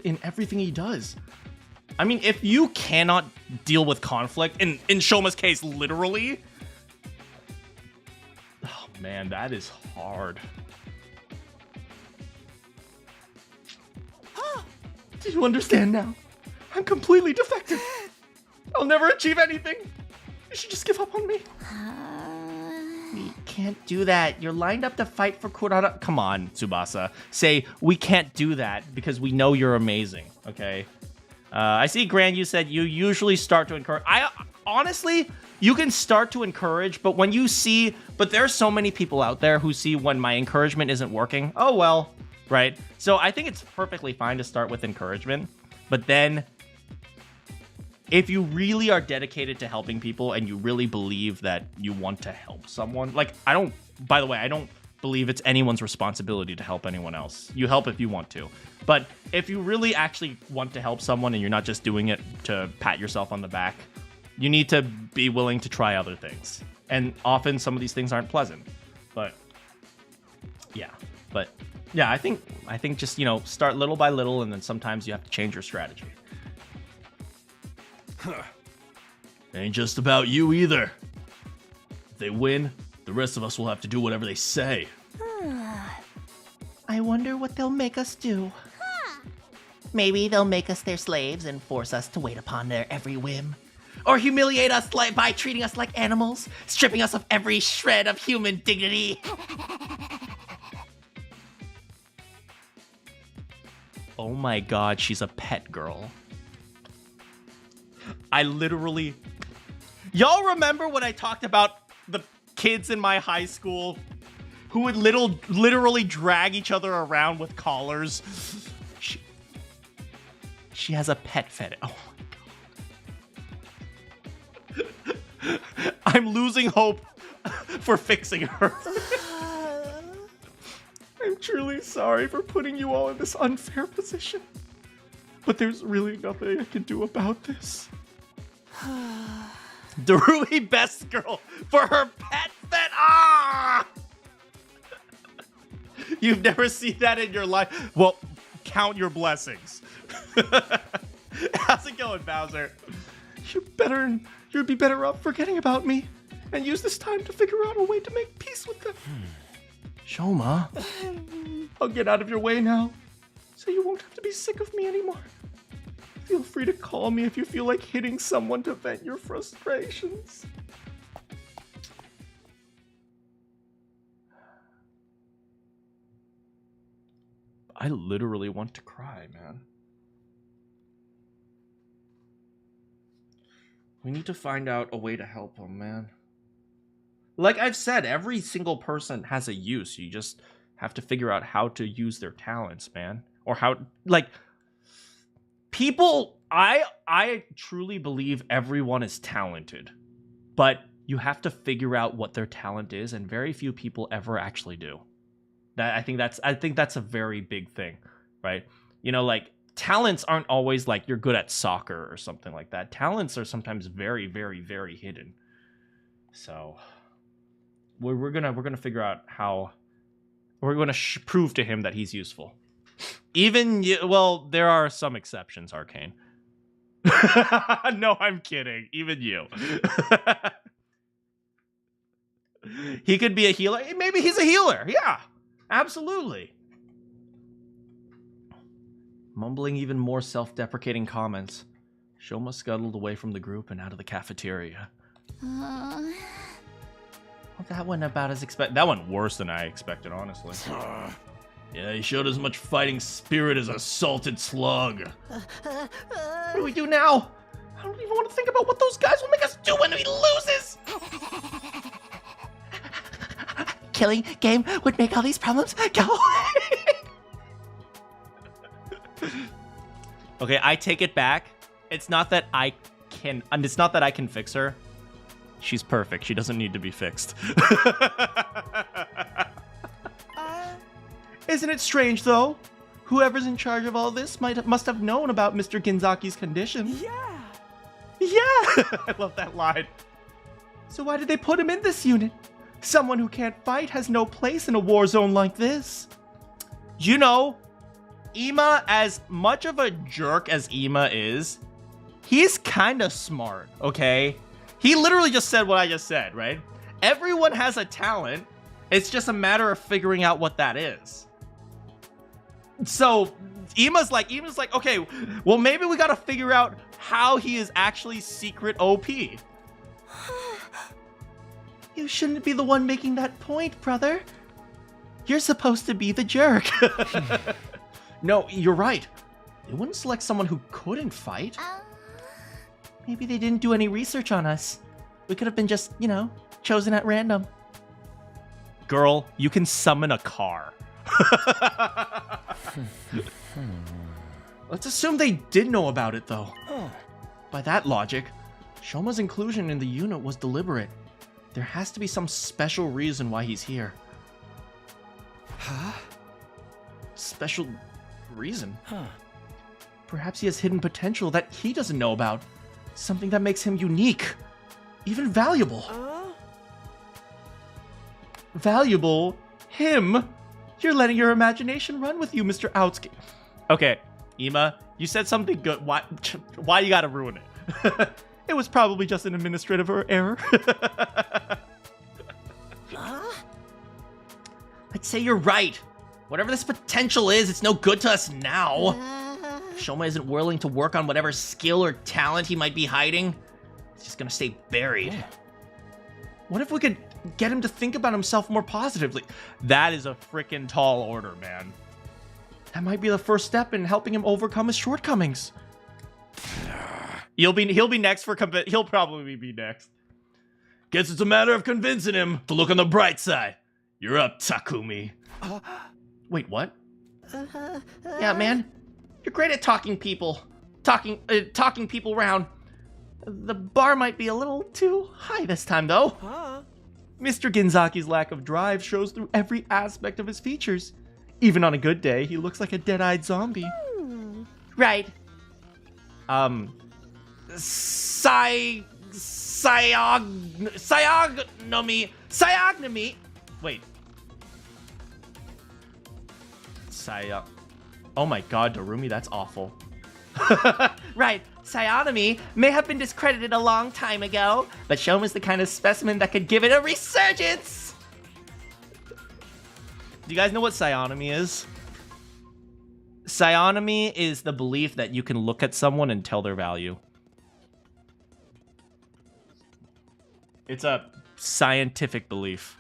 in everything he does. I mean, if you cannot deal with conflict, in Shoma's case, literally, oh man, that is hard. Do you understand now? I'm completely defective. I'll never achieve anything. You should just give up on me. We can't do that. You're lined up to fight for Kurara. Come on, Tsubasa. Say, we can't do that because we know you're amazing, okay? I see, Grand, you said you usually start to encourage. Honestly, you can start to encourage, but when you see... But there's so many people out there who see when my encouragement isn't working. Oh, well, right? So I think it's perfectly fine to start with encouragement, but then if you really are dedicated to helping people and you really believe that you want to help someone, like, by the way, I don't believe it's anyone's responsibility to help anyone else. You help if you want to. But if you really actually want to help someone and you're not just doing it to pat yourself on the back, you need to be willing to try other things. And often some of these things aren't pleasant. But yeah, I think just, start little by little, and then sometimes you have to change your strategy. Ain't just about you either. If they win, the rest of us will have to do whatever they say. I wonder what they'll make us do. Maybe they'll make us their slaves and force us to wait upon their every whim. Or humiliate us by treating us like animals, stripping us of every shred of human dignity. Oh my god, she's a pet girl. I literally... Y'all remember when I talked about the kids in my high school who would literally drag each other around with collars? She has a pet fetish. Oh my god. I'm losing hope for fixing her. I'm truly sorry for putting you all in this unfair position. But there's really nothing I can do about this. Darui best girl for her pet fet. Ah! You've never seen that in your life. Well, count your blessings. How's it going, Bowser? You'd be better off forgetting about me and use this time to figure out a way to make peace with them. Shoma. I'll get out of your way now, so you won't have to be sick of me anymore. Feel free to call me if you feel like hitting someone to vent your frustrations. I literally want to cry, man. We need to find out a way to help him, man. Like I've said, every single person has a use. You just have to figure out how to use their talents, man. Or how, like, people, I truly believe everyone is talented. But you have to figure out what their talent is, and very few people ever actually do. I think that's a very big thing, right? Like, talents aren't always like you're good at soccer or something like that. Talents are sometimes very, very, very hidden. So we're gonna figure out how we're gonna prove to him that he's useful. Well, there are some exceptions, Arcane. No, I'm kidding. Even you. He could be a healer. Maybe he's a healer. Yeah, absolutely. Mumbling even more self-deprecating comments, Shoma scuttled away from the group and out of the cafeteria. Well, that went about as expected. That went worse than I expected, honestly. Yeah, he showed as much fighting spirit as a salted slug. What do we do now? I don't even want to think about what those guys will make us do when he loses. Killing game would make all these problems go away. Okay, I take it back. It's not that I can fix her. She's perfect. She doesn't need to be fixed. Isn't it strange, though? Whoever's in charge of all this must have known about Mr. Ginzaki's condition. Yeah. Yeah! I love that line. So why did they put him in this unit? Someone who can't fight has no place in a war zone like this. Ima, as much of a jerk as Ima is, he's kind of smart, okay? He literally just said what I just said, right? Everyone has a talent. It's just a matter of figuring out what that is. So Ima's like, okay, well, maybe we gotta figure out how he is actually secret OP. You shouldn't be the one making that point, brother. You're supposed to be the jerk. No, you're right. They wouldn't select someone who couldn't fight. Maybe they didn't do any research on us. We could have been just, chosen at random. Girl, you can summon a car. Let's assume they did know about it, though. By that logic, Shoma's inclusion in the unit was deliberate. There has to be some special reason why he's here. Huh? Special reason? Huh. Perhaps he has hidden potential that he doesn't know about. Something that makes him unique. Even valuable. Valuable? Him? You're letting your imagination run with you, Mr. Outsky. Okay, Ima, you said something good. Why you gotta ruin it? It was probably just an administrative error. I'd say you're right. Whatever this potential is, it's no good to us now. If Shoma isn't willing to work on whatever skill or talent he might be hiding, it's just gonna stay buried. What if we could get him to think about himself more positively? That is a freaking tall order, man. That might be the first step in helping him overcome his shortcomings. He'll be next for he'll probably be next. Guess it's a matter of convincing him to look on the bright side. You're up, Takumi. Wait, what? Yeah, man. You're great at talking people. Talking people around. The bar might be a little too high this time, though. Mr. Ginzaki's lack of drive shows through every aspect of his features. Even on a good day, he looks like a dead-eyed zombie. Right. Psyognomy. Wait. Oh my god, Darumi, that's awful. Right. Psionomy may have been discredited a long time ago, but Shoma's the kind of specimen that could give it a resurgence. Do you guys know what psionomy is? Psionomy is the belief that you can look at someone and tell their value. It's a scientific belief.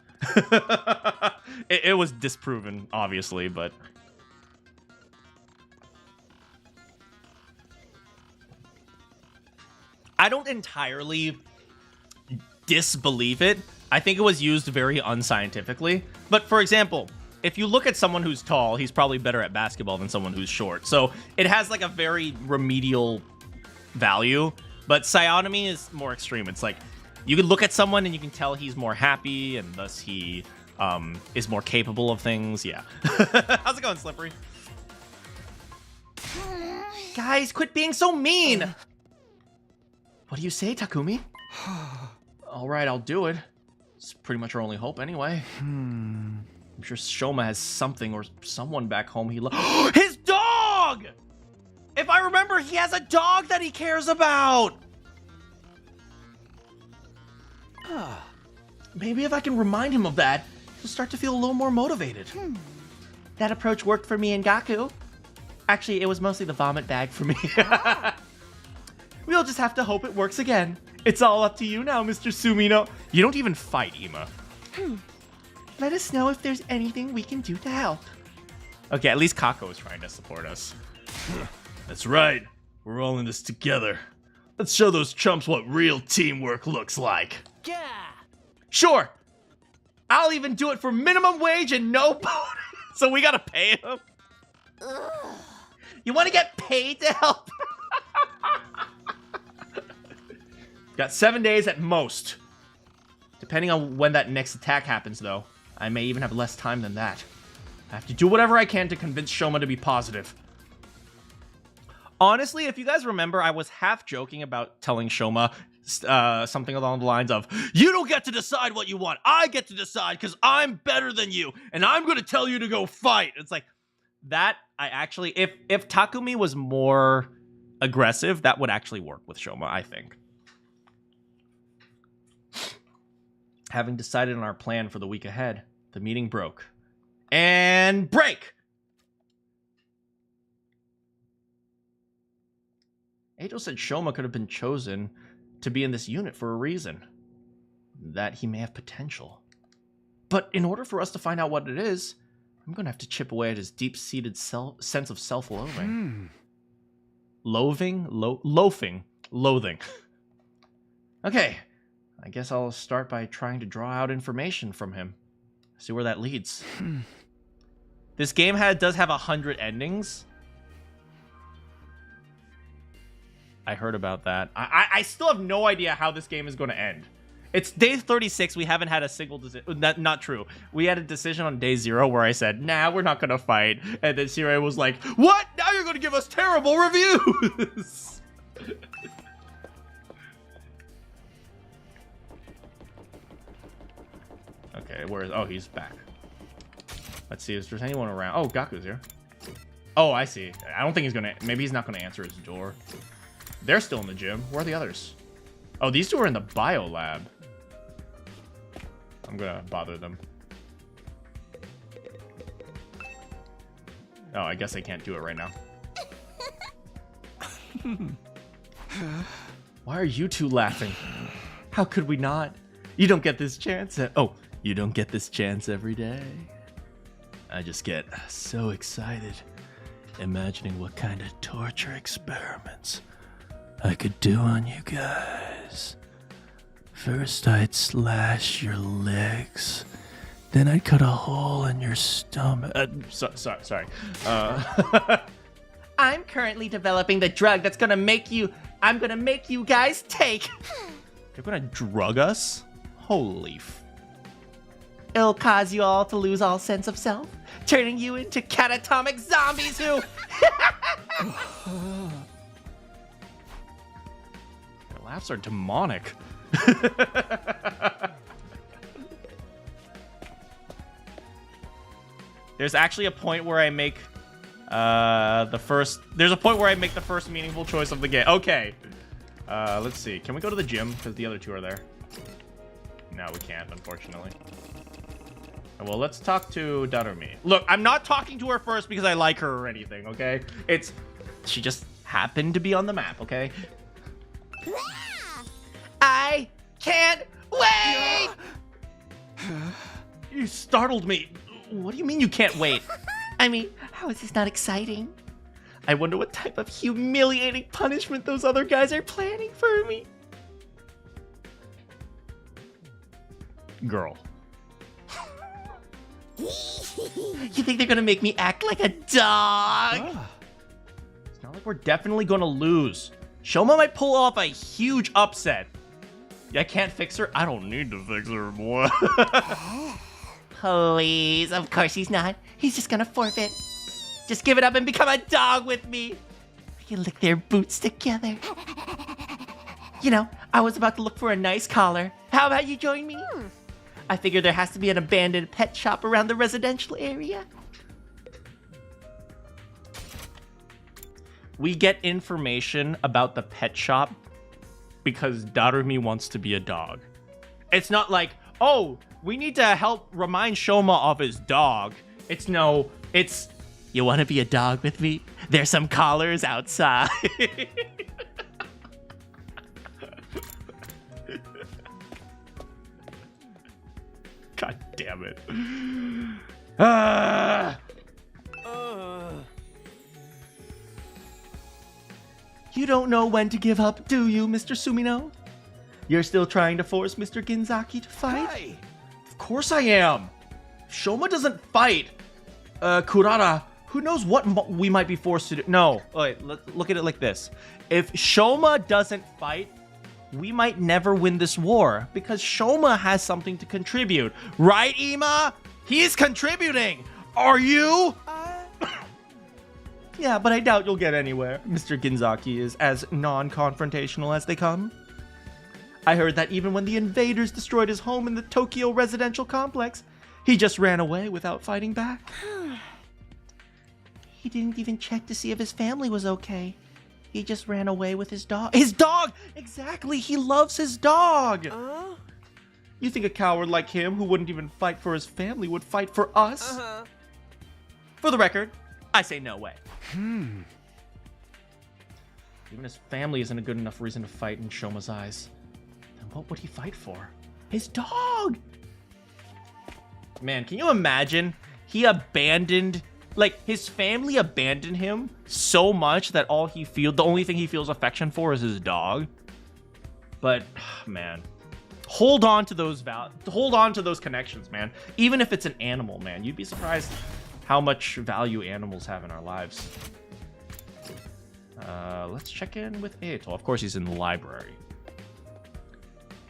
It was disproven, obviously, but... I don't entirely disbelieve it. I think it was used very unscientifically. But for example, if you look at someone who's tall, he's probably better at basketball than someone who's short. So it has like a very remedial value. But psionomy is more extreme. It's like you can look at someone and you can tell he's more happy and thus he is more capable of things. Yeah. How's it going, Slippery? Guys, quit being so mean. What do you say, Takumi? All right, I'll do it. It's pretty much our only hope anyway. I'm sure Shoma has something or someone back home he loves. His dog! If I remember, he has a dog that he cares about. Maybe if I can remind him of that, he'll start to feel a little more motivated. That approach worked for me and Gaku. Actually, it was mostly the vomit bag for me. We'll just have to hope it works again. It's all up to you now, Mr. Sumino. You don't even fight, Ima. Let us know if there's anything we can do to help. Okay, at least Kako is trying to support us. That's right. We're all in this together. Let's show those chumps what real teamwork looks like. Yeah. Sure. I'll even do it for minimum wage and no bonus. So we gotta pay him? You want to get paid to help? Got 7 days at most. Depending on when that next attack happens, though. I may even have less time than that. I have to do whatever I can to convince Shoma to be positive. Honestly, if you guys remember, I was half joking about telling Shoma something along the lines of, "You don't get to decide what you want. I get to decide because I'm better than you, and I'm going to tell you to go fight." It's like, that, I actually... If Takumi was more aggressive, that would actually work with Shoma, I think. Having decided on our plan for the week ahead, the meeting broke. And break! Eito said Shoma could have been chosen to be in this unit for a reason. That he may have potential. But in order for us to find out what it is, I'm going to have to chip away at his deep-seated sense of self-loathing. Loathing. Okay. I guess I'll start by trying to draw out information from him. See where that leads. This game does have 100 endings. I heard about that. I still have no idea how this game is going to end. It's day 36. We haven't had a single decision. Not true. We had a decision on day 0 where I said, nah, we're not going to fight. And then Sirei was like, what? Now you're going to give us terrible reviews. Okay, where is... Oh, he's back. Let's see if there's anyone around. Oh, Gaku's here. Oh, I see. I don't think he's going to... Maybe he's not going to answer his door. They're still in the gym. Where are the others? Oh, these two are in the bio lab. I'm gonna bother them. Oh, I guess I can't do it right now. Why are you two laughing? How could we not? You don't get this chance. Oh, you don't get this chance every day. I just get so excited imagining what kind of torture experiments I could do on you guys. First, I'd slash your legs. Then I'd cut a hole in your stomach. Sorry. I'm currently developing the drug that's gonna make you... I'm gonna make you guys take. They're gonna drug us? Holy f... It'll cause you all to lose all sense of self, turning you into catatonic zombies who... Their laughs are demonic. There's actually a point where I make the first meaningful choice of the game. Okay. Let's see. Can we go to the gym? Because the other two are there. No, we can't, unfortunately. Well, let's talk to Darumi. Look, I'm not talking to her first because I like her or anything, okay? She just happened to be on the map, okay? I can't wait! You startled me. What do you mean you can't wait? I mean, how is this not exciting? I wonder what type of humiliating punishment those other guys are planning for me. Girl. You think they're gonna make me act like a dog? It's not like we're definitely gonna lose. Shoma might pull off a huge upset. I can't fix her? I don't need to fix her, boy. Please, of course he's not. He's just gonna forfeit. Just give it up and become a dog with me. We can lick their boots together. You know, I was about to look for a nice collar. How about you join me? I figure there has to be an abandoned pet shop around the residential area. We get information about the pet shop because Darumi wants to be a dog. It's not like, oh, we need to help remind Shoma of his dog. It's, you want to be a dog with me? There's some collars outside. God damn it. You don't know when to give up, do you, Mr. Sumino? You're still trying to force Mr. Ginzaki to fight? Hey, of course I am. Shoma doesn't fight. Kurara, who knows what we might be forced to do? No, wait, let's look at it like this. If Shoma doesn't fight, we might never win this war because Shoma has something to contribute. Right, Ima? He's contributing. Are you? Yeah, but I doubt you'll get anywhere. Mr. Ginzaki is as non-confrontational as they come. I heard that even when the invaders destroyed his home in the Tokyo residential complex, he just ran away without fighting back. He didn't even check to see if his family was okay. He just ran away with his dog. His dog! Exactly, he loves his dog! You think a coward like him, who wouldn't even fight for his family, would fight for us? For the record, I say no way. Even his family isn't a good enough reason to fight in Shoma's eyes. Then what would he fight for? His dog! Man, can you imagine? He abandoned... Like, his family abandoned him so much that the only thing he feels affection for is his dog. But, man, hold on to those connections, man. Even if it's an animal, man, you'd be surprised how much value animals have in our lives. Let's check in with Aetol. Of course, he's in the library.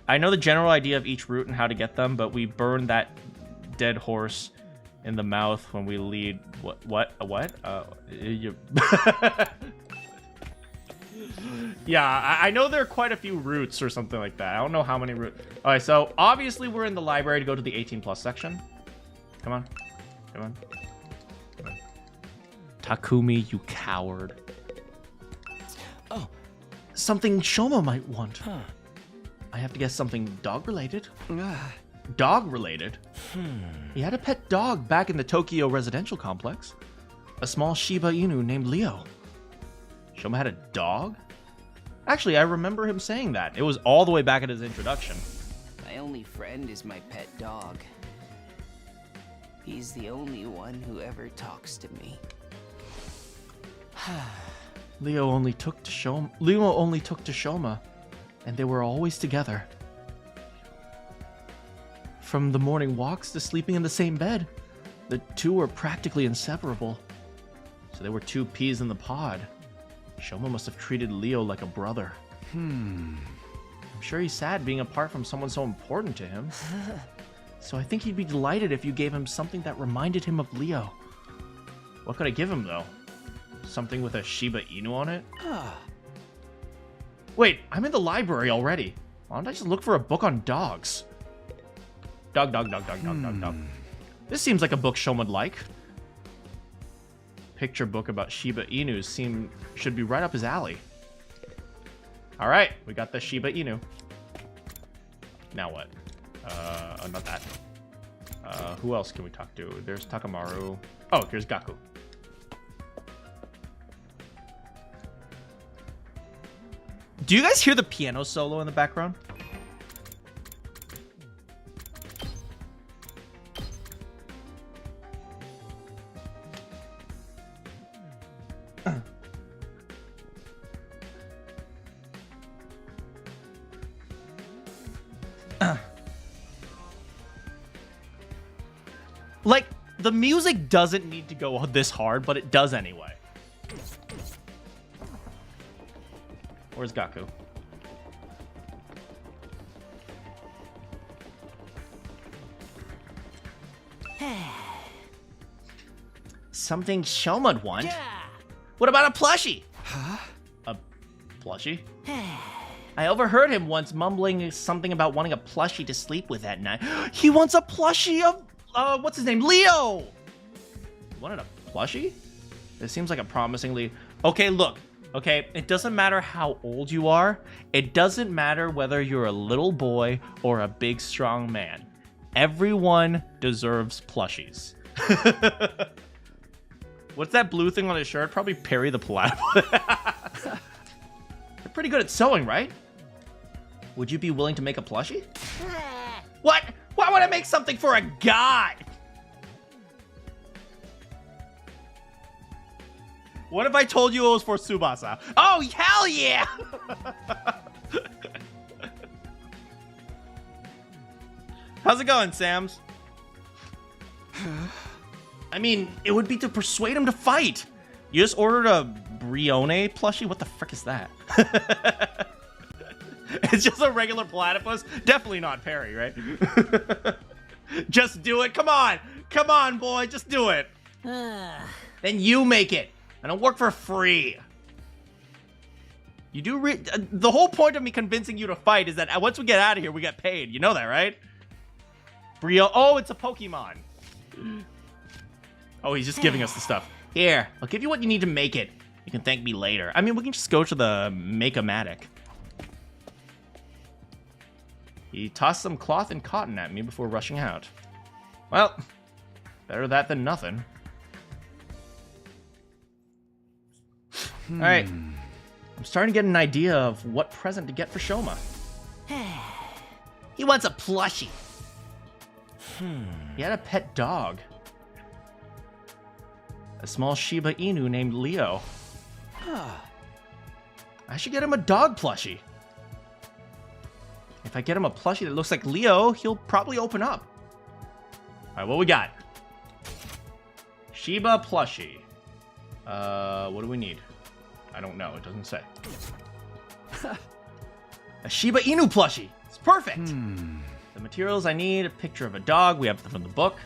I know the general idea of each route and how to get them, but we burned that dead horse in the mouth when we lead. What? Yeah, I know there are quite a few routes or something like that. I don't know how many routes. All right, so obviously we're in the library to go to the 18+ section. Come on. Come on. Come on. Takumi, you coward. Oh, something Shoma might want. Huh. I have to guess something dog-related. Dog-related? He had a pet dog back in the Tokyo residential complex. A small Shiba Inu named Leo. Shoma had a dog? Actually, I remember him saying that. It was all the way back at his introduction. My only friend is my pet dog. He's the only one who ever talks to me. Leo only took to Shoma, and they were always together. From the morning walks to sleeping in the same bed, the two were practically inseparable. So they were two peas in the pod. Shoma must have treated Leo like a brother. I'm sure he's sad being apart from someone so important to him. So I think he'd be delighted if you gave him something that reminded him of Leo. What could I give him, though? Something with a Shiba Inu on it? Wait, I'm in the library already. Why don't I just look for a book on dogs? Dog. This seems like a book Shoma would like. Picture book about Shiba Inus should be right up his alley. All right, we got the Shiba Inu. Now what? Not that. Who else can we talk to? There's Takamaru. Oh, here's Gaku. Do you guys hear the piano solo in the background? Like, the music doesn't need to go this hard, but it does anyway. Where's Gaku? Something Shoma'd want? What about a plushie? Huh? A plushie? I overheard him once mumbling something about wanting a plushie to sleep with at night. He wants a plushie of, what's his name? Leo! You wanted a plushie? This seems like a promisingly... Okay, look. Okay, it doesn't matter how old you are. It doesn't matter whether you're a little boy or a big, strong man. Everyone deserves plushies. What's that blue thing on his shirt? Probably Perry the Platypus. You're pretty good at sewing, right? Would you be willing to make a plushie? What? Why would I make something for a guy? What if I told you it was for Tsubasa? Oh, hell yeah! How's it going, Sams? I mean, it would be to persuade him to fight. You just ordered a Brione plushie? What the frick is that? It's just a regular platypus? Definitely not Perry, right? Just do it. Come on. Come on, boy. Just do it. Then you make it. I don't work for free. You do the whole point of me convincing you to fight is that once we get out of here, we get paid. You know that, right? Brio. Oh, it's a Pokemon. Oh, he's just giving us the stuff. Here, I'll give you what you need to make it. You can thank me later. I mean, we can just go to the Make-O-Matic. He tossed some cloth and cotton at me before rushing out. Well, better that than nothing. All right. I'm starting to get an idea of what present to get for Shoma. He wants a plushie. He had a pet dog. A small Shiba Inu named Leo. I should get him a dog plushie. If I get him a plushie that looks like Leo, he'll probably open up. All right, what we got? Shiba plushie. What do we need? I don't know. It doesn't say. A Shiba Inu plushie. It's perfect. The materials I need, a picture of a dog. We have them from the book.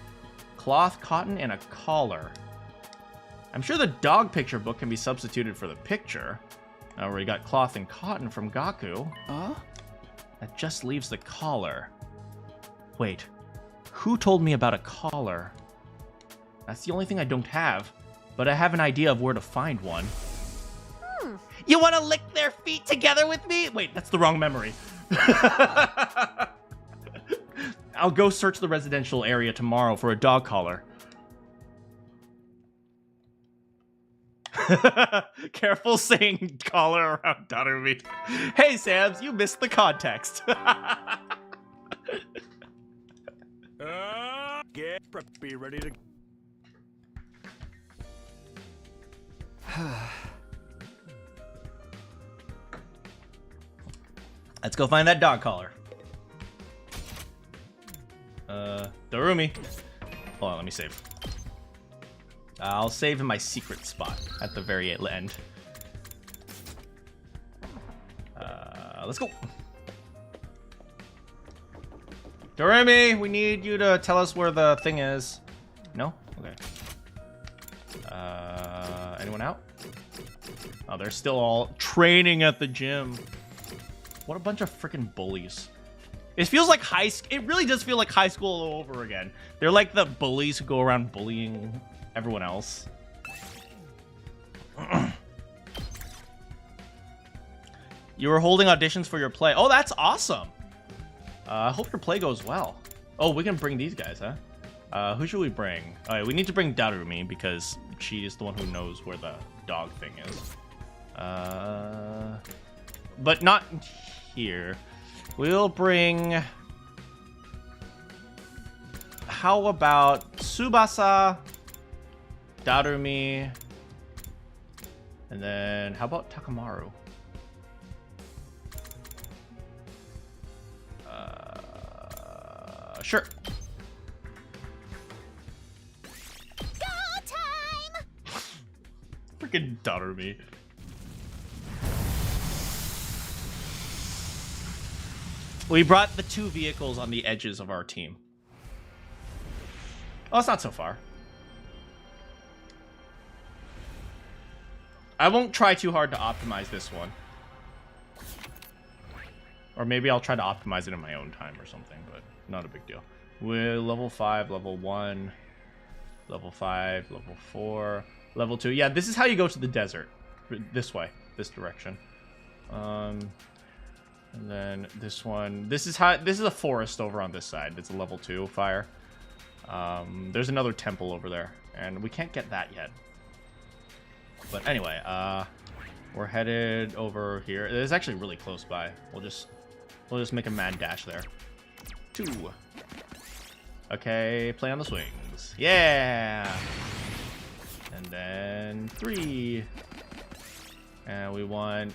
Cloth, cotton, and a collar. I'm sure the dog picture book can be substituted for the picture. Now we got cloth and cotton from Gaku. That just leaves the collar. Wait, who told me about a collar? That's the only thing I don't have, but I have an idea of where to find one. You want to lick their feet together with me? Wait, that's the wrong memory. I'll go search the residential area tomorrow for a dog collar. Careful saying collar around Darumi. Hey, Sams, you missed the context. Get prepped, be ready to... Let's go find that dog collar. Darumi. Hold on, let me save. I'll save in my secret spot at the very end. Let's go. Darumi, we need you to tell us where the thing is. No? Okay. Anyone out? Oh, they're still all training at the gym. What a bunch of freaking bullies. It feels like it really does feel like high school all over again. They're like the bullies who go around bullying everyone else. You were holding auditions for your play. Oh, that's awesome. I hope your play goes well. Oh, we can bring these guys, huh? Who should we bring? All right, we need to bring Darumi because she is the one who knows where the dog thing is. But not here. We'll bring... How about Tsubasa, Darumi, and then how about Takamaru? Sure. Go time! Freaking Darumi. We brought the 2 vehicles on the edges of our team. Oh, it's not so far. I won't try too hard to optimize this one. Or maybe I'll try to optimize it in my own time or something, but not a big deal. We're level 5, level 1, level 5, level 4, level 2. Yeah, this is how you go to the desert. This way, this direction. And then this one. This is a forest over on this side. It's a level 2 fire. There's another temple over there, and we can't get that yet. But anyway, we're headed over here. It's actually really close by. We'll just make a mad dash there. 2. Okay, play on the swings. Yeah. And then 3. And we want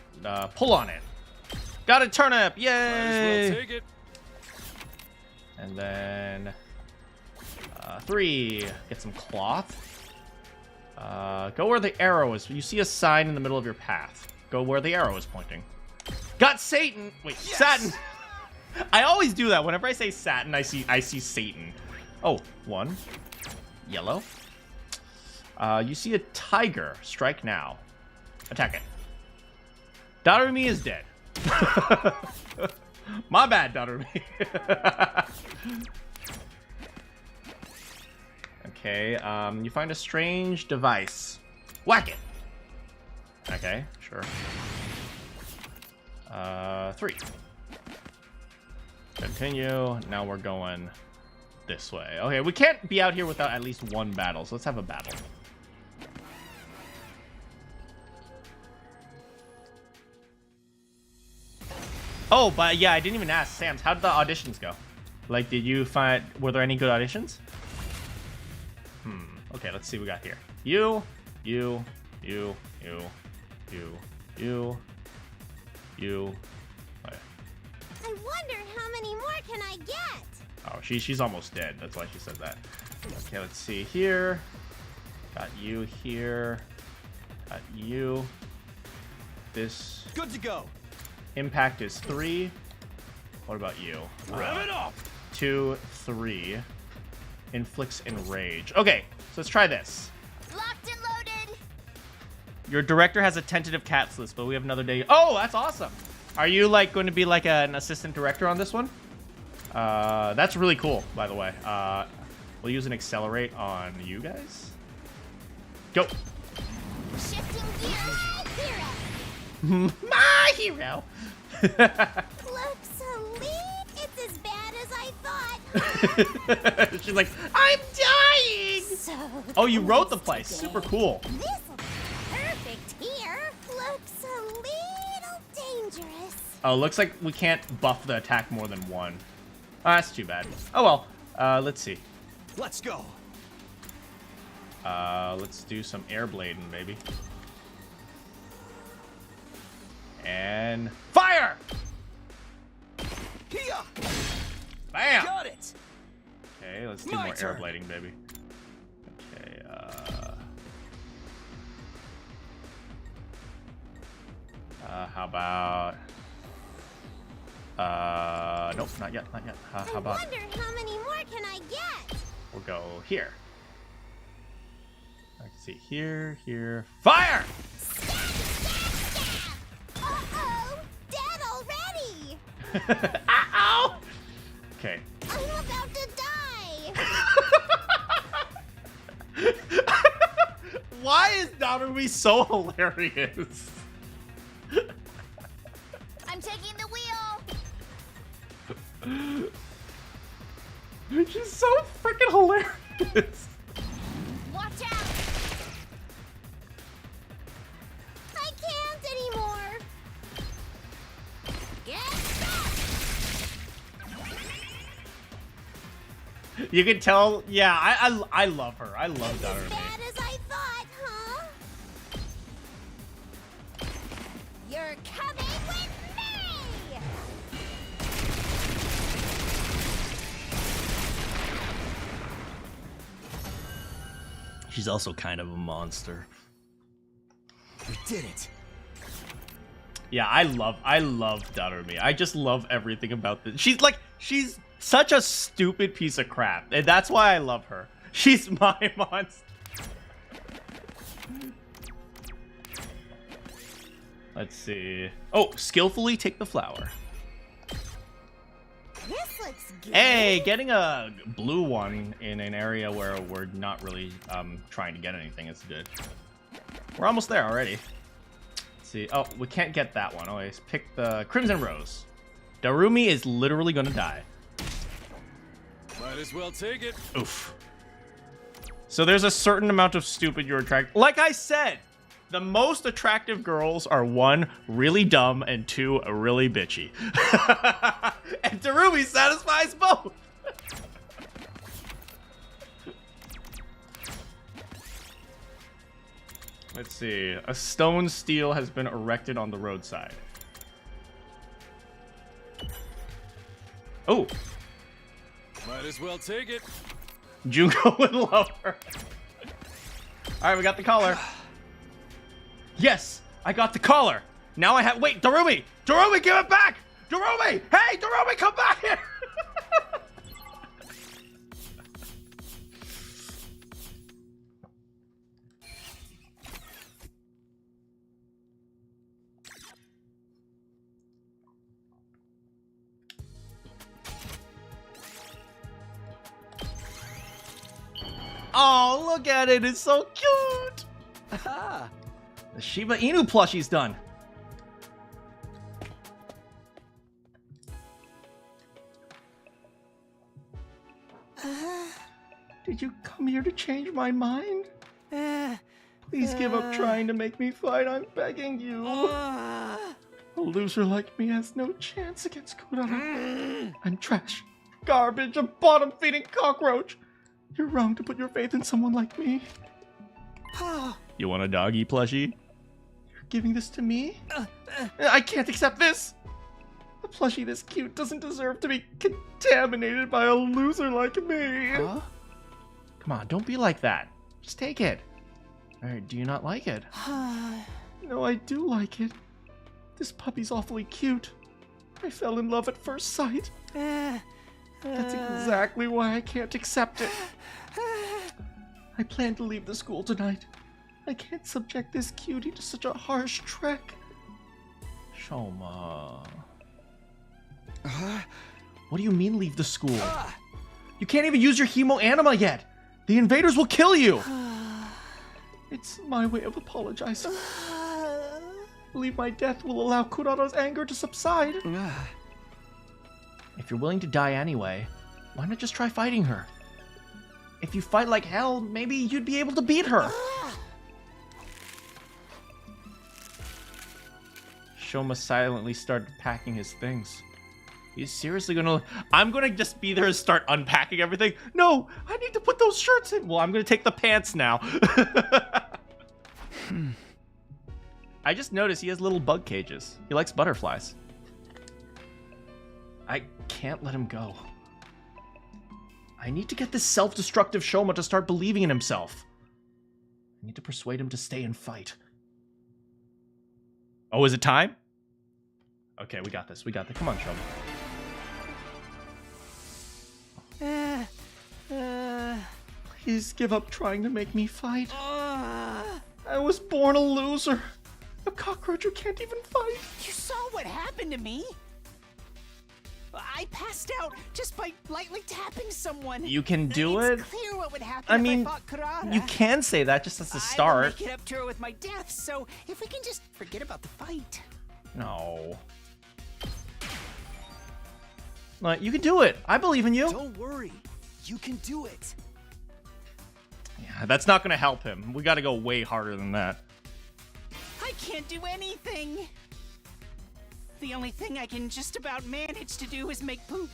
pull on it. Got a turnip! Yay! Might as well take it. And then 3. Get some cloth. Go where the arrow is. You see a sign in the middle of your path. Go where the arrow is pointing. Got Satan! Wait, yes! Satin! I always do that. Whenever I say Satin, I see Satan. Oh, 1. Yellow. You see a tiger. Strike now. Attack it. Darumi is dead. My bad, Darumi. Okay, you find a strange device. Whack it. Okay, sure. 3. Continue. Now we're going this way. Okay, we can't be out here without at least one battle, so let's have a battle. Oh, but yeah, I didn't even ask. Sam's, how did the auditions go? Like, were there any good auditions? Okay, let's see what we got here. You. Okay. I wonder how many more can I get? Oh, she's almost dead. That's why she said that. Okay, let's see here. Got you here. Got you. this. Good to go. Impact is 3. What about you? Rev it up. 2, 3. Inflicts enrage. Okay, so let's try this. Locked and loaded. Your director has a tentative cats list, but we have another day. Oh, that's awesome. Are you like going to be like an assistant director on this one? That's really cool, by the way. We'll use an accelerate on you guys. Go. Shifting gears. Hero. My hero. Looks so lean. It's as bad as I thought. She's like, I'm dying. So Oh, you wrote the close place. today. Super cool. This'll be perfect here. Looks a little dangerous. Oh, looks like we can't buff the attack more than 1. Oh, that's too bad. Oh well. Let's see. Let's go. Let's do some air blading, baby. And fire! Here. Bam! Got it. Okay, let's do My more turn. air blading, baby. Okay, how about... nope, not yet, not yet. How I about wonder how many more can I get? we'll go here. I can see here, here. Fire! Stab, stab, stab! Uh-oh! Dead already! Ow! Okay. I'm about to die! Why is Narumi so hilarious? I'm taking the wheel! She's so freaking hilarious. Watch out! I can't anymore! Get back! You can tell, yeah, I love her. I love As Narumi. bad as I thought, huh? You're coming with me! She's also kind of a monster. We did it. Yeah, I love Narumi. I just love everything about this. She's such a stupid piece of crap, and that's why I love her. She's my monster. Let's see. Oh, skillfully take the flower. This looks good. Hey, getting a blue one in an area where we're not really trying to get anything is good. We're almost there already. Let's see. Oh, we can't get that one. Always pick the Crimson Rose. Darumi is literally gonna die. Might as well take it. Oof. So there's a certain amount of stupid you're attracted. Like I said, the most attractive girls are 1, really dumb, and 2, really bitchy. And Darumi satisfies both. Let's see. A stone stele has been erected on the roadside. Oh, Might as well take it. Junko would love her. All right, we got the collar. Yes, I got the collar. Now I have. Wait, Darumi! Darumi, give it back! Darumi! Hey, Darumi, come back here! Oh, look at it. It's so cute. Aha. The Shiba Inu plushie's done. Did you come here to change my mind? Please give up trying to make me fight. I'm begging you. A loser like me has no chance against Kurara. I'm trash, garbage, a bottom-feeding cockroach. You're wrong to put your faith in someone like me. You want a doggy plushie? You're giving this to me? I can't accept this. A plushie this cute doesn't deserve to be contaminated by a loser like me. Huh? Come on, don't be like that. Just take it. Or do you not like it? No, I do like it. This puppy's awfully cute. I fell in love at first sight. That's exactly why I can't accept it. I plan to leave the school tonight. I can't subject this cutie to such a harsh trek. Shoma. What do you mean leave the school? You can't even use your hemo anima yet. The invaders will kill you. It's my way of apologizing. I believe my death will allow Kurara's anger to subside. If you're willing to die anyway, why not just try fighting her? If you fight like hell, maybe you'd be able to beat her. Shoma silently started packing his things. He's seriously gonna... I'm gonna just be there and start unpacking everything. No, I need to put those shirts in. Well, I'm gonna take the pants now. I just noticed he has little bug cages. He likes butterflies. I can't let him go. I need to get this self-destructive Shoma to start believing in himself. I need to persuade him to stay and fight. Oh, is it time? Okay, we got this. We got this. Come on, Shoma. Please give up trying to make me fight. I was born a loser. A cockroach who can't even fight. You saw what happened to me? I passed out just by lightly tapping someone. You can do it. It's clear what would happen I mean, if I fought Kurara. you can say that just as a I will start. make it up to her with my death, so if we can just forget about the fight. No. You can do it. I believe in you. Don't worry. You can do it. Yeah, that's not gonna help him. We gotta go way harder than that. I can't do anything. The only thing I can just about manage to do is make poop.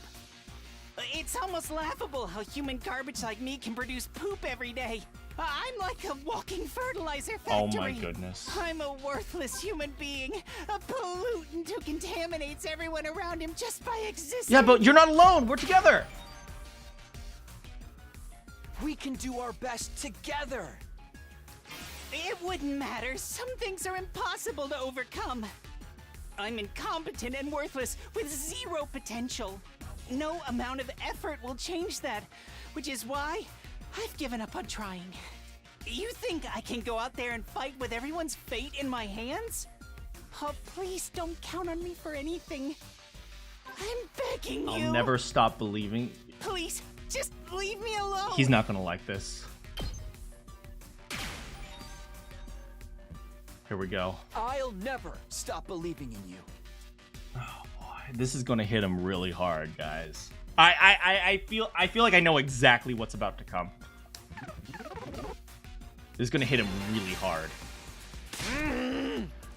It's almost laughable how human garbage like me can produce poop every day. I'm like a walking fertilizer factory. Oh my goodness. I'm a worthless human being, a pollutant who contaminates everyone around him just by existing. Yeah, but you're not alone. We're together. We can do our best together. It wouldn't matter. Some things are impossible to overcome. I'm incompetent and worthless with zero potential. No amount of effort will change that, which is why I've given up on trying. You think I can go out there and fight with everyone's fate in my hands? Oh, please don't count on me for anything. I'm begging you. I'll never stop believing. Please, just leave me alone. He's not gonna like this. Here we go. I'll never stop believing in you. Oh boy, this is gonna hit him really hard, guys. I feel like I know exactly what's about to come. This is gonna hit him really hard.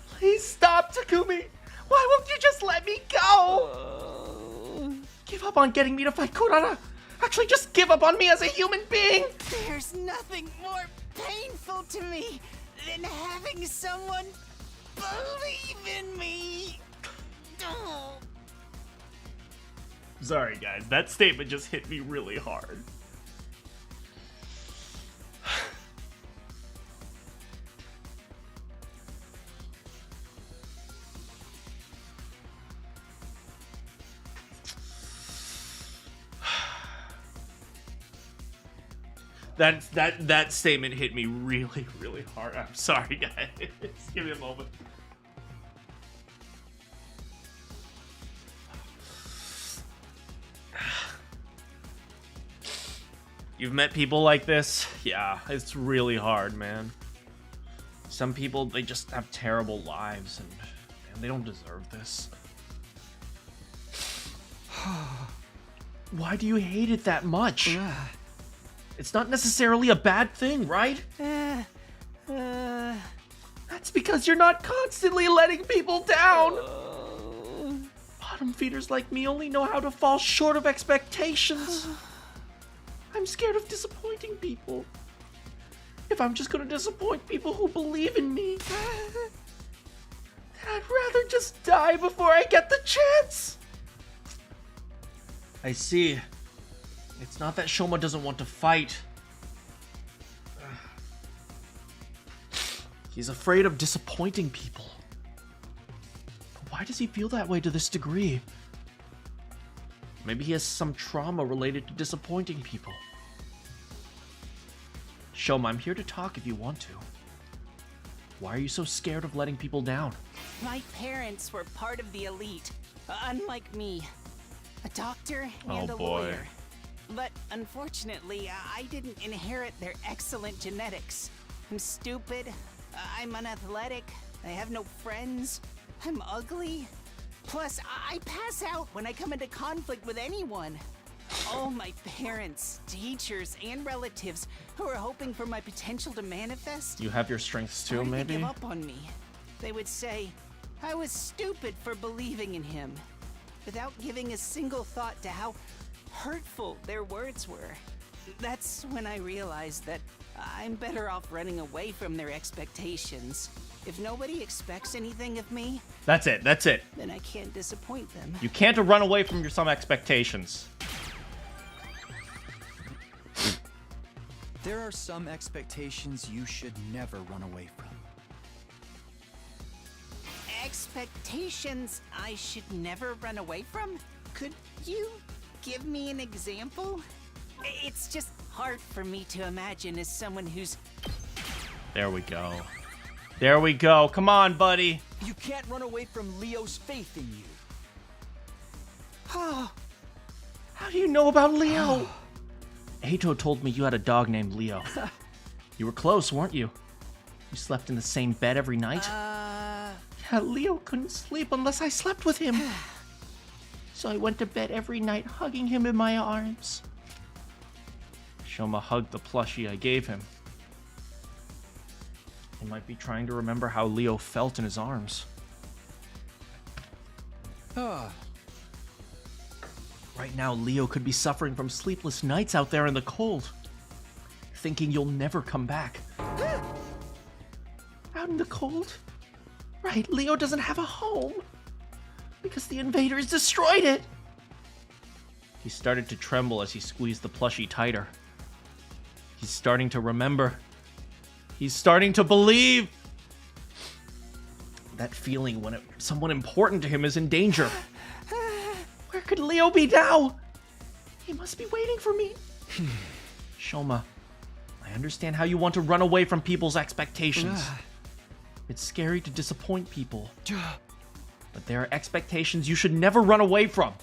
Please stop, Takumi. Why won't you just let me go? Give up on getting me to fight Kurara. Actually, just give up on me as a human being. There's nothing more painful to me than having someone believe in me. Oh. Sorry, guys. That statement just hit me really hard. That statement hit me really, really hard. I'm sorry, guys. Give me a moment. You've met people like this? Yeah, it's really hard, man. Some people, they just have terrible lives, and man, they don't deserve this. Why do you hate it that much? It's not necessarily a bad thing, right? That's because you're not constantly letting people down. Bottom feeders like me only know how to fall short of expectations. I'm scared of disappointing people. If I'm just gonna disappoint people who believe in me, then I'd rather just die before I get the chance. I see. It's not that Shoma doesn't want to fight. He's afraid of disappointing people. But Why does he feel that way to this degree? Maybe he has some trauma related to disappointing people. Shoma, I'm here to talk if you want to. Why are you so scared of letting people down? My parents were part of the elite, unlike me. A doctor and Oh, a boy. lawyer. But unfortunately, I didn't inherit their excellent genetics. I'm stupid, I'm unathletic, I have no friends, I'm ugly. Plus, I pass out when I come into conflict with anyone. All my parents, teachers, and relatives who are hoping for my potential to manifest You have your strengths too, started to maybe? give up on me. They would say I was stupid for believing in him, without giving a single thought to how hurtful their words were. That's when I realized that I'm better off running away from their expectations. If nobody expects anything of me, That's it. then I can't disappoint them. You can't run away from your some expectations. There are some expectations you should never run away from. Expectations I should never run away from? Could you give me an example? It's just hard for me to imagine as someone who's There we go. There we go. Come on, buddy. You can't run away from Leo's faith in you. How do you know about Leo? Ato told me you had a dog named Leo. You were close, weren't you? You slept in the same bed every night? Yeah, Leo couldn't sleep unless I slept with him. So I went to bed every night hugging him in my arms. Shoma hugged the plushie I gave him. He might be trying to remember how Leo felt in his arms. Right now, Leo could be suffering from sleepless nights out there in the cold, thinking you'll never come back. Out in the cold? Right, Leo doesn't have a home because the invaders destroyed it. He started to tremble as he squeezed the plushie tighter. He's starting to remember. He's starting to believe. That feeling when someone important to him is in danger. Where could Leo be now? He must be waiting for me. Shoma, I understand how you want to run away from people's expectations. It's scary to disappoint people. But there are expectations you should never run away from.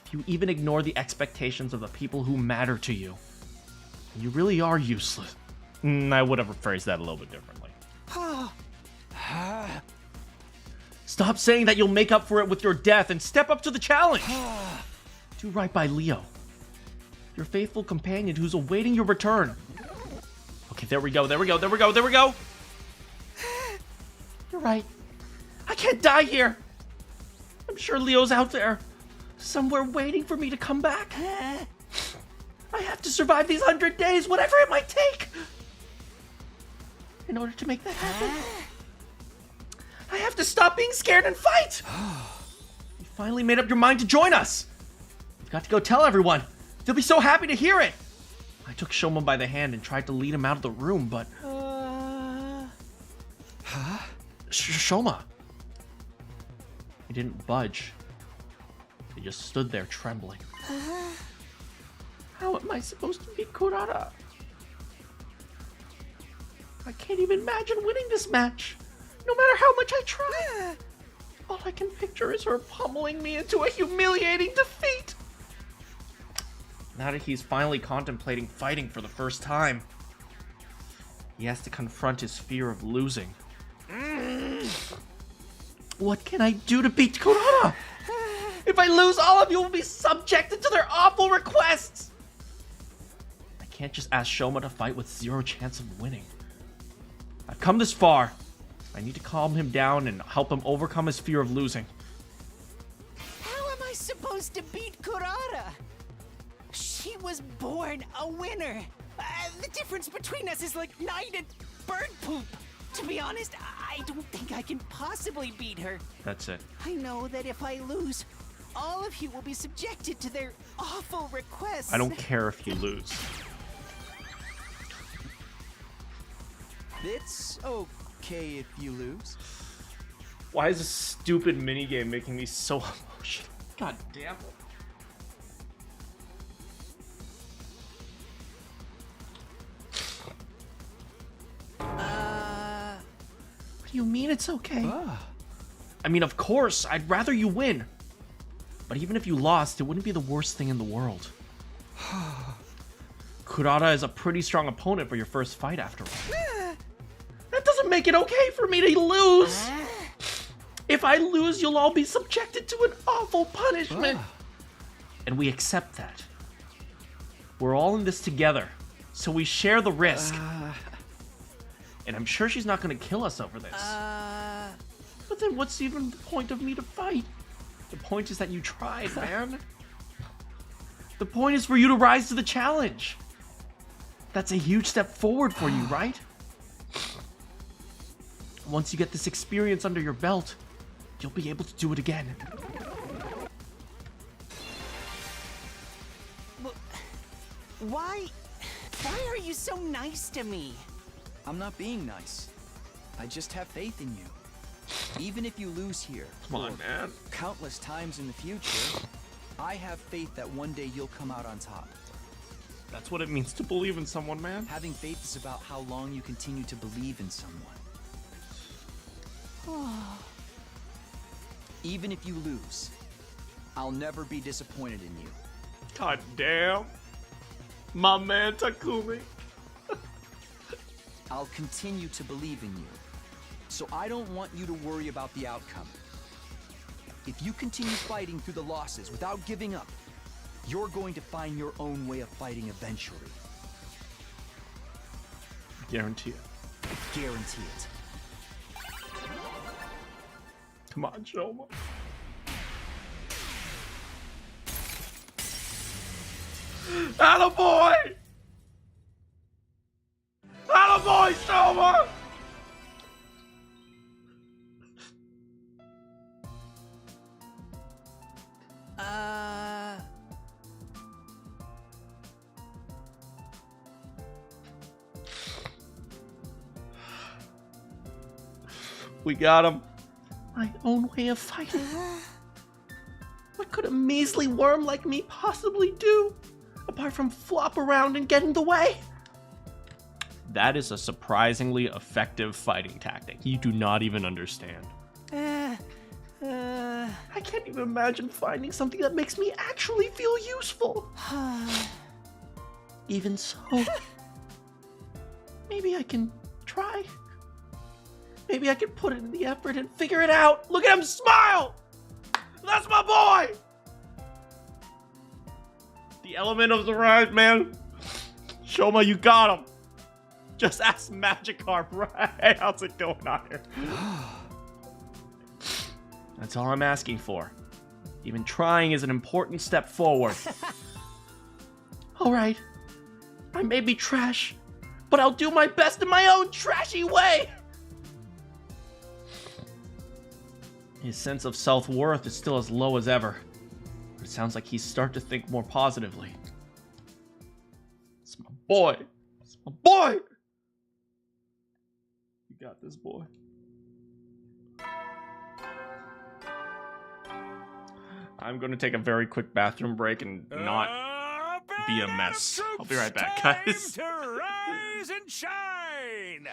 If you even ignore the expectations of the people who matter to you, you really are useless. I would have phrased that a little bit differently. Stop saying that you'll make up for it with your death and step up to the challenge. Do right by Leo, your faithful companion who's awaiting your return. Okay, there we go. You're right. I can't die here. I'm sure Leo's out there, somewhere waiting for me to come back. I have to survive these 100 days, whatever it might take. In order to make that happen, I have to stop being scared and fight. You finally made up your mind to join us. You've got to go tell everyone. They'll be so happy to hear it. I took Shoma by the hand and tried to lead him out of the room, but... Shoma. He didn't budge. He just stood there trembling. How am I supposed to beat Kurata? I can't even imagine winning this match, no matter how much I try. All I can picture is her pummeling me into a humiliating defeat. Now that he's finally contemplating fighting for the first time, he has to confront his fear of losing. What can I do to beat Kurata? If I lose, all of you will be subjected to their awful requests. I can't just ask Shoma to fight with zero chance of winning. I've come this far. I need to calm him down and help him overcome his fear of losing. How am I supposed to beat Kurata? She was born a winner. The difference between us is like night and bird poop. To be honest, I don't think I can possibly beat her. That's it. I know that if I lose, all of you will be subjected to their awful requests. I don't care if you lose. It's okay if you lose. Why is this stupid minigame making me so emotional? God damn it. What do you mean it's okay? I mean, of course, I'd rather you win. But even if you lost, it wouldn't be the worst thing in the world. Kurata is a pretty strong opponent for your first fight, after all. That doesn't make it okay for me to lose. If I lose, you'll all be subjected to an awful punishment. And we accept that. We're all in this together, so we share the risk. And I'm sure she's not going to kill us over this. But then what's even the point of me to fight? The point is that you tried, man. The point is for you to rise to the challenge. That's a huge step forward for you, right? Once you get this experience under your belt, you'll be able to do it again. Why are you so nice to me? I'm not being nice. I just have faith in you. Even if you lose here, Come on, man. countless times in the future, I have faith that one day you'll come out on top. That's what it means to believe in someone, man. Having faith is about how long you continue to believe in someone. Even if you lose, I'll never be disappointed in you. God damn. My man Takumi. I'll continue to believe in you. So I don't want you to worry about the outcome. If you continue fighting through the losses without giving up, you're going to find your own way of fighting eventually. Guarantee it. Guarantee it. Come on, Shoma. Attaboy! Attaboy, Shoma! We got him. My own way of fighting. What could a measly worm like me possibly do? Apart from flop around and get in the way? That is a surprisingly effective fighting tactic. You do not even understand. I can't even imagine finding something that makes me actually feel useful. Even so, maybe I can try. Maybe I can put in the effort and figure it out. Look at him smile! That's my boy! The element of the ride, man. Shoma, you got him. Just ask Magikarp, right? How's it going on here? That's all I'm asking for. Even trying is an important step forward. All right. I may be trash, but I'll do my best in my own trashy way. His sense of self-worth is still as low as ever. But it sounds like he's starting to think more positively. It's my boy. It's my boy! You got this, boy. I'm going to take a very quick bathroom break and not be a mess. I'll be right back, guys. Time to rise and shine!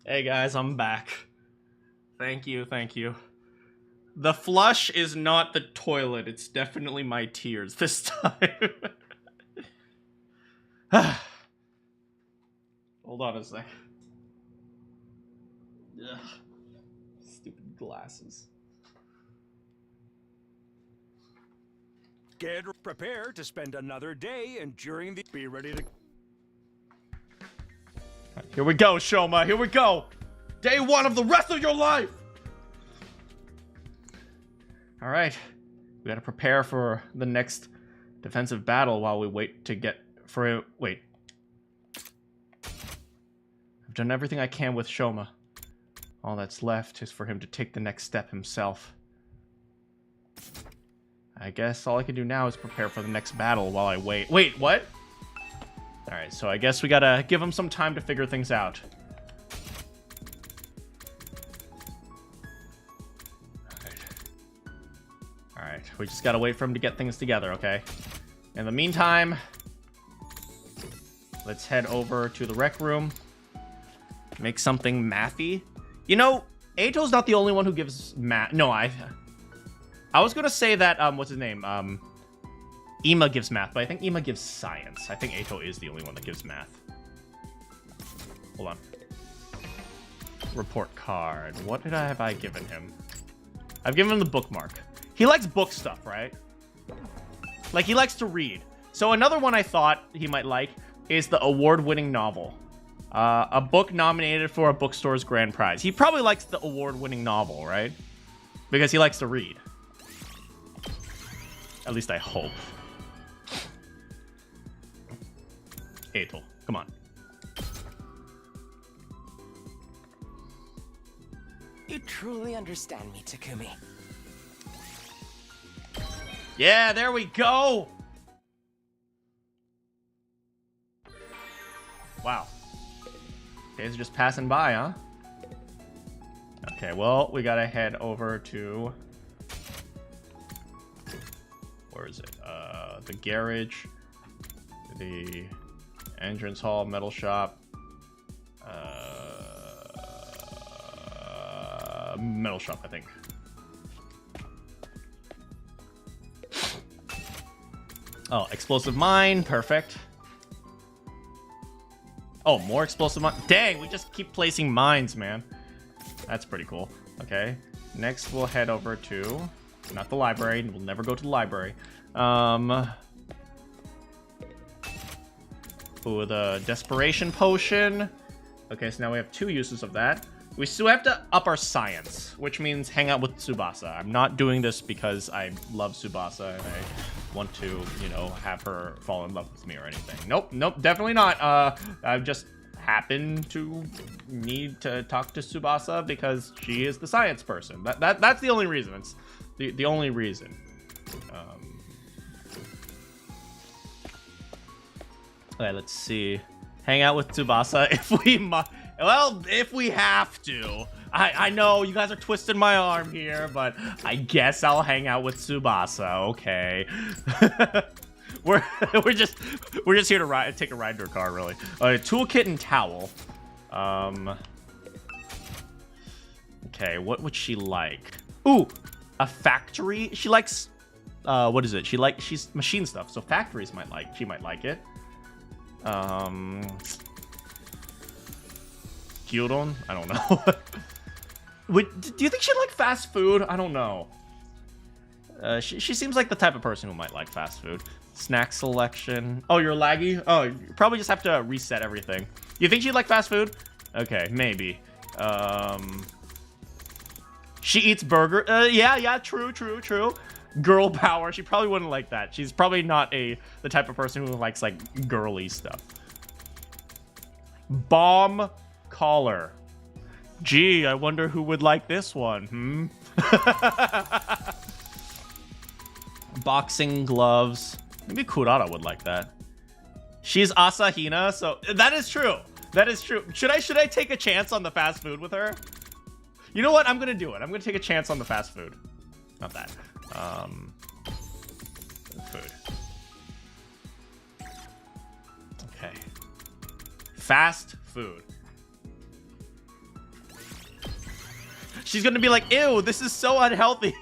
Hey guys, I'm back. Thank you, thank you. The flush is not the toilet, it's definitely my tears this time. Hold on a sec. Ugh. Stupid glasses. Get prepared to spend another day enduring the. Be ready to. Here we go, Shoma, here we go! Day 1 of the rest of your life! Alright. We gotta prepare for the next defensive battle while we wait to get for wait. I've done everything I can with Shoma. All that's left is for him to take the next step himself. I guess all I can do now is prepare for the next battle while I wait. Wait, what? Alright, so I guess we gotta give him some time to figure things out. Alright, we just gotta wait for him to get things together, okay? In the meantime, let's head over to the rec room. Make something mathy. You know, Eito's not the only one who gives math. No, I was gonna say that, what's his name? Ima gives math, but I think Ima gives science. I think Eito is the only one that gives math. Hold on. Report card. What have I given him? I've given him the bookmark. He likes book stuff, right? Like, he likes to read. So another one I thought he might like is the award-winning novel. A book nominated for a bookstore's grand prize. He probably likes the award-winning novel, right? Because he likes to read. At least I hope. Eito, come on. You truly understand me, Takumi. Yeah, there we go! Wow. Days are just passing by, huh? Okay, well, we gotta head over to... Where is it? The garage, the entrance hall, metal shop, metal shop, I think. Oh, explosive mine, perfect. Oh, more explosive mine. Dang, we just keep placing mines, man. That's pretty cool. Okay, next we'll head over to, not the library, we'll never go to the library. Ooh, the desperation potion. Okay, so now we have 2 uses of that. We still have to up our science, which means hang out with Tsubasa. I'm not doing this because I love Tsubasa and I want to, you know, have her fall in love with me or anything. Nope, nope, definitely not. I've just happened to need to talk to Tsubasa because she is the science person. That's the only reason. It's the only reason. Okay, let's see. Hang out with Tsubasa if we well, if we have to. I know you guys are twisting my arm here, but I guess I'll hang out with Tsubasa. Okay. we're just here to take a ride to her car, really. Toolkit and towel. Okay, what would she like? Ooh, a factory. She likes what is it? She's machine stuff, so factories she might like it. Gyudon? I don't know. Do you think she'd like fast food? I don't know. She seems like the type of person who might like fast food. Snack selection. Oh, you're laggy? Oh, you probably just have to reset everything. You think she'd like fast food? Okay, maybe. She eats burger. Yeah, true. Girl power. She probably wouldn't like that. She's probably not the type of person who likes, like, girly stuff. Bomb collar. Gee, I wonder who would like this one, Boxing gloves. Maybe Kurara would like that. She's Asahina, so that is true. That is true. Should I take a chance on the fast food with her? You know what? I'm gonna do it. I'm gonna take a chance on the fast food. Not that. Food. Okay. Fast food. She's gonna be like, ew, this is so unhealthy.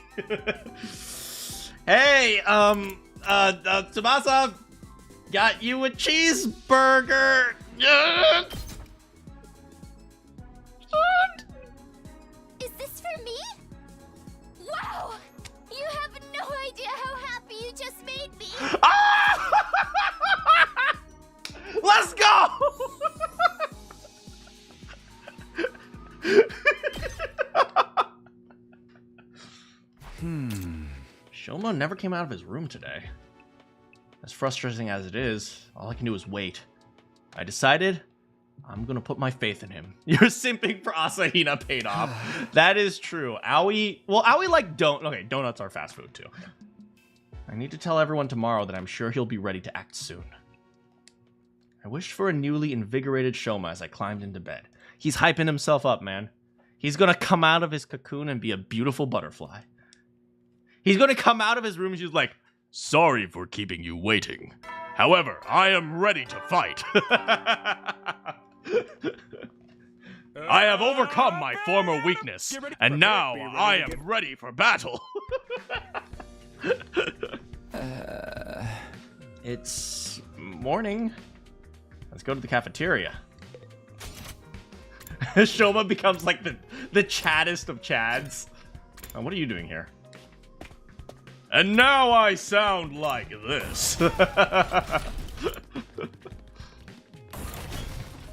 Hey, Tsubasa, got you a cheeseburger. Is this for me? Wow! You have no idea how happy you just made me. Let's go! Shoma never came out of his room today. As frustrating as it is, all I can do is wait. I decided I'm gonna put my faith in him. Your simping for Asahina paid off. That is true. Aoi like donuts are fast food too. I need to tell everyone tomorrow that I'm sure he'll be ready to act soon. I wished for a newly invigorated Shoma as I climbed into bed. He's hyping himself up, man. He's gonna come out of his cocoon and be a beautiful butterfly. He's gonna come out of his room and she's like, sorry for keeping you waiting. However, I am ready to fight. I have overcome my former weakness, and now I am ready for battle. It's morning. Let's go to the cafeteria. Shoma becomes like the chaddest of chads. What are you doing here? And now I sound like this.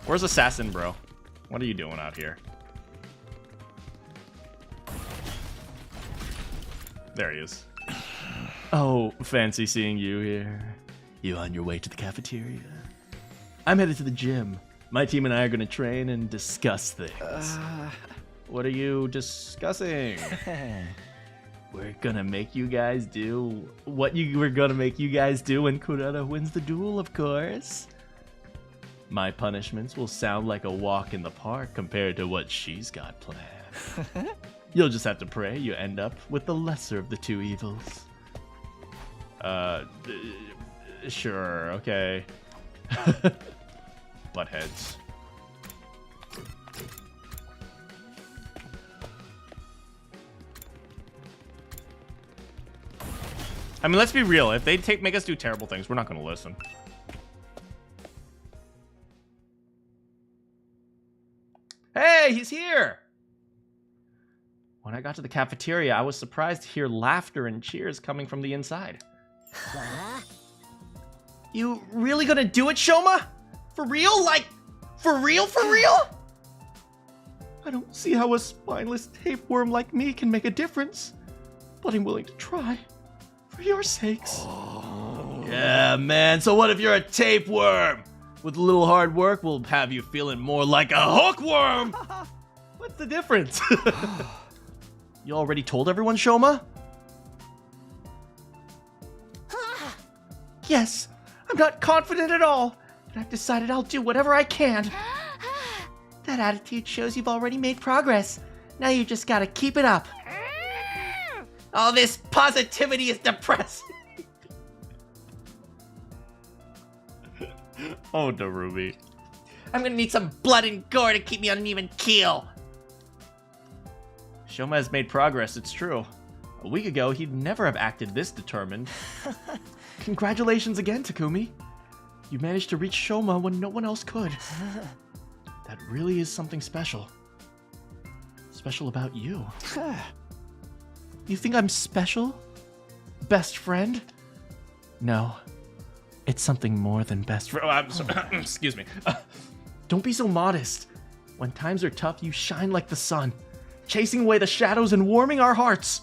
Where's Assassin, bro? What are you doing out here? There he is. Oh, fancy seeing you here. You on your way to the cafeteria? I'm headed to the gym. My team and I are going to train and discuss things. What are you discussing? We're gonna make you guys do what you were gonna make you guys do when Kurata wins the duel, of course. My punishments will sound like a walk in the park compared to what she's got planned. You'll just have to pray you end up with the lesser of the two evils. Sure, okay. Buttheads. I mean, let's be real. If they make us do terrible things, we're not going to listen. Hey, he's here! When I got to the cafeteria, I was surprised to hear laughter and cheers coming from the inside. Huh? You really gonna do it, Shoma? For real? Like, for real, for real? I don't see how a spineless tapeworm like me can make a difference, but I'm willing to try. For your sakes. Oh. Yeah, man. So what if you're a tapeworm? With a little hard work, we'll have you feeling more like a hookworm. What's the difference? You already told everyone, Shoma? Yes, I'm not confident at all, but I've decided I'll do whatever I can. That attitude shows you've already made progress. Now you just gotta keep it up. All this positivity is depressing. Oh, Darubi. I'm gonna need some blood and gore to keep me on an even keel. Shoma has made progress, it's true. A week ago, he'd never have acted this determined. Congratulations again, Takumi. You managed to reach Shoma when no one else could. That really is something special. Special about you. You think I'm special? Best friend? No. It's something more than best friend. Excuse me. Don't be so modest. When times are tough, you shine like the sun, chasing away the shadows and warming our hearts.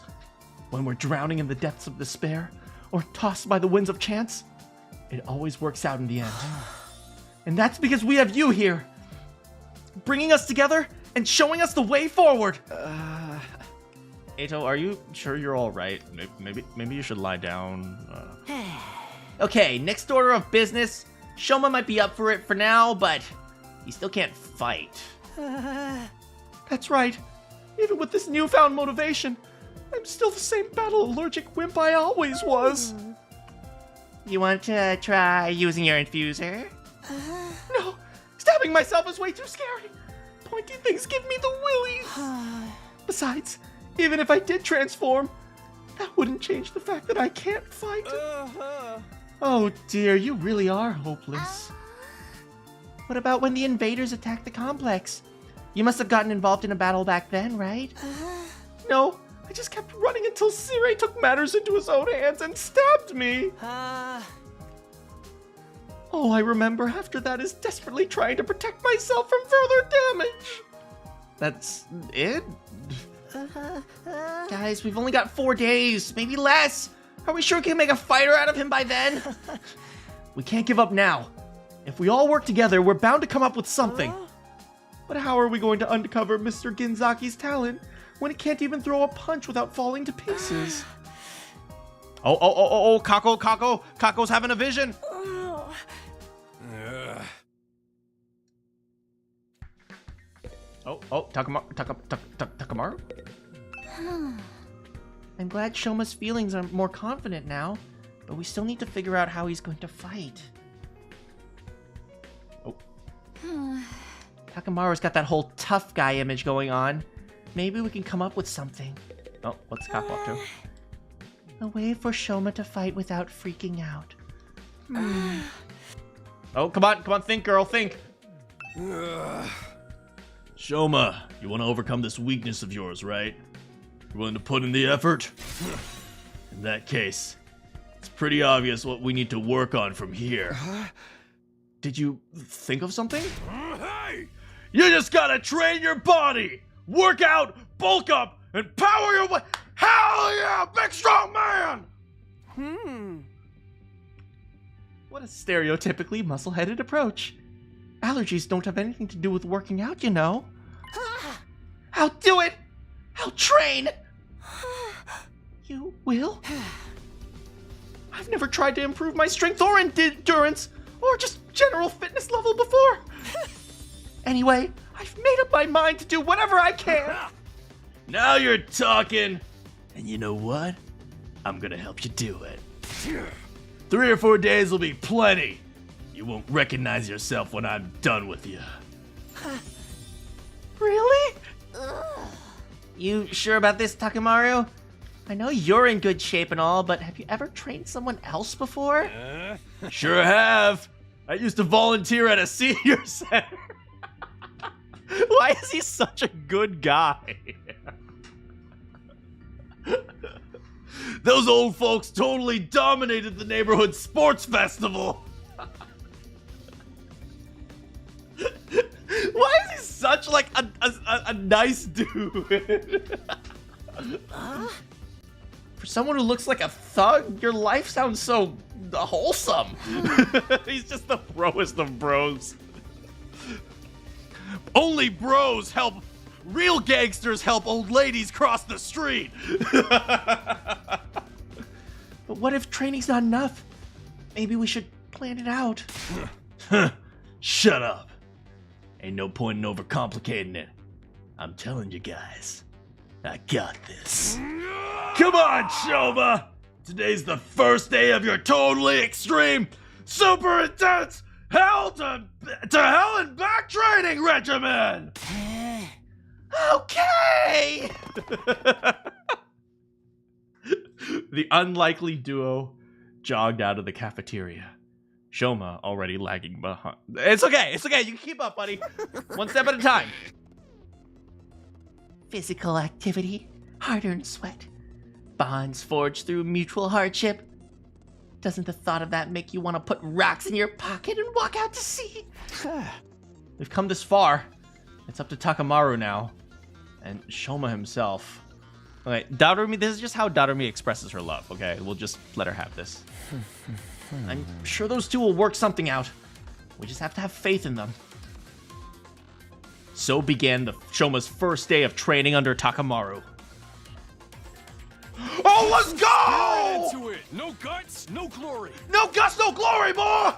When we're drowning in the depths of despair, or tossed by the winds of chance, it always works out in the end. And that's because we have you here, bringing us together and showing us the way forward. Eito, are you sure you're all right? Maybe you should lie down. Okay, next order of business. Shoma might be up for it for now, but he still can't fight. That's right. Even with this newfound motivation, I'm still the same battle-allergic wimp I always was. You want to try using your infuser? No, stabbing myself is way too scary. Pointy things give me the willies. Besides, even if I did transform, that wouldn't change the fact that I can't fight. Oh dear, you really are hopeless. What about when the invaders attacked the complex? You must have gotten involved in a battle back then, right? No, I just kept running until Sirei took matters into his own hands and stabbed me. All I remember after that is desperately trying to protect myself from further damage. That's it? Guys, we've only got 4 days, maybe less. Are we sure we can make a fighter out of him by then? We can't give up now. If we all work together, we're bound to come up with something. But how are we going to uncover Mr. Ginzaki's talent when it can't even throw a punch without falling to pieces? Oh, Kako. Kako's having a vision. Takamaru? I'm glad Shoma's feelings are more confident now, but we still need to figure out how he's going to fight. Takamaru's got that whole tough guy image going on. Maybe we can come up with something. Oh, what's Kako up to? A way for Shoma to fight without freaking out. Oh, come on, think, girl, think. Shoma, you want to overcome this weakness of yours, right? You're willing to put in the effort? In that case, it's pretty obvious what we need to work on from here. Did you think of something? Hey! You just gotta train your body! Work out, bulk up, and power your way! Hell yeah, big strong man! What a stereotypically muscle-headed approach. Allergies don't have anything to do with working out, you know. I'll do it! I'll train! You will? I've never tried to improve my strength or endurance, or just general fitness level before. Anyway, I've made up my mind to do whatever I can. Now you're talking! And you know what? I'm gonna help you do it. 3 or 4 days will be plenty. You won't recognize yourself when I'm done with you. Really? You sure about this, Takamaru? I know you're in good shape and all, but have you ever trained someone else before? Sure have. I used to volunteer at a senior center. Why is he such a good guy? Those old folks totally dominated the neighborhood sports festival. Why is he such like a nice dude? For someone who looks like a thug, your life sounds so wholesome. He's just the broest of bros. Only bros help. Real gangsters help old ladies cross the street. But what if training's not enough? Maybe we should plan it out. Shut up. Ain't no point in overcomplicating it. I'm telling you guys, I got this. Come on, Shoma! Today's the first day of your totally extreme, super intense, hell to hell and back training regimen! Okay! The unlikely duo jogged out of the cafeteria. Shoma already lagging behind. It's okay. You can keep up, buddy. One step at a time. Physical activity, hard-earned sweat, bonds forged through mutual hardship. Doesn't the thought of that make you want to put rocks in your pocket and walk out to sea? We've come this far. It's up to Takamaru now. And Shoma himself. Okay, Darumi, this is just how Darumi expresses her love, okay? We'll just let her have this. I'm sure those two will work something out. We just have to have faith in them. So began the Shoma's first day of training under Takamaru. Oh, let's go! Into it. No guts, no glory. No guts, no glory, boy!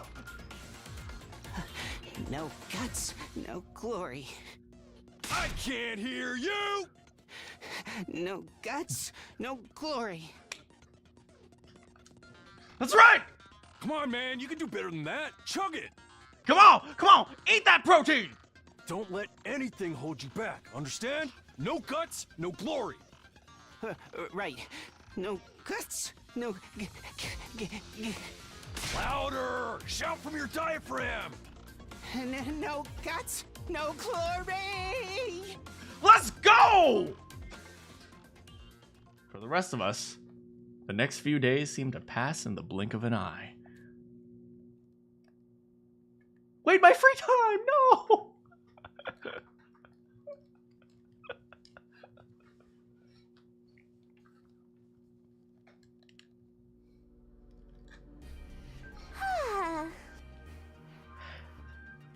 No guts, no glory. I can't hear you. No guts, no glory. That's right! Come on, man. You can do better than that. Chug it. Come on, eat that protein! Don't let anything hold you back. Understand? No guts, no glory. Right. No guts, no... Louder! Shout from your diaphragm! No guts, no glory! Let's go! For the rest of us, the next few days seem to pass in the blink of an eye. Wait, my free time! No!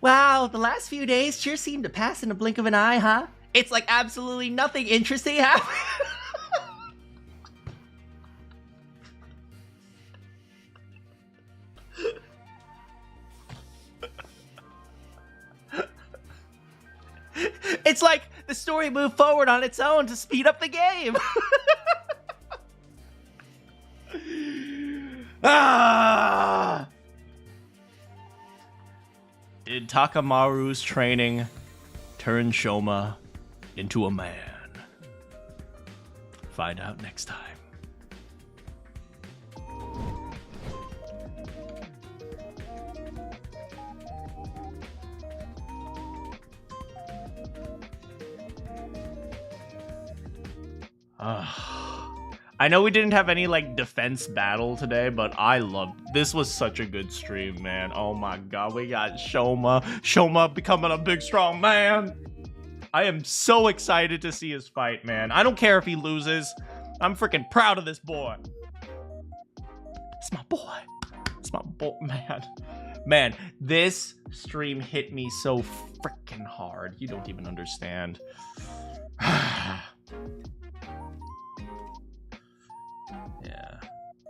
Wow, the last few days sure seem to pass in a blink of an eye, huh? It's like absolutely nothing interesting happened. It's like the story moved forward on its own to speed up the game. Ah! Did Takamaru's training turn Shoma into a man? Find out next time. I know we didn't have any like defense battle today, but I loved this. Was such a good stream, man. Oh my god, we got Shoma becoming a big strong man. I am so excited to see his fight, man. I don't care if he loses. I'm freaking proud of this boy. It's my boy. It's my boy, man. Man, this stream hit me so freaking hard. You don't even understand. Yeah.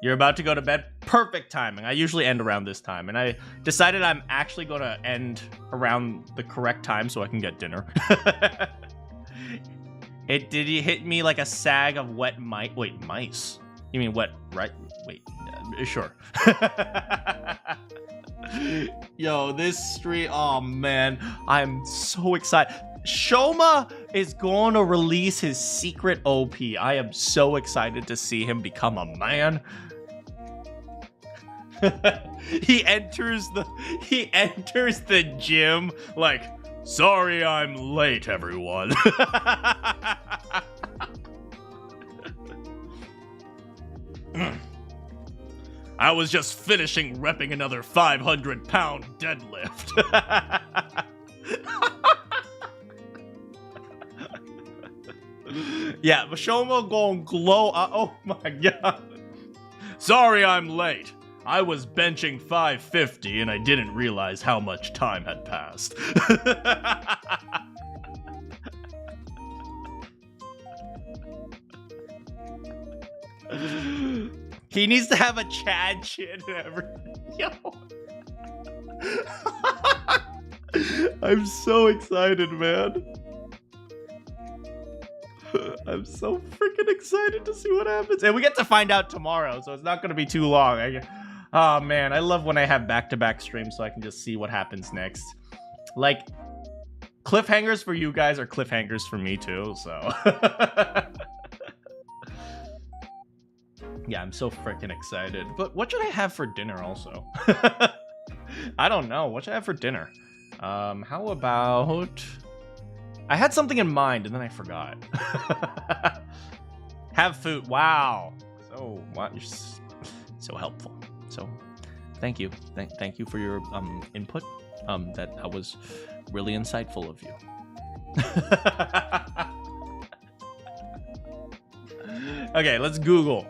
You're about to go to bed. Perfect timing. I usually end around this time, and I decided I'm actually going to end around the correct time so I can get dinner. It did hit me like a sag of wet mice. Wait, mice? You mean wet, right? Wait, sure. Yo, this stream, oh man, I'm so excited. Shoma is going to release his secret OP. I am so excited to see him become a man. He enters the gym like, sorry I'm late, everyone. I was just finishing repping another 500-pound deadlift. Yeah, Shoma gonna glow. Oh my god. Sorry I'm late. I was benching 550 and I didn't realize how much time had passed. He needs to have a Chad chin and everything. Yo. I'm so excited, man. I'm so freaking excited to see what happens. And we get to find out tomorrow, so it's not going to be too long. Oh, man, I love when I have back-to-back streams so I can just see what happens next. Like, cliffhangers for you guys are cliffhangers for me, too, so... Yeah, I'm so freaking excited. But what should I have for dinner also? I don't know. What should I have for dinner? How about... I had something in mind and then I forgot. Have food. Wow. So what? You're so helpful. So thank you. Thank you for your input. That was really insightful of you. Okay, let's Google.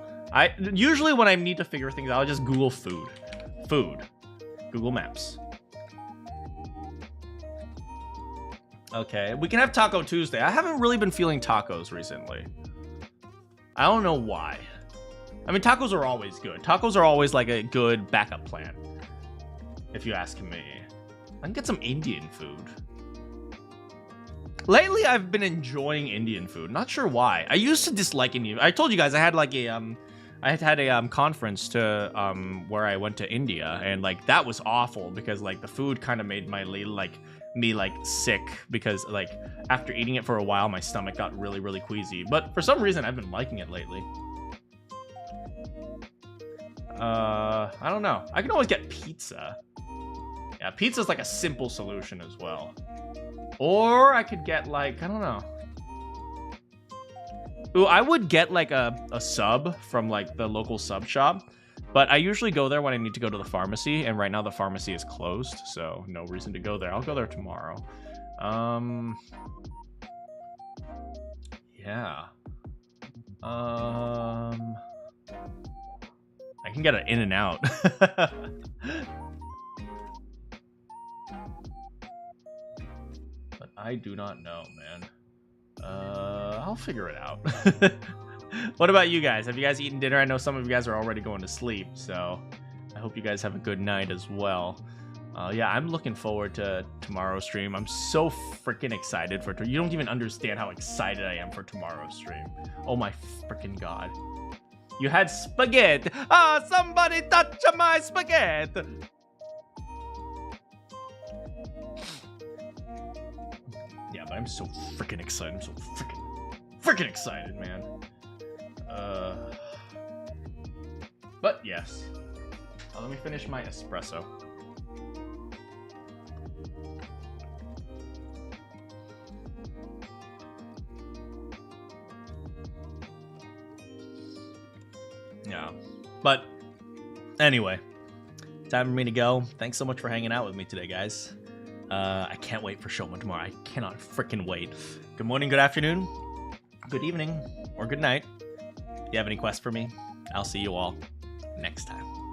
Usually when I need to figure things out, I'll just Google food. Google Maps. Okay, we can have Taco Tuesday. I haven't really been feeling tacos recently. I don't know why. I mean, tacos are always good. Tacos are always like a good backup plan, if you ask me. I can get some Indian food. Lately, I've been enjoying Indian food. Not sure why. I used to dislike Indian. I told you guys I had like a I had a conference to where I went to India, and like that was awful because like the food kind of made me like sick because like after eating it for a while, my stomach got really, really queasy. But for some reason, I've been liking it lately. I don't know. I can always get pizza. Yeah, pizza's like a simple solution as well. Or I could get like, I don't know. Ooh, I would get like a sub from like the local sub shop. But I usually go there when I need to go to the pharmacy, and right now the pharmacy is closed, so no reason to go there. I'll go there tomorrow. Yeah. I can get an In-N-Out. But I do not know, man. I'll figure it out. What about you guys? Have you guys eaten dinner? I know some of you guys are already going to sleep, so I hope you guys have a good night as well. Yeah, I'm looking forward to tomorrow's stream. I'm so freaking excited for it. You don't even understand how excited I am for tomorrow's stream. Oh my freaking god. You had spaghetti. Ah, somebody touch my spaghetti. Yeah, but I'm so freaking excited. I'm so freaking excited, man. But yes. Let me finish my espresso. Yeah. But anyway, time for me to go. Thanks so much for hanging out with me today, guys. I can't wait for Shoma tomorrow. I cannot freaking wait. Good morning, good afternoon, good evening, or good night. If you have any quests for me, I'll see you all next time.